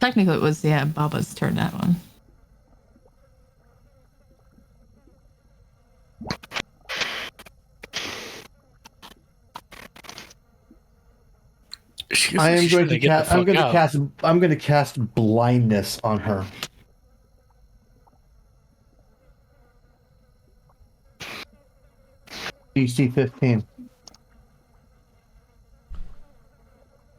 Technically, it was Baba's turn, that one. I'm going to cast blindness on her. DC 15.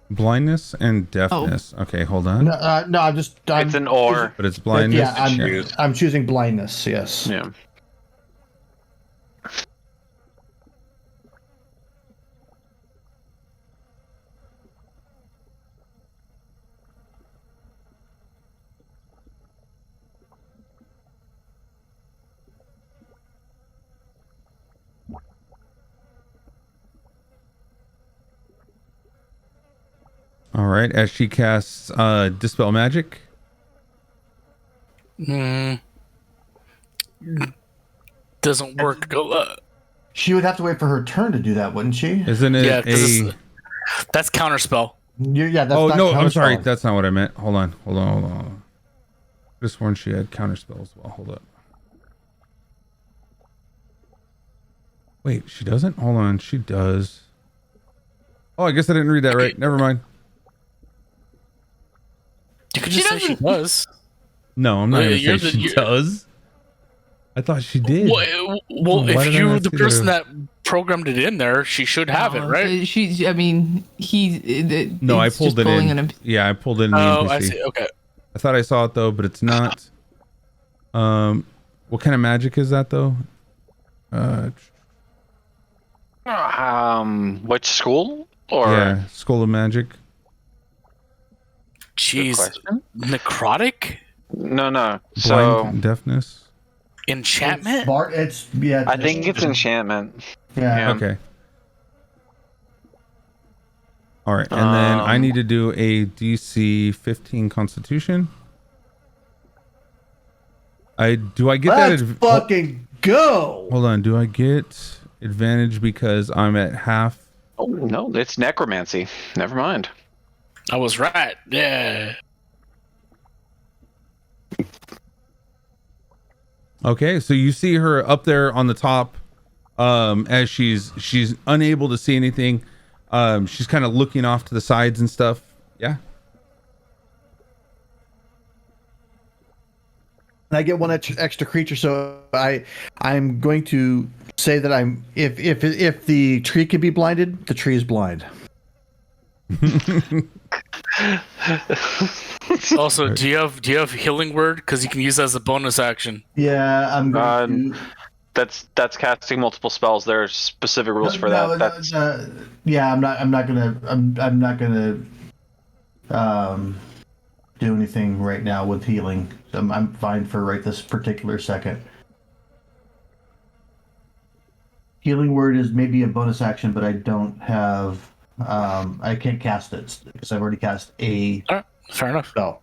Blindness and deafness. Okay, hold on. No, I'm it's an or. But it's blindness. Yeah, I'm choosing blindness. Yes. Yeah. All right. As she casts Dispel Magic. Doesn't work. She would have to wait for her turn to do that, wouldn't she? Isn't it Yeah, 'cause that's counterspell. That's oh not no, I'm sorry. counterspell. That's not what I meant. Hold on. This one she had counterspell as well. Hold up. Wait, she doesn't? Hold on, she does. Oh, I guess I didn't read that right. Never mind. You could just say she does. No, I'm not gonna say she does. I thought she did. Well, if you're the person that programmed it in there, she should have it, right? No, I pulled it in. Yeah, I pulled it in the NPC. Oh, I see. Okay. I thought I saw it though, but it's not. What kind of magic is that though? Which school? Or yeah, School of Magic. Jeez, necrotic? No. So Blind deafness. Enchantment? I think it's enchantment. Yeah. Okay. All right, and then I need to do a DC 15 Constitution. Do I get Let's that? Fucking go! Hold on. Do I get advantage because I'm at half? Oh no, it's necromancy. Never mind. I was right. Yeah. Okay, so you see her up there on the top, as she's unable to see anything. She's kind of looking off to the sides and stuff. Yeah. And I get one extra creature, so I'm going to say that if the tree can be blinded, the tree is blind. Also, do you have healing word? Because you can use that as a bonus action. Yeah, I'm going to. That's casting multiple spells. There are specific rules for that. Yeah, I'm not gonna do anything right now with healing. So I'm fine for right this particular second. Healing word is maybe a bonus action, but I don't have. I can't cast it because I've already cast a. All right, fair enough. spell.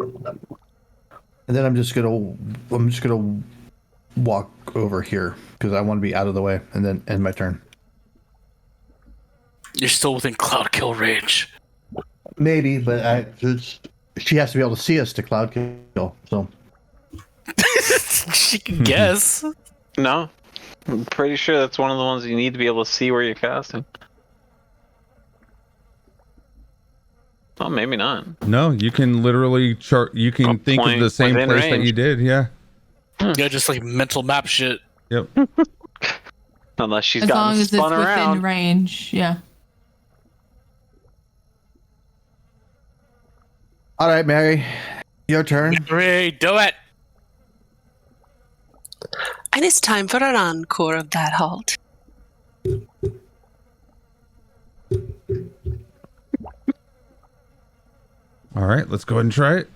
And then I'm just gonna walk over here because I want to be out of the way, and then end my turn. You're still within cloud kill range. Maybe, but she has to be able to see us to cloud kill. So she can guess. No, I'm pretty sure that's one of the ones you need to be able to see where you're casting. Oh, maybe not. No, you can literally chart. You can think of the same place that you did. Yeah. Yeah, just like mental map shit. Yep. Unless she's as gotten long as it's spun within around. range, yeah. all right, Mary, your turn. Mary, do it. And it's time for an encore of that halt. All right, let's go ahead and try it.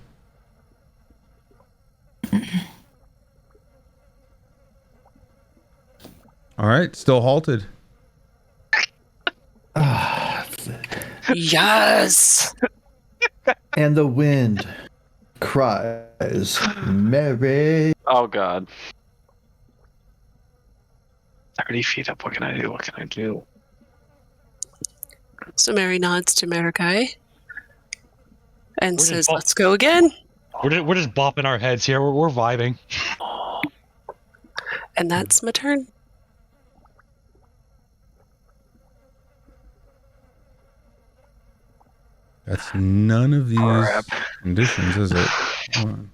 All right, still halted. Yes. And the wind cries, Mary. Oh God. 30 feet up. What can I do? What can I do? So Mary nods to Marikai and says, "Let's go again." We're just bopping our heads here. We're vibing. And that's my turn. That's none of these conditions, is it? Hold on.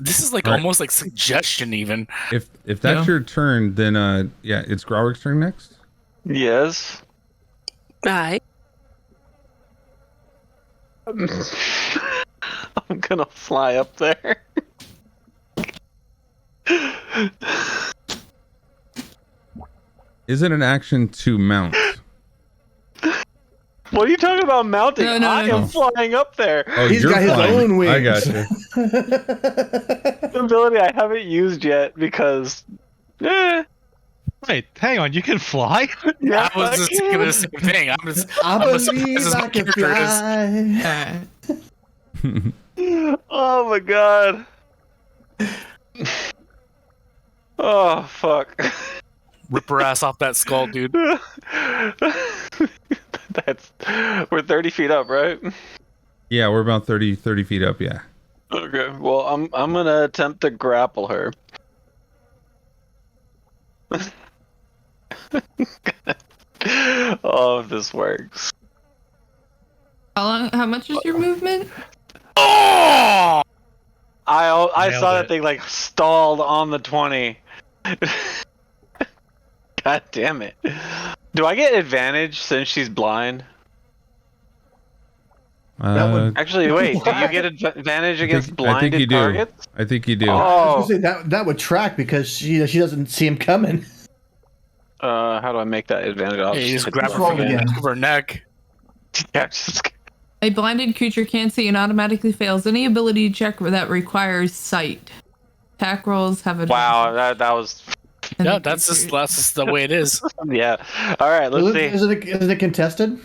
This is like almost like suggestion even. If that's your turn, then yeah, it's Growrick's turn next. Yes. Right. I'm gonna fly up there. Is it an action to mount? What are you talking about mounting? No, I am flying up there. Oh, He's you're got his flying. own wings. I got you. Ability I haven't used yet because. Wait, hang on. You can fly? Yeah, I was just thinking the same thing. I'm as surprised as my character is. Oh my God. Oh fuck. Rip her ass off that skull, dude. We're 30 feet up, right? Yeah, we're about 30 feet up. Yeah. Okay. Well, I'm gonna attempt to grapple her. Oh, if this works. How much is your movement? Oh! I Nailed saw it. that thing like stalled on the 20. God damn it. Do I get advantage since she's blind? Actually, wait. Do you get advantage against blinded targets? I think you do. I Oh. was gonna say that would track because she doesn't see him coming. How do I make that advantage? I'll Yeah, you just hit grab the her button from again. her neck. Yeah, just... A blinded creature can't see and automatically fails any ability check that requires sight. Attack rolls have a Wow, that was. Yeah, that's just the way it is. Yeah. All right, let's see. Is it contested?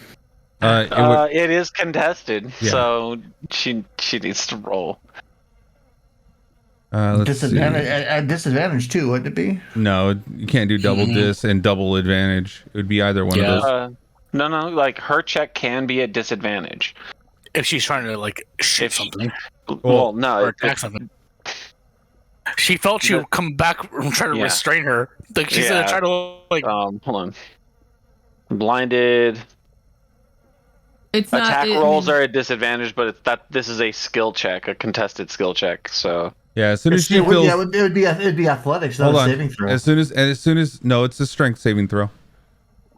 It is contested, Yeah. so she needs to roll. Let's Disadvantage see. at disadvantage too, wouldn't it be? No, you can't do double dis and double advantage. It would be either one of those. No, like her check can be at disadvantage. If she's trying to like shit something Well, no, or attack something. She felt she would come back and try to restrain her. Like she's gonna try to like. Hold on. Blinded. It's not Attack rolls are at disadvantage, but this is a skill check, a contested skill check. So Yeah, as soon as she feels. Yeah, it'd be athletics, not Hold a on. saving throw. As soon as no, it's a strength saving throw.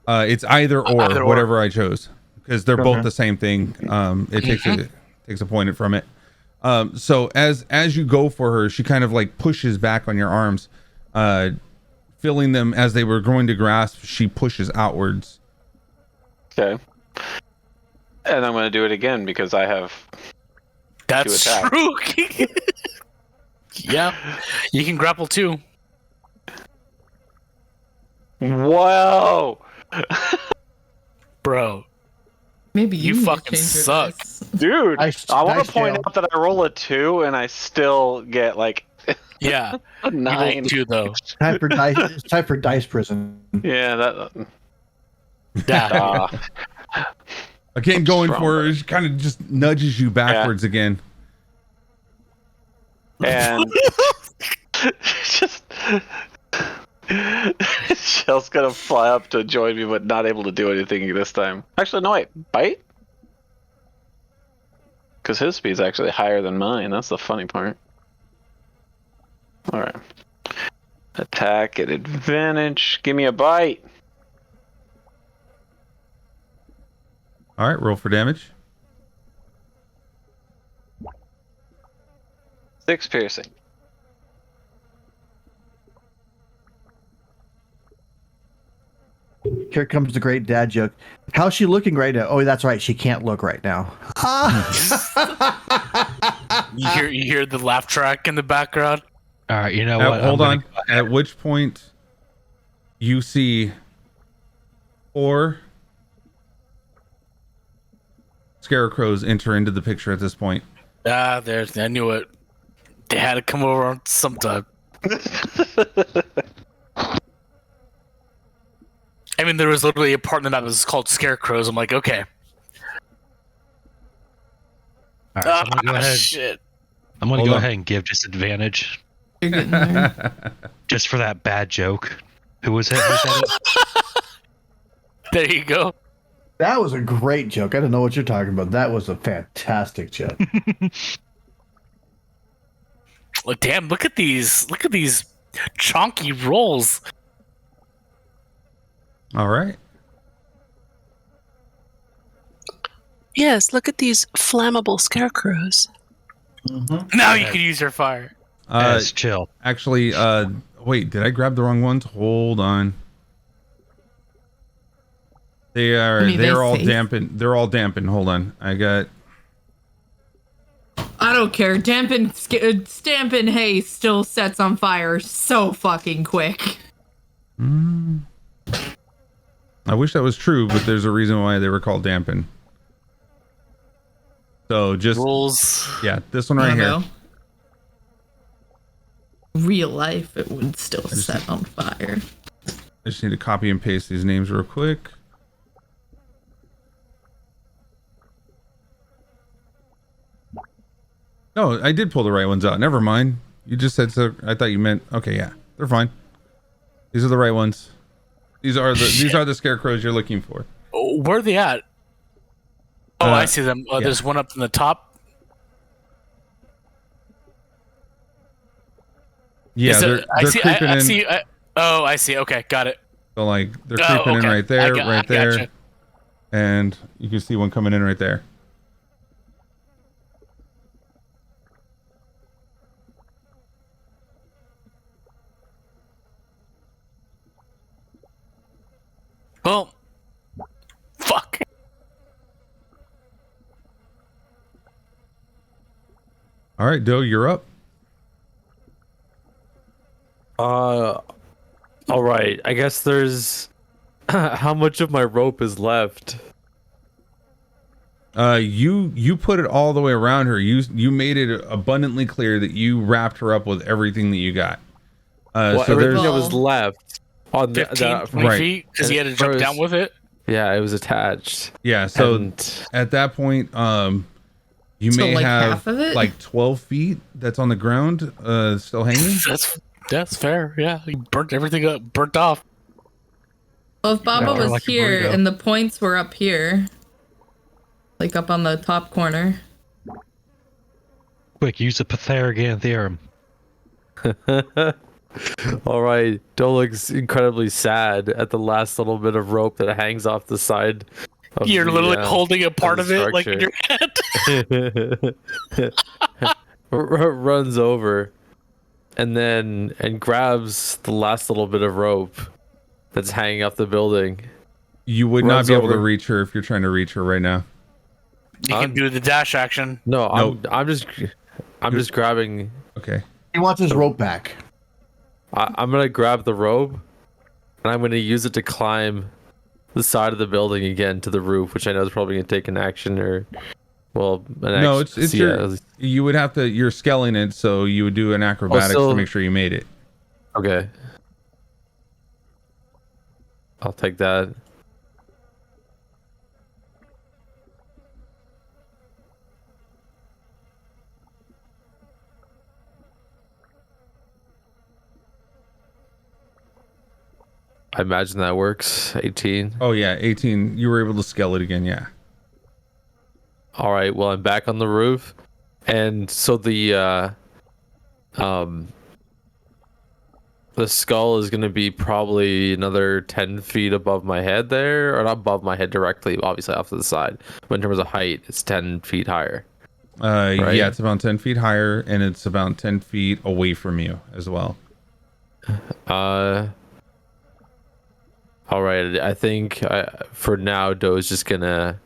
It's either or, whatever I chose, because they're both the same thing. It takes a point from it. So as you go for her, she kind of like pushes back on your arms, feeling them as they were going to grasp. She pushes outwards. okay, and I'm going to do it again because I have. That's true. Yeah, you can grapple too. Whoa. Bro. Maybe you fucking suck. Dude, I want to point out that I roll a 2 and I still get like yeah, a 9. 2 though. Time for dice. It's time for dice prison. Yeah, that. Again, going for it kind of just nudges you backwards again. And just Shell's gonna fly up to join me, but not able to do anything this time. Actually, no, wait, bite? Because his speed's actually higher than mine. That's the funny part. All right, attack at advantage. Give me a bite. All right, roll for damage. 6 piercing. Here comes the great dad joke. How's she looking right now? Oh, that's right. She can't look right now. You hear the laugh track in the background. All right, you know what? Hold on. At which point you see 4 scarecrows enter into the picture at this point. I knew it. They had to come over on sometime. I mean, there was literally a part in the map that was called Scarecrows. I'm like, okay. All right, so I'm gonna go ahead. Shit. I'm gonna go ahead and give disadvantage. You're getting there. Just for that bad joke. Who was it? Who said it? There you go. That was a great joke. I don't know what you're talking about. That was a fantastic joke. Well, damn, look at these chonky rolls. All right. Yes, look at these flammable scarecrows. Mm-hmm. Now you can use your fire. Yes, chill. Actually, wait, did I grab the wrong ones? Hold on. They're all dampened. They're all dampened. Hold on. I don't care. Stampin' hay still sets on fire so fucking quick. I wish that was true, but there's a reason why they were called dampen. So just rules. Yeah, this one right here. Real life, it would still set on fire. I just need to copy and paste these names real quick. No, I did pull the right ones out. Never mind. You just said so. I thought you meant okay. Yeah, they're fine. These are the right ones. These are the scarecrows you're looking for. Oh, where are they at? Oh, I see them. Yeah. There's one up in the top. Yeah, they're creeping in. I see. Okay, got it. So like they're creeping in right there, right there, gotcha. And you can see one coming in right there. Well, fuck. All right, Doe, you're up. All right. I guess there's how much of my rope is left? You put it all the way around her. You made it abundantly clear that you wrapped her up with everything that you got. So everything that was left on 15, 20 feet because he had to jump down with it. Yeah, it was attached. Yeah, so at that point, you may like have half of it? like 12 feet that's on the ground, still hanging. That's fair. Yeah, he burnt everything up, burnt off. Well, if Baba was like a here burrito. and the points were up here, like up on the top corner. Quick, use the Pythagorean theorem. All right, Doe looks incredibly sad at the last little bit of rope that hangs off the side. You're literally holding a part of it like in your hand. Runs over and grabs the last little bit of rope that's hanging off the building. You would not be able to reach her if you're trying to reach her right now. You can do the dash action. No, I'm just grabbing. Okay. He wants his rope back. I'm gonna grab the rope and I'm going to use it to climb the side of the building again to the roof, which I know is probably going to take an action or, well, no, it's you would have to. You're scaling it, so you would do an acrobatics to make sure you made it. Okay. I'll take that. I imagine that works. 18. Oh yeah, 18. You were able to scale it again, yeah. All right, well, I'm back on the roof. And so the skull is going to be probably another 10 feet above my head there, or not above my head directly, obviously off to the side. But in terms of height, it's 10 feet higher. Right? Yeah, it's about 10 feet higher, and it's about 10 feet away from you as well. All right, I think for now, Doe's just gonna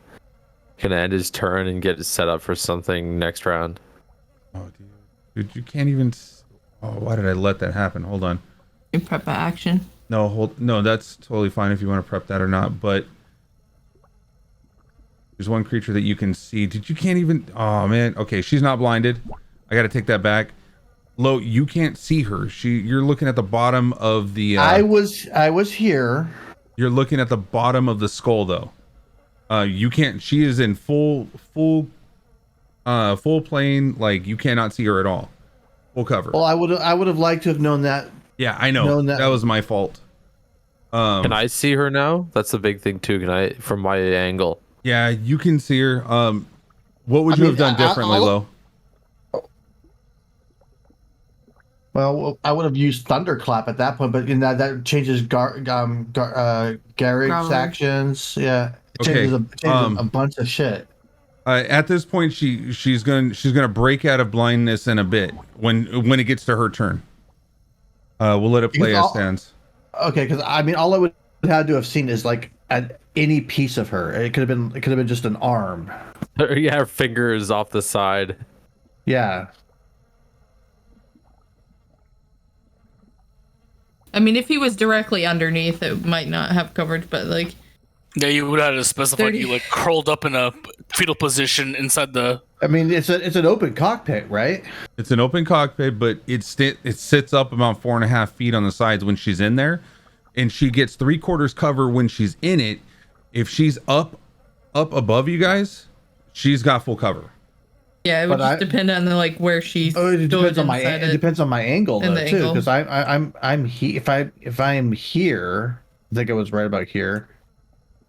end his turn and get it set up for something next round. Oh, dude, you can't even. Oh, why did I let that happen? Hold on. You prep an action. No, that's totally fine if you want to prep that or not. But there's one creature that you can see. You can't even. Oh man. Okay, she's not blinded. I got to take that back. Lo, you can't see her. You're looking at the bottom of the. I was here. You're looking at the bottom of the skull, though. You can't. She is in full plane. Like you cannot see her at all. Full cover. Well, I would have liked to have known that. Yeah, I know. That was my fault. Can I see her now? That's the big thing too. Can I, from my angle? Yeah, you can see her. What would you have done differently, Lo? Well, I would have used Thunderclap at that point, but that changes Garrick's actions. Yeah, it changes a bunch of shit. At this point, she's gonna break out of blindness in a bit when it gets to her turn. We'll let it play as stands. Okay, because I mean, all I would have to have seen is like any piece of her. It could have been just an arm. Yeah, her finger is off the side. Yeah. I mean, if he was directly underneath, it might not have covered, but like... Yeah, you would have to specify you like curled up in a fetal position inside the... I mean, it's an open cockpit, right? It's an open cockpit, but it sits up about 4.5 feet on the sides when she's in there, and she gets 3/4 cover when she's in it. If she's up above you guys, she's got full cover. Yeah, it would just depend on where she's. Oh, it depends on it depends on my angle though too, because if I'm here, I think I was right about here.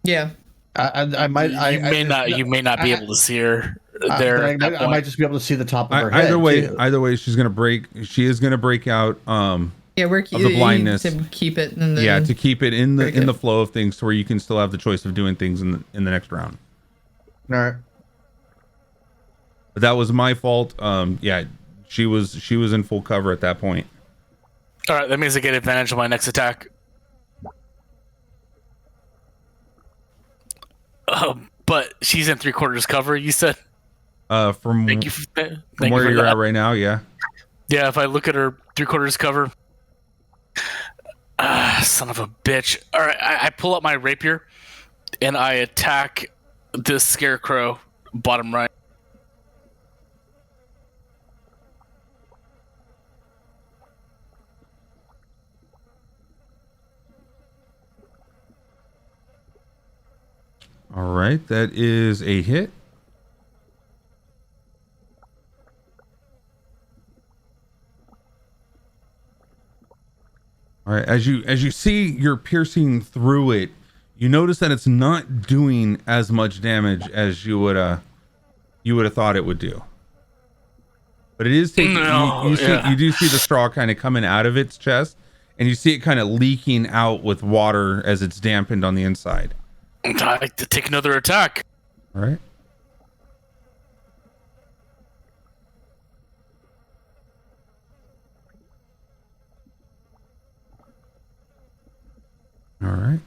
Yeah. I might. You may not be able to see her there. I might just be able to see the top of her head. Either way, she's gonna break. She is gonna break out. Yeah, we're keeping the blindness to keep it in the. Yeah, to keep it in the flow of things, to where you can still have the choice of doing things in the next round. All right. But that was my fault. Yeah, she was in full cover at that point. All right, that means I get advantage on my next attack. But she's in 3/4 cover. You said. From where you're at right now, yeah. Yeah, if I look at her 3/4 cover. Son of a bitch! All right, I pull out my rapier, and I attack this scarecrow bottom right. All right, that is a hit. All right, as you see you're piercing through it, you notice that it's not doing as much damage as you would have thought it would do. But it is taking. You do see the straw kind of coming out of its chest, and you see it kind of leaking out with water as it's dampened on the inside. I'd like to take another attack. All right. All right.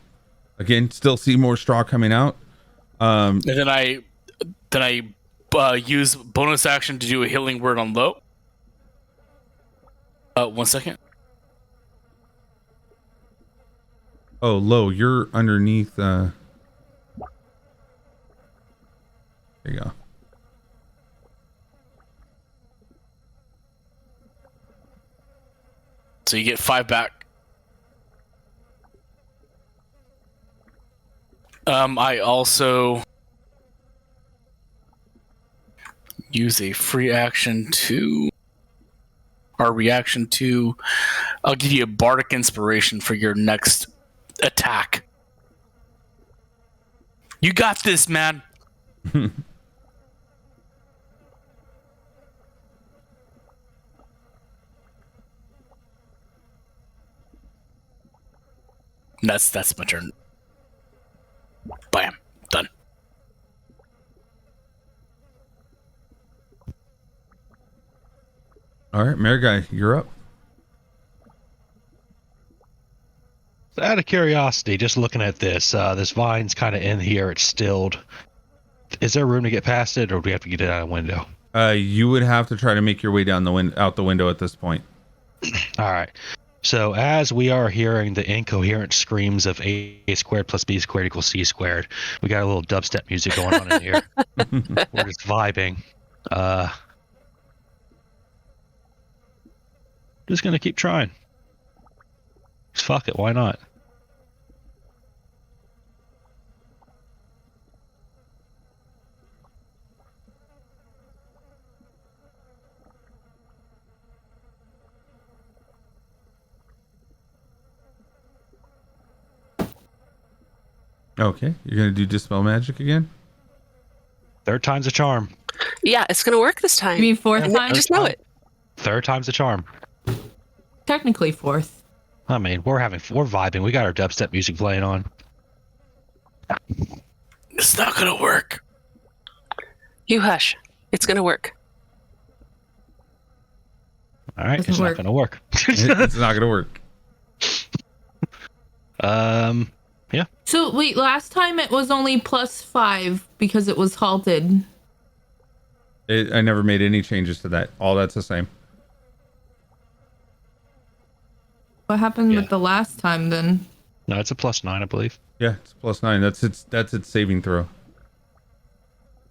Again, still see more straw coming out. And then I use bonus action to do a healing word on Lo. 1 second. Oh, Lo, you're underneath. There you go. So you get 5 back. I also use a free action to, or reaction to, I'll give you a bardic inspiration for your next attack. You got this, man. That's my turn. Bam. Done. All right, Marigai, you're up. Out of curiosity, just looking at this, this vine's kind of in here. It's stilled. Is there room to get past it, or do we have to get it out of the window? You would have to try to make your way down out the window at this point. All right. So as we are hearing the incoherent screams of a squared plus b squared equals c squared, we got a little dubstep music going on in here. We're just vibing. Just gonna keep trying. Just fuck it, why not? Okay, you're gonna do dispel magic again? Third time's a charm. Yeah, it's gonna work this time. You mean fourth time? I just know it. Third time's a charm. Technically fourth. I mean, we're vibing. We got our dubstep music playing on. It's not gonna work. You hush. It's gonna work. All right, Doesn't it's work. not gonna work. It's not gonna work. Yeah. So wait, last time it was only +5 because it was halted. I never made any changes to that. All that's the same. What happened with the last time then? No, it's a +9, I believe. Yeah, it's +9. That's its saving throw.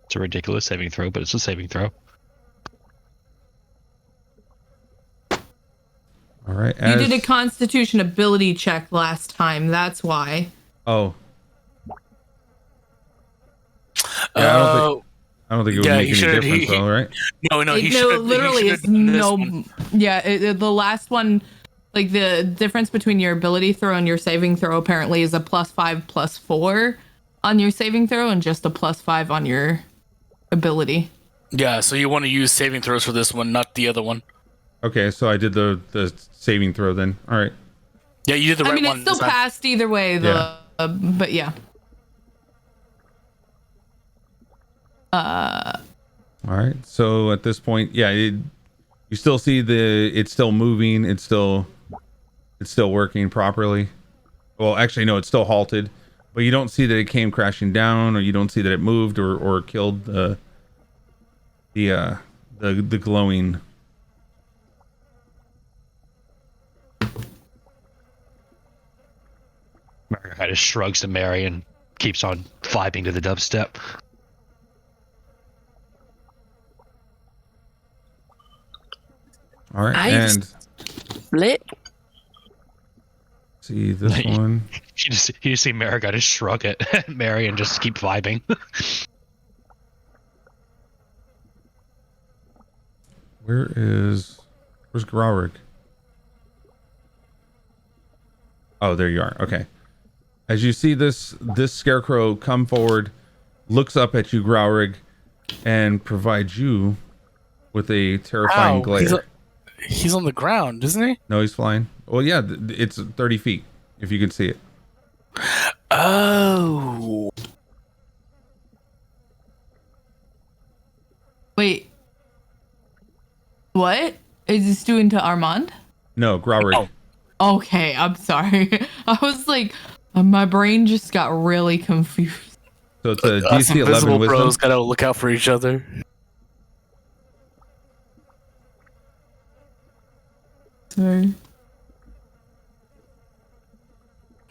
It's a ridiculous saving throw, but it's a saving throw. All right. You did a Constitution ability check last time. That's why. Oh. Yeah, I don't think it would make any difference, though, right? No, literally is no. Yeah, the last one, like the difference between your ability throw and your saving throw apparently is a +5 +4 on your saving throw and just a +5 on your ability. Yeah, so you want to use saving throws for this one, not the other one. Okay, so I did the saving throw then. All right. Yeah, you did the right one. I mean, it's still passed either way, though. Yeah. But yeah. All right. So at this point, yeah, you still see it's still moving. It's still working properly. Well, actually, no, it's still halted, but you don't see that it came crashing down, or you don't see that it moved or killed the glowing. Marigai just shrugs to Mary and keeps on vibing to the dubstep. All right, and lit. See this one. You just see Marigai just shrug at Mary and just keep vibing. Where's Graurig? Oh, there you are. Okay. As you see this scarecrow come forward, looks up at you, Graurig, and provides you with a terrifying glare. He's on the ground, isn't he? No, he's flying. Well, yeah, it's 30 feet, if you can see it. Oh. Wait. What? Is this doing to Armand? No, Graurig. Oh. Okay, I'm sorry. I was like, my brain just got really confused. So it's a DC 11 wisdom. Bros gotta look out for each other. Sorry.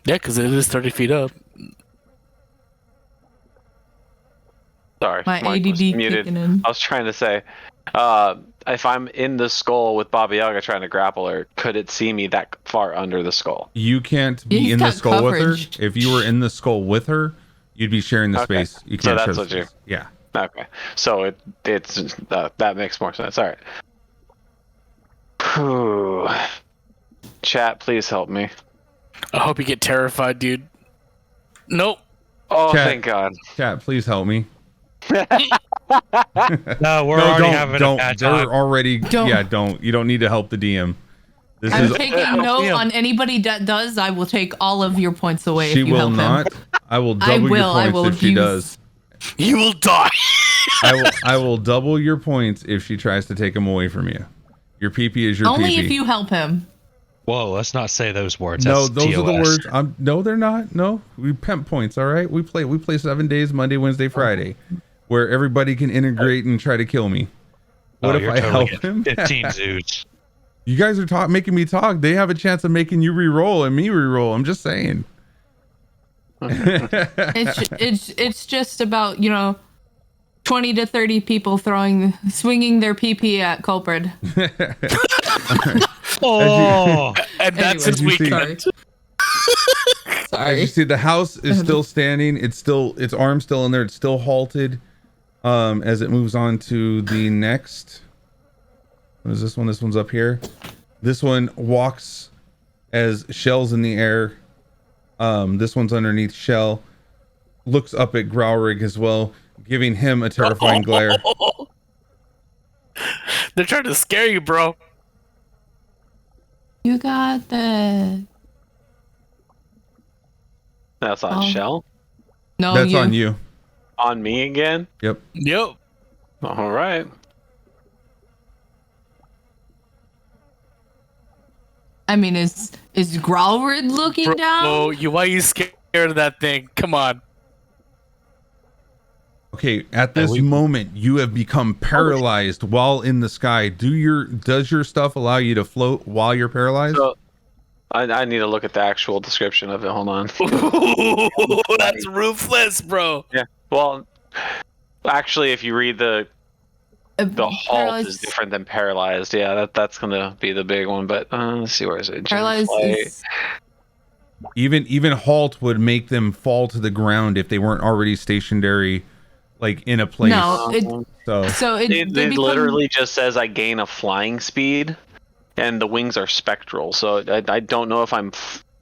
Yeah, because it is 30 feet up. Sorry, My Mike ADD was muted. kicking in. I was trying to say, if I'm in the skull with Baba Yaga trying to grapple her, could it see me that far under the skull? You can't be He's in the got skull with coverage. her. If you were in the skull with her, you'd be sharing the Okay. space. You So can't that's share the what you- space. Yeah. Okay, so it's that makes more sense. All right. Whew. Chat, please help me. I hope you get terrified, dude. Nope. Oh, Chat. thank God. Chat, please help me. No, we're No, already having don't. a bad They're time. already. Don't. Yeah, don't. You don't need to help the DM. This I'm is. taking note Yeah. on anybody that does. I will take all of your points away She if you will help not. him. I will I double will. your I points will if she use- does. You will die. I will double your points if she tries to take them away from you. Your PP is your Only PP. if you help him. Whoa, let's not say those words. No, That's those are the TOS. words. No, they're not. No, we pimp points. All right, we play 7 days, Monday, Wednesday, Friday, where everybody can integrate and try to kill me. What if you're I totally help getting him? 15 zoos. You guys are making me talk. They have a chance of making you re-roll and me re-roll. I'm just saying. It's just about 20 to 30 people swinging their PP at Kulprid. Oh, And that's Anyways, his you see- weekend. As you see, the house is still standing. Its arm's still in there. It's still halted. As it moves on to the next. What is this one? This one's up here. This one walks as Shell's in the air. This one's underneath Shell. Looks up at Growrig as well, giving him a terrifying glare. They're trying to scare you, bro. You got the. That's on Oh. Shell. No, That's on you. On me again. Yep. Yep. All right. I mean, is Growlrid looking Bro, down? why are you scared of that thing? Come on. Okay, at this moment, you have become paralyzed while in the sky. Does your stuff allow you to float while you're paralyzed? So I need to look at the actual description of it. Hold on. Ooh, that's ruthless, bro. Yeah. Well, actually, if you read the halt Paralyzed- is different than paralyzed. Yeah, that's gonna be the big one. But let's see, where is it? Paralyzed is. Even halt would make them fall to the ground if they weren't already stationary, like in a place. No, so it It literally just says I gain a flying speed, and the wings are spectral. So I don't know if I'm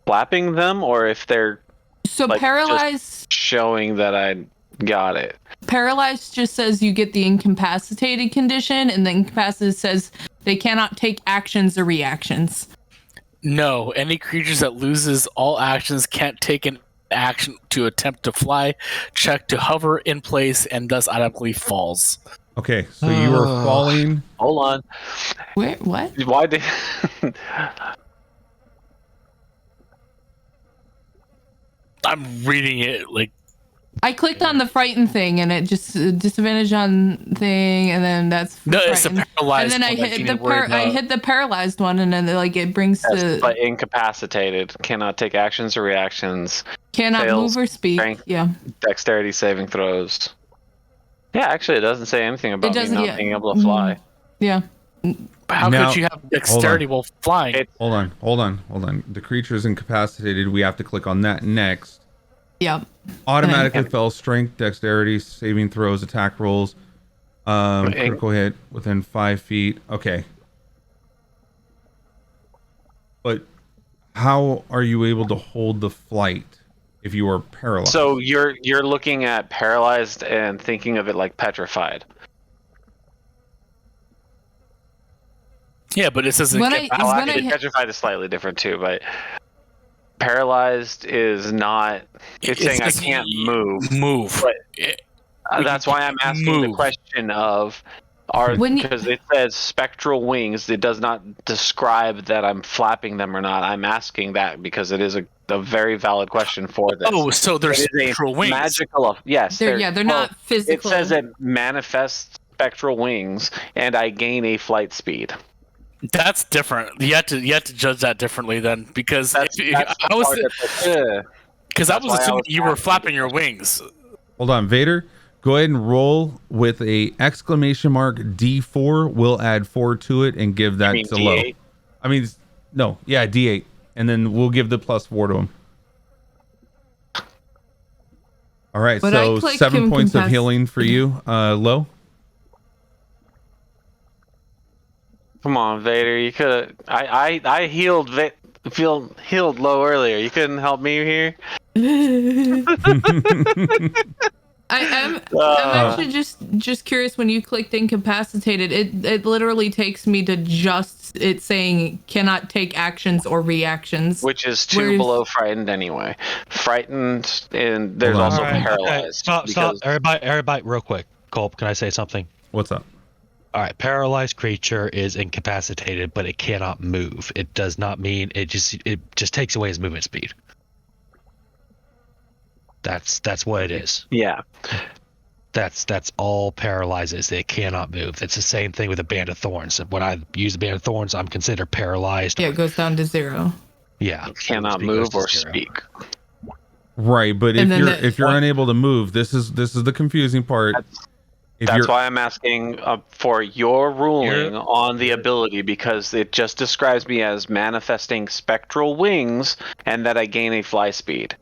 flapping them or if they're So like, paralyzed. showing that I got it. Paralyzed just says you get the incapacitated condition, and the incapacitated says they cannot take actions or reactions. No, any creatures that loses all actions can't take an action to attempt to fly, check to hover in place, and thus automatically falls. okay, so you are falling. Hold on. Where? What? Why did? I'm reading it like I clicked on the frighten thing, and it just disadvantage on thing, and then that's no, it's the frightened. paralyzed. And then I one that hit you the need to worry I about. hit the paralyzed one, and then it brings to But incapacitated, cannot take actions or reactions. cannot fails, move or speak. strength. Yeah, Dexterity saving throws. Yeah, actually, it doesn't say anything about me doesn't, not yeah. being able to fly. yeah. How Now- could you have dexterity while flying? Hold on. The creature is incapacitated. We have to click on that next. Yeah. Automatically fell strength, dexterity, saving throws, attack rolls, critical hit within 5 feet. Okay. But how are you able to hold the flight if you are paralyzed? So you're looking at paralyzed and thinking of it like petrified. Yeah, but it says When I- Well, when actually, I- petrified is slightly different too, but paralyzed is not. It's saying I can't move. Move. But that's why I'm asking the Move. question of When you- because it says spectral wings. It does not describe that I'm flapping them or not. I'm asking that because it is a very valid question for this. Oh, so they're It is a spectral wings. magical. Yes, They're well, not physical. It says it manifests spectral wings, and I gain a flight speed. That's different. You have to judge that differently then, because I was assuming you were flapping your wings. Hold on, Vader. Go ahead and roll with a exclamation mark D4. We'll add 4 to it and give that to Low. I mean, no, yeah, D8, and then we'll give the +4 to him. All right, but so 7 points of healing for you, Low. Come on, Vader. You could. I healed healed Low earlier. You couldn't help me here. I'm actually just curious. When you clicked incapacitated, it literally takes me to just it saying cannot take actions or reactions, which is 2 below frightened anyway. Frightened, and there's also paralyzed. Okay. Stop. Everybody, real quick. Culp, can I say something? What's up? All right, paralyzed creature is incapacitated, but it cannot move. It does not mean it just takes away his movement speed. That's what it is. Yeah. That's all paralyzes. It cannot move. It's the same thing with a band of thorns. When I use a band of thorns, I'm considered paralyzed. Yeah, it goes down to 0. Yeah. It cannot move or speak. Right, but if you're unable to move, this is the confusing part. That's why I'm asking for your ruling on the ability, because it just describes me as manifesting spectral wings and that I gain a fly speed.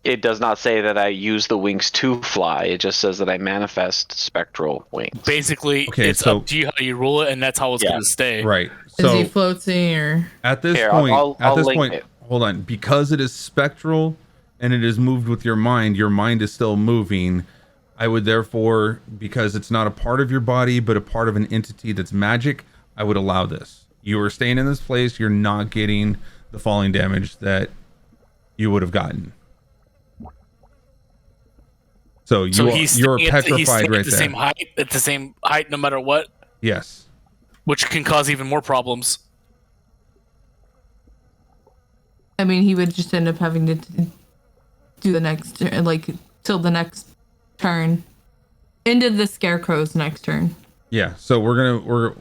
It does not say that I use the wings to fly. It just says that I manifest spectral wings. Basically, it's up to you how you rule it, and that's how it's going to stay. Right. So, is he floating or? At this point, hold on. Because it is spectral and it is moved with your mind is still moving. I would therefore, because it's not a part of your body, but a part of an entity that's magic, I would allow this. You are staying in this place. You're not getting the falling damage that you would have gotten. So you're petrified right there. At the same height, no matter what. Yes. Which can cause even more problems. I mean, he would just end up having to do the next, till the next turn, into the scarecrow's next turn. Yeah. So we're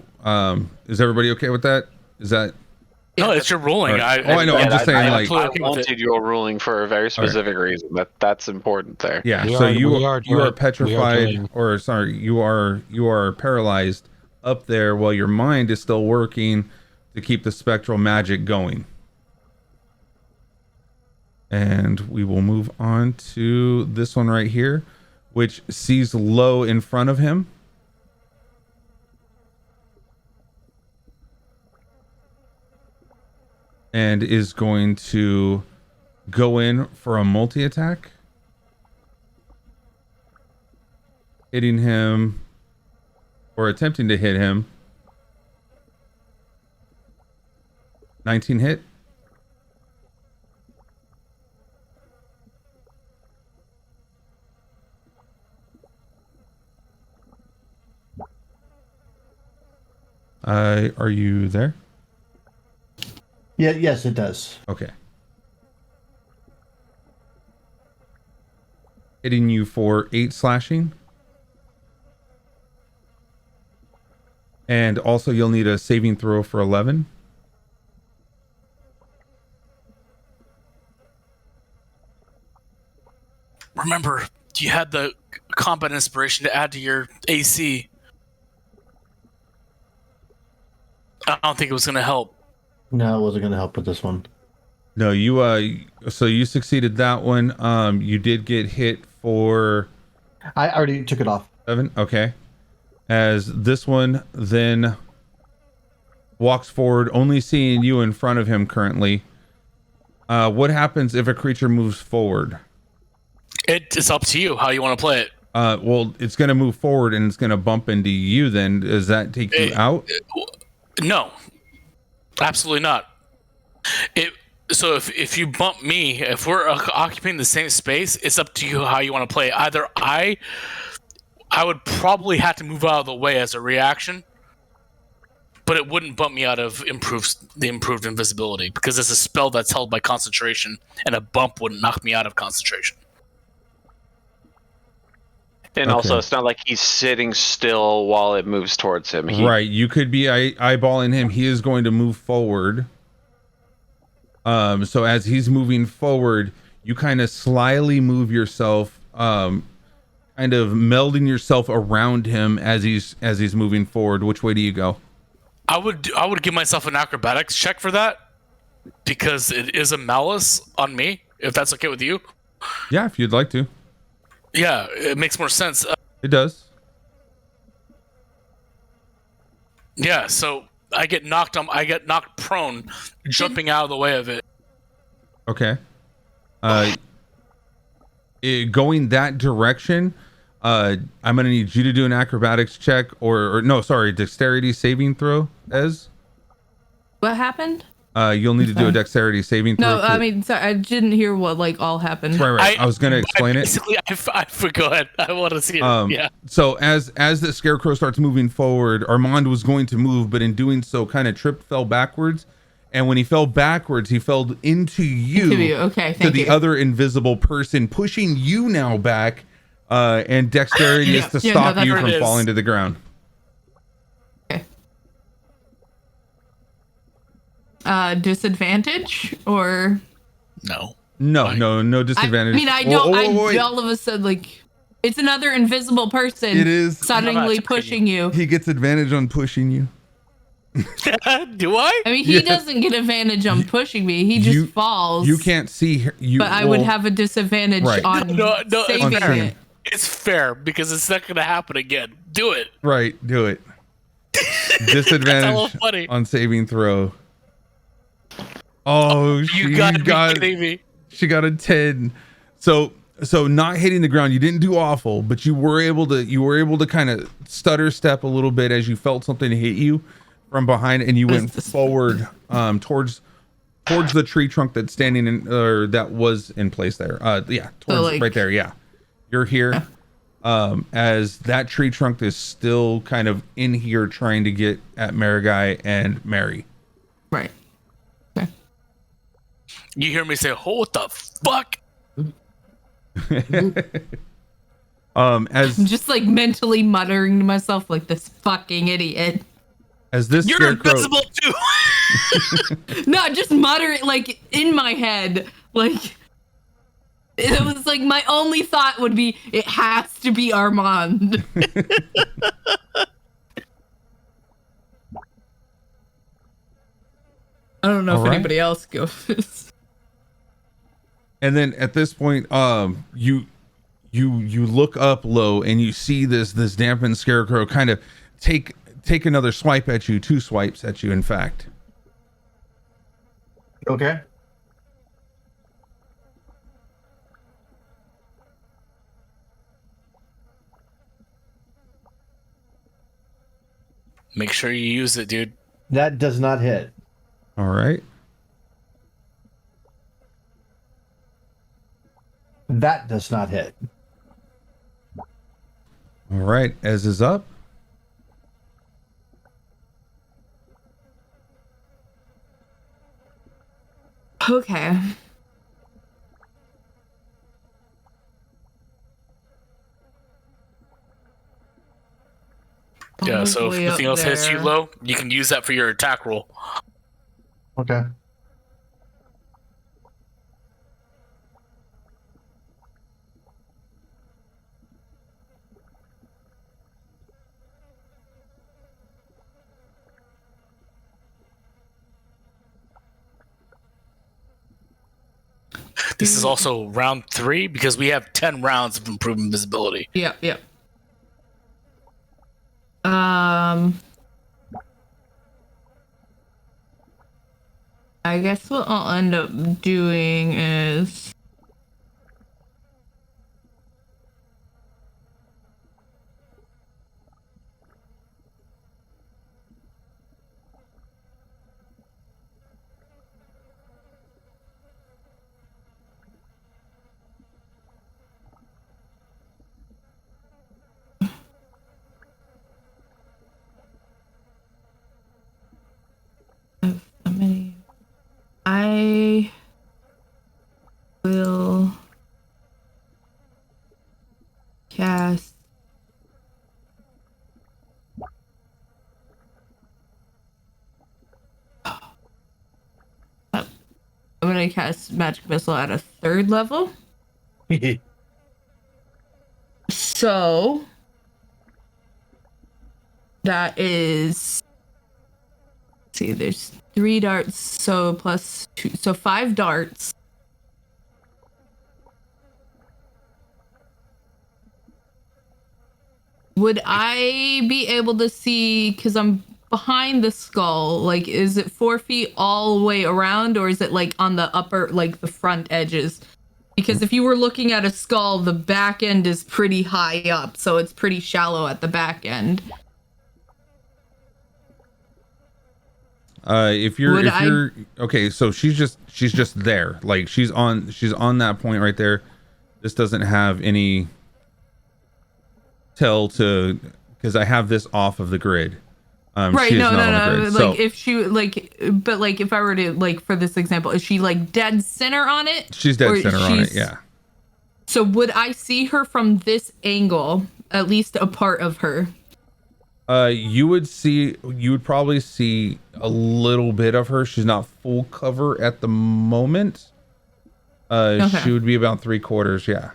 is everybody okay with that? Is that? No, it's your ruling. Right. I know. I'm just saying, I wanted your ruling for a very specific reason. That's important there. Yeah. So you are petrified, or sorry, you are paralyzed up there while your mind is still working to keep the spectral magic going. And we will move on to this one right here, which sees Low in front of him. And is going to go in for a multi-attack. Hitting him, or attempting to hit him. 19 hit. Are you there? Yeah, yes, it does. Okay. Hitting you for 8 slashing. And also you'll need a saving throw for 11. Remember, you had the combat inspiration to add to your AC. I don't think it was going to help. No, it wasn't going to help with this one. No, so you succeeded that one. You did get hit for... I already took it off. 7, okay. As this one then walks forward, only seeing you in front of him currently. What happens if a creature moves forward? It's up to you how you want to play it. Well, it's going to move forward and it's going to bump into you then. Does that take you out? No. Absolutely not. So if you bump me, if we're occupying the same space, it's up to you how you want to play. Either I would probably have to move out of the way as a reaction, but it wouldn't bump me out of the improved invisibility, because it's a spell that's held by concentration, and a bump wouldn't knock me out of concentration. And also, it's not like he's sitting still while it moves towards him. Right. You could be eyeballing him. He is going to move forward. So as he's moving forward, you kind of slyly move yourself, kind of melding yourself around him as he's moving forward. Which way do you go? I would give myself an acrobatics check for that, because it is a malice on me, if that's okay with you. Yeah, if you'd like to. Yeah, it makes more sense. It does. Yeah, so I get knocked prone, jumping out of the way of it. Okay. Going that direction, I'm gonna need you to do an acrobatics check, or no, sorry, dexterity saving throw. What happened? You'll need to do a dexterity saving throw. No, I mean, sorry, I didn't hear what all happened. Right. I was gonna explain it. Basically, go ahead. I want to see it. Yeah. So as the scarecrow starts moving forward, Armand was going to move, but in doing so, kind of tripped, fell backwards, and when he fell backwards, he fell into you. Okay, to the other invisible person, pushing you now back. And dexterity is to stop you from falling to the ground. Okay. Disadvantage or no disadvantage. I mean, I don't. All of a sudden, it's another invisible person. It is suddenly pushing you. He gets advantage on pushing you. Do I? I mean, he doesn't get advantage on pushing me. He just falls. You can't see you. But I would have a disadvantage on saving it. It's fair because it's not going to happen again. Do it. Right, do it. Disadvantage on saving throw. Oh, you gotta be kidding me. She got a 10. So not hitting the ground, you didn't do awful, but you were able to kind of stutter step a little bit as you felt something hit you from behind, and you went forward towards the tree trunk that's standing in, or that was in place there. Right there. Yeah. You're here as that tree trunk is still kind of in here trying to get at Marigai and Mary. Right. Okay. You hear me say, "Oh, what the fuck?" As I'm just mentally muttering to myself this fucking idiot. As this You're scarecrow... invisible too. No, just muttering in my head It was my only thought would be, it has to be Armand. I don't know if anybody else goes. And then at this point, you look up low and you see this dampened scarecrow kind of take another swipe at you, 2 swipes at you, in fact. Okay. Make sure you use it, dude. That does not hit. All right. That does not hit. All right. Ez is up. Okay. Yeah, so if anything else hits you low, you can use that for your attack roll. Okay. This is also round 3 because we have 10 rounds of improved invisibility. Yep. I guess what I'll end up doing is gonna cast magic missile at a 3rd level. So that is, let's see, there's 3 darts, so plus 2, so 5 darts. Would I be able to see, because I'm behind the skull, like, is it 4 feet all the way around, or is it like on the upper, like the front edges? Because if you were looking at a skull, the back end is pretty high up, so it's pretty shallow at the back end. If you're okay, so she's just there, like she's on that point right there. This doesn't have any tell to, because I have this off of the grid. Right, no. Like, so, if she, like, but like, if I were to, like, for this example, is she like dead center on it? She's dead center on it, yeah. So would I see her from this angle, at least a part of her? You would probably see a little bit of her. She's not full cover at the moment. Okay. She would be about 3/4, yeah.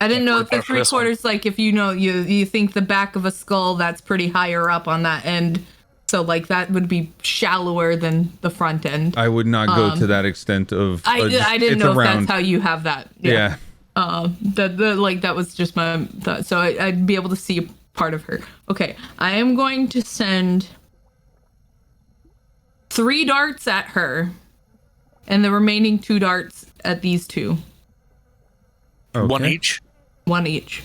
I didn't know if the 3/4, like, if you think the back of a skull, that's pretty higher up on that end, so like that would be shallower than the front end. I would not go to that extent of. I didn't know if that's how you have that. Yeah. That was just my thought. So I'd be able to see part of her. Okay, I am going to send 3 darts at her, and the remaining 2 darts at these 2. Okay. 1 each. 1 each.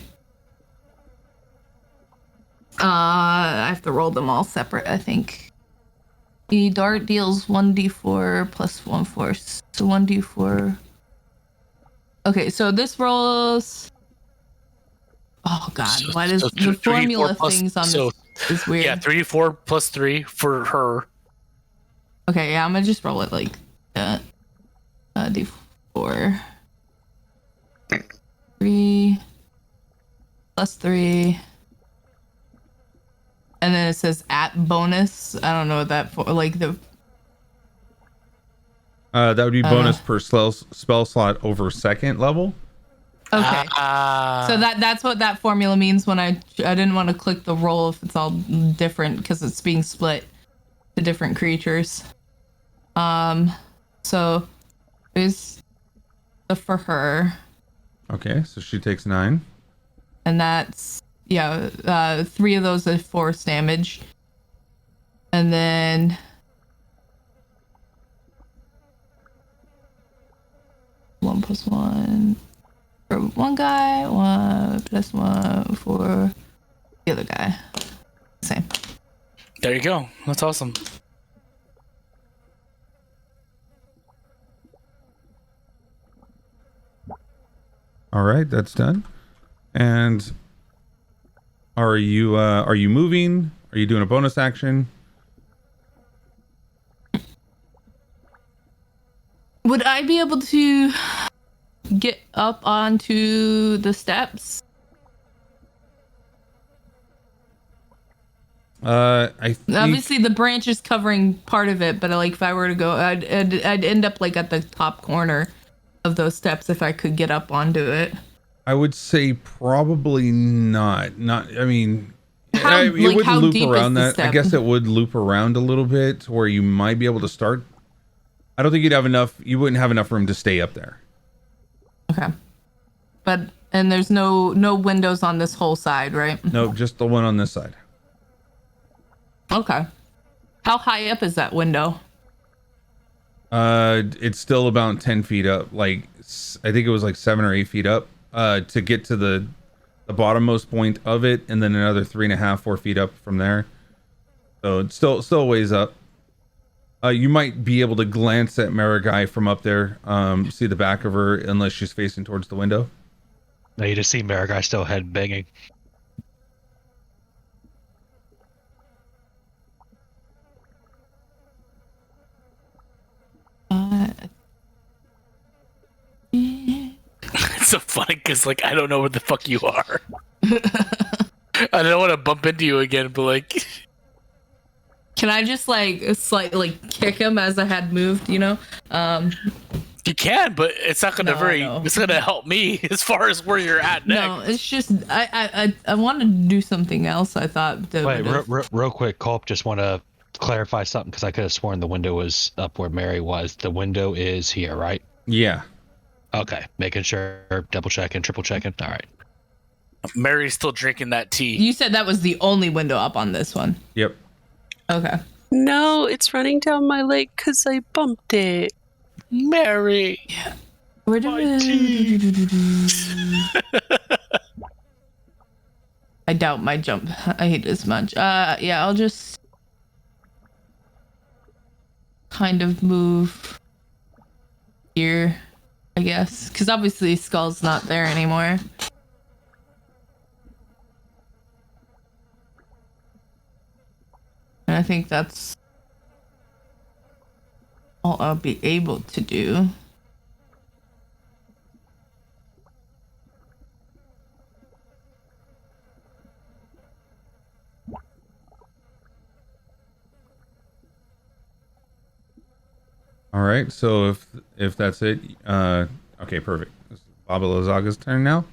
I have to roll them all separate, I think. The dart deals 1d4 plus 1 force. So 1d4. Okay, so this rolls. Oh god, why does the formula things on this is weird? Yeah, 3d4 plus 3 for her. Okay, yeah, I'm gonna just roll it like that. D4. 3 plus 3. And then it says at bonus. I don't know what that for, like the. That would be bonus per spell slot over 2nd level. Okay. So that's what that formula means when I didn't want to click the roll if it's all different because it's being split to different creatures. So there's for her. Okay, so she takes 9. And that's 3 of those are force damage. And then 1 plus 1 for one guy, 1 plus 1 for the other guy. Same. There you go. That's awesome. All right, that's done. And are you moving? Are you doing a bonus action? Would I be able to get up onto the steps? I think... Obviously the branch is covering part of it, but like if I were to go, I'd end up like at the top corner of those steps if I could get up onto it. I would say probably not. I mean, it would loop around that. I guess it would loop around a little bit to where you might be able to start. I don't think you'd have enough. You wouldn't have enough room to stay up there. Okay. And there's no windows on this whole side, right? No, just the one on this side. Okay. How high up is that window? It's still about 10 feet up. Like, I think it was like 7 or 8 feet up, to get to the bottommost point of it, and then another 3.5, 4 feet up from there. So it's still a ways up. You might be able to glance at Marigai from up there, see the back of her, unless she's facing towards the window. No, you just see Marigai still head banging. It's so funny because, like, I don't know where the fuck you are. I don't want to bump into you again, but like. Can I just like slightly kick him as I had moved? You know. You can, but it's not gonna it's gonna help me as far as where you're at next. No, it's just I wanted to do something else. I thought. Wait, real quick, Culp, just want to clarify something because I could have sworn the window was up where Mary was. The window is here, right? Yeah. Okay, making sure, double checking, triple checking. All right. Mary's still drinking that tea. You said that was the only window up on this one. Yep. Okay. No, it's running down my leg because I bumped it. Mary. Yeah. Where do I doubt my jump. I hate it as much. Yeah, I'll just kind of move here, I guess, because obviously Skull's not there anymore. And I think that's all I'll be able to do. All right, so if that's it, okay, perfect. It's Baba Lazaga's turn now.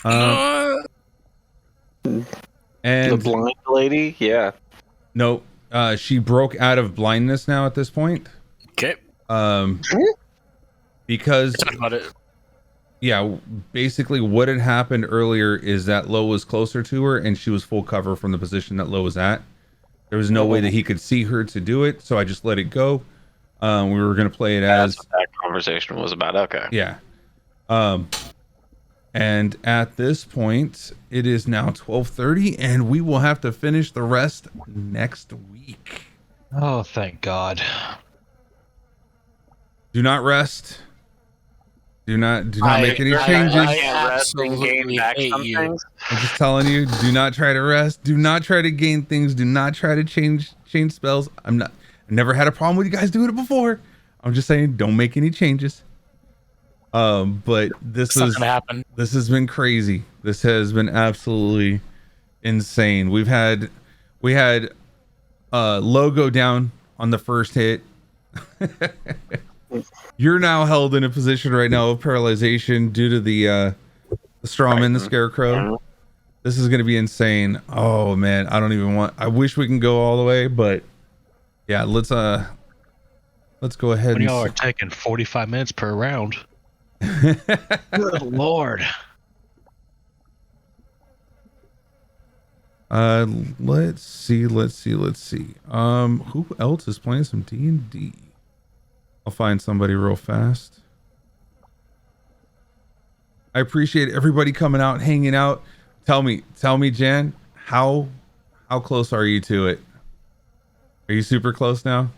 And the blind lady, yeah. No, she broke out of blindness now at this point. Okay. Because talk about it. Yeah, basically what had happened earlier is that Lo was closer to her and she was full cover from the position that Lo was at. There was no way that he could see her to do it, so I just let it go. We were gonna play it as that's what that conversation was about. Okay. Yeah. And at this point, it is now 12:30, and we will have to finish the rest next week. Oh, thank God. Do not rest. Do not make any changes. I'm just telling you, do not try to rest. Do not try to gain things. Do not try to change spells. I never had a problem with you guys doing it before. I'm just saying, don't make any changes. But this has been crazy. This has been absolutely insane. We had logo down on the first hit. You're now held in a position right now of paralyzation due to the strawman, the scarecrow. This is going to be insane. Oh man, I wish we can go all the way, but yeah, let's go ahead. When y'all are taking 45 minutes per round. Good Lord. Let's see. Who else is playing some D&D? I'll find somebody real fast. I appreciate everybody coming out, hanging out. Tell me, Jan, how close are you to it? Are you super close now?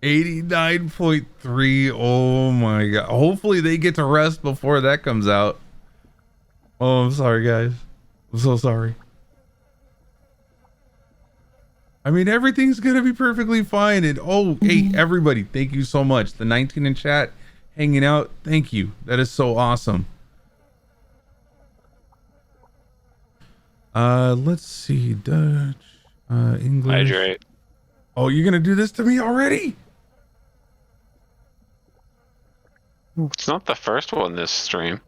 89.3. Oh my God. Hopefully they get to rest before that comes out. Oh, I'm sorry, guys. I'm so sorry. I mean, everything's going to be perfectly fine. And hey, everybody, thank you so much. The 19 in chat hanging out. Thank you. That is so awesome. Let's see. Dutch, English. Hydrate. Oh, you're going to do this to me already? It's not the first one this stream.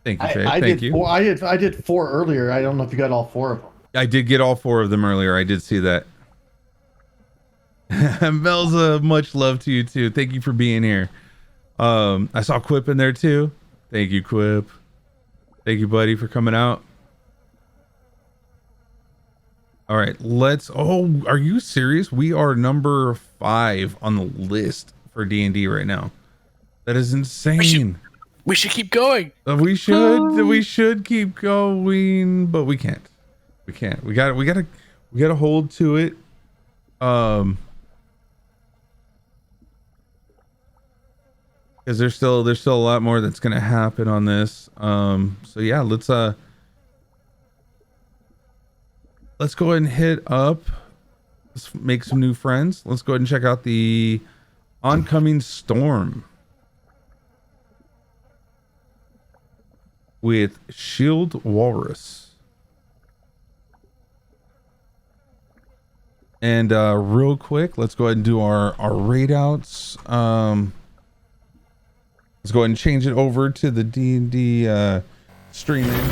Thank you, Faye. Thank you. I did 4 earlier. I don't know if you got all 4 of them. I did get all 4 of them earlier. I did see that. Melza, much love to you too. Thank you for being here. I saw Quip in there too. Thank you, Quip. Thank you, buddy, for coming out. All right, are you serious? We are number 5 on the list for D&D right now. That is insane. We should keep going. We should keep going, but we can't. We gotta hold to it. Because there's still a lot more that's gonna happen on this. So yeah, let's go ahead and hit up. Let's make some new friends. Let's go ahead and check out the oncoming storm. with Shield Walrus. And real quick, let's go ahead and do our raid outs. Let's go ahead and change it over to the D&D streaming.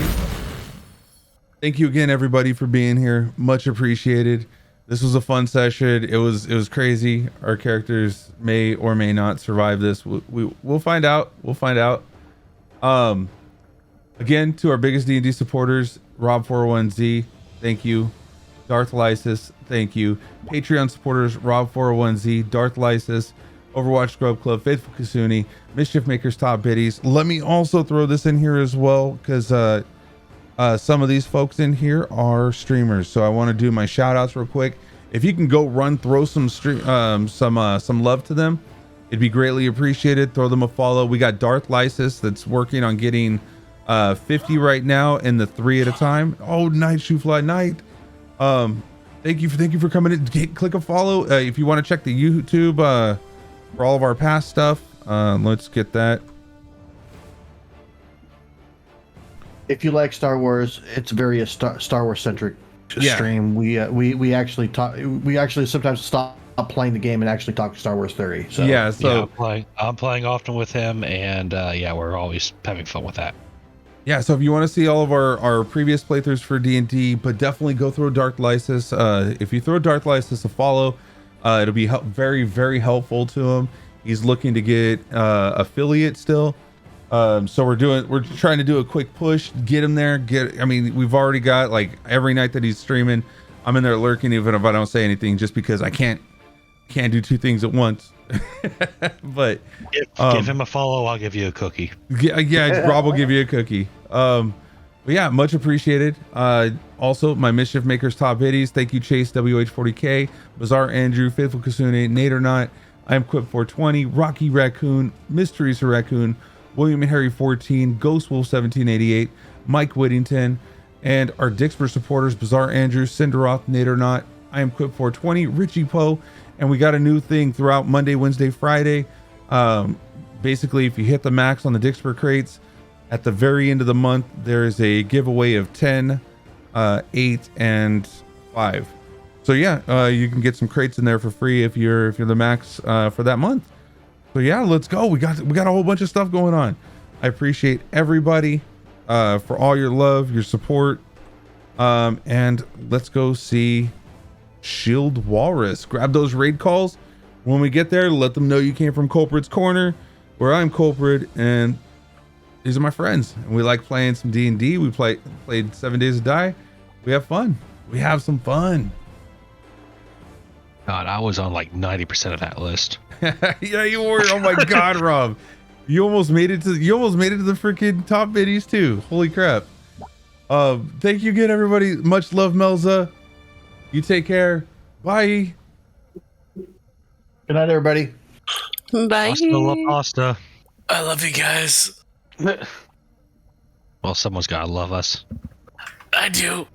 Thank you again, everybody, for being here. Much appreciated. This was a fun session. It was crazy. Our characters may or may not survive this. We'll find out. We'll find out. Again, to our biggest D&D supporters, Rob401Z, thank you. Darth Lysis, thank you. Patreon supporters, Rob401Z, Darth Lysis, Overwatch Scrub Club, Faithful Kasuni, Mischief Makers, Top Biddies. Let me also throw this in here as well, because some of these folks in here are streamers, so I want to do my shout outs real quick. If you can go throw some love to them, it'd be greatly appreciated. Throw them a follow. We got Darth Lysis that's working on getting 50 right now in the 3 at a time. Oh, Night Shoe Fly Night. Thank you for coming in. Click a follow if you want to check the YouTube for all of our past stuff. Let's get that. If you like Star Wars, it's very a Star Wars centric stream. We actually talk. We actually sometimes stop playing the game and actually talk Star Wars theory. So yeah, so I'm playing often with him, and we're always having fun with that. Yeah, so if you want to see all of our previous playthroughs for D&D, but definitely go throw Darth Lysis. If you throw Darth Lysis a follow, it'll be very, very helpful to him. He's looking to get affiliate still. So we're trying to do a quick push, get him there. We've already got, like, every night that he's streaming, I'm in there lurking even if I don't say anything, just because I can't do 2 things at once. But give him a follow, I'll give you a cookie. Yeah, Rob will give you a cookie. But yeah, much appreciated. Also, my Mischief Makers Top Biddies, thank you, Chase WH40K, Bizarre Andrew, Faithful Kasune, Nate or Not, I am Quip 420, Rocky Raccoon, Mysteries Raccoon, William and Harry 14, Ghost Wolf 1788, Mike Whittington, and our Dixper supporters, Bizarre Andrew, Cinderoth, Nate or Not, I am Quip 420, Richie Poe. And we got a new thing throughout Monday, Wednesday, Friday. Basically, if you hit the max on the Dixper crates, at the very end of the month, there is a giveaway of 10, 8, and 5. So yeah, you can get some crates in there for free if you're the max for that month. So yeah, let's go. We got a whole bunch of stuff going on. I appreciate everybody for all your love, your support, and let's go see Shield Walrus. Grab those raid calls when we get there. Let them know you came from Kulprids Corner, where I'm Kulprid, and these are my friends. And we like playing some D&D. We played 7 Days to Die. We have fun. We have some fun. God, I was on like 90% of that list. Yeah, you were. Oh my God, Rob, you almost made it to the freaking top biddies too. Holy crap. Thank you again, everybody. Much love, Melza. You take care. Bye. Good night, everybody. Bye. Hasta la pasta. I love you guys. Well, someone's gotta love us. I do.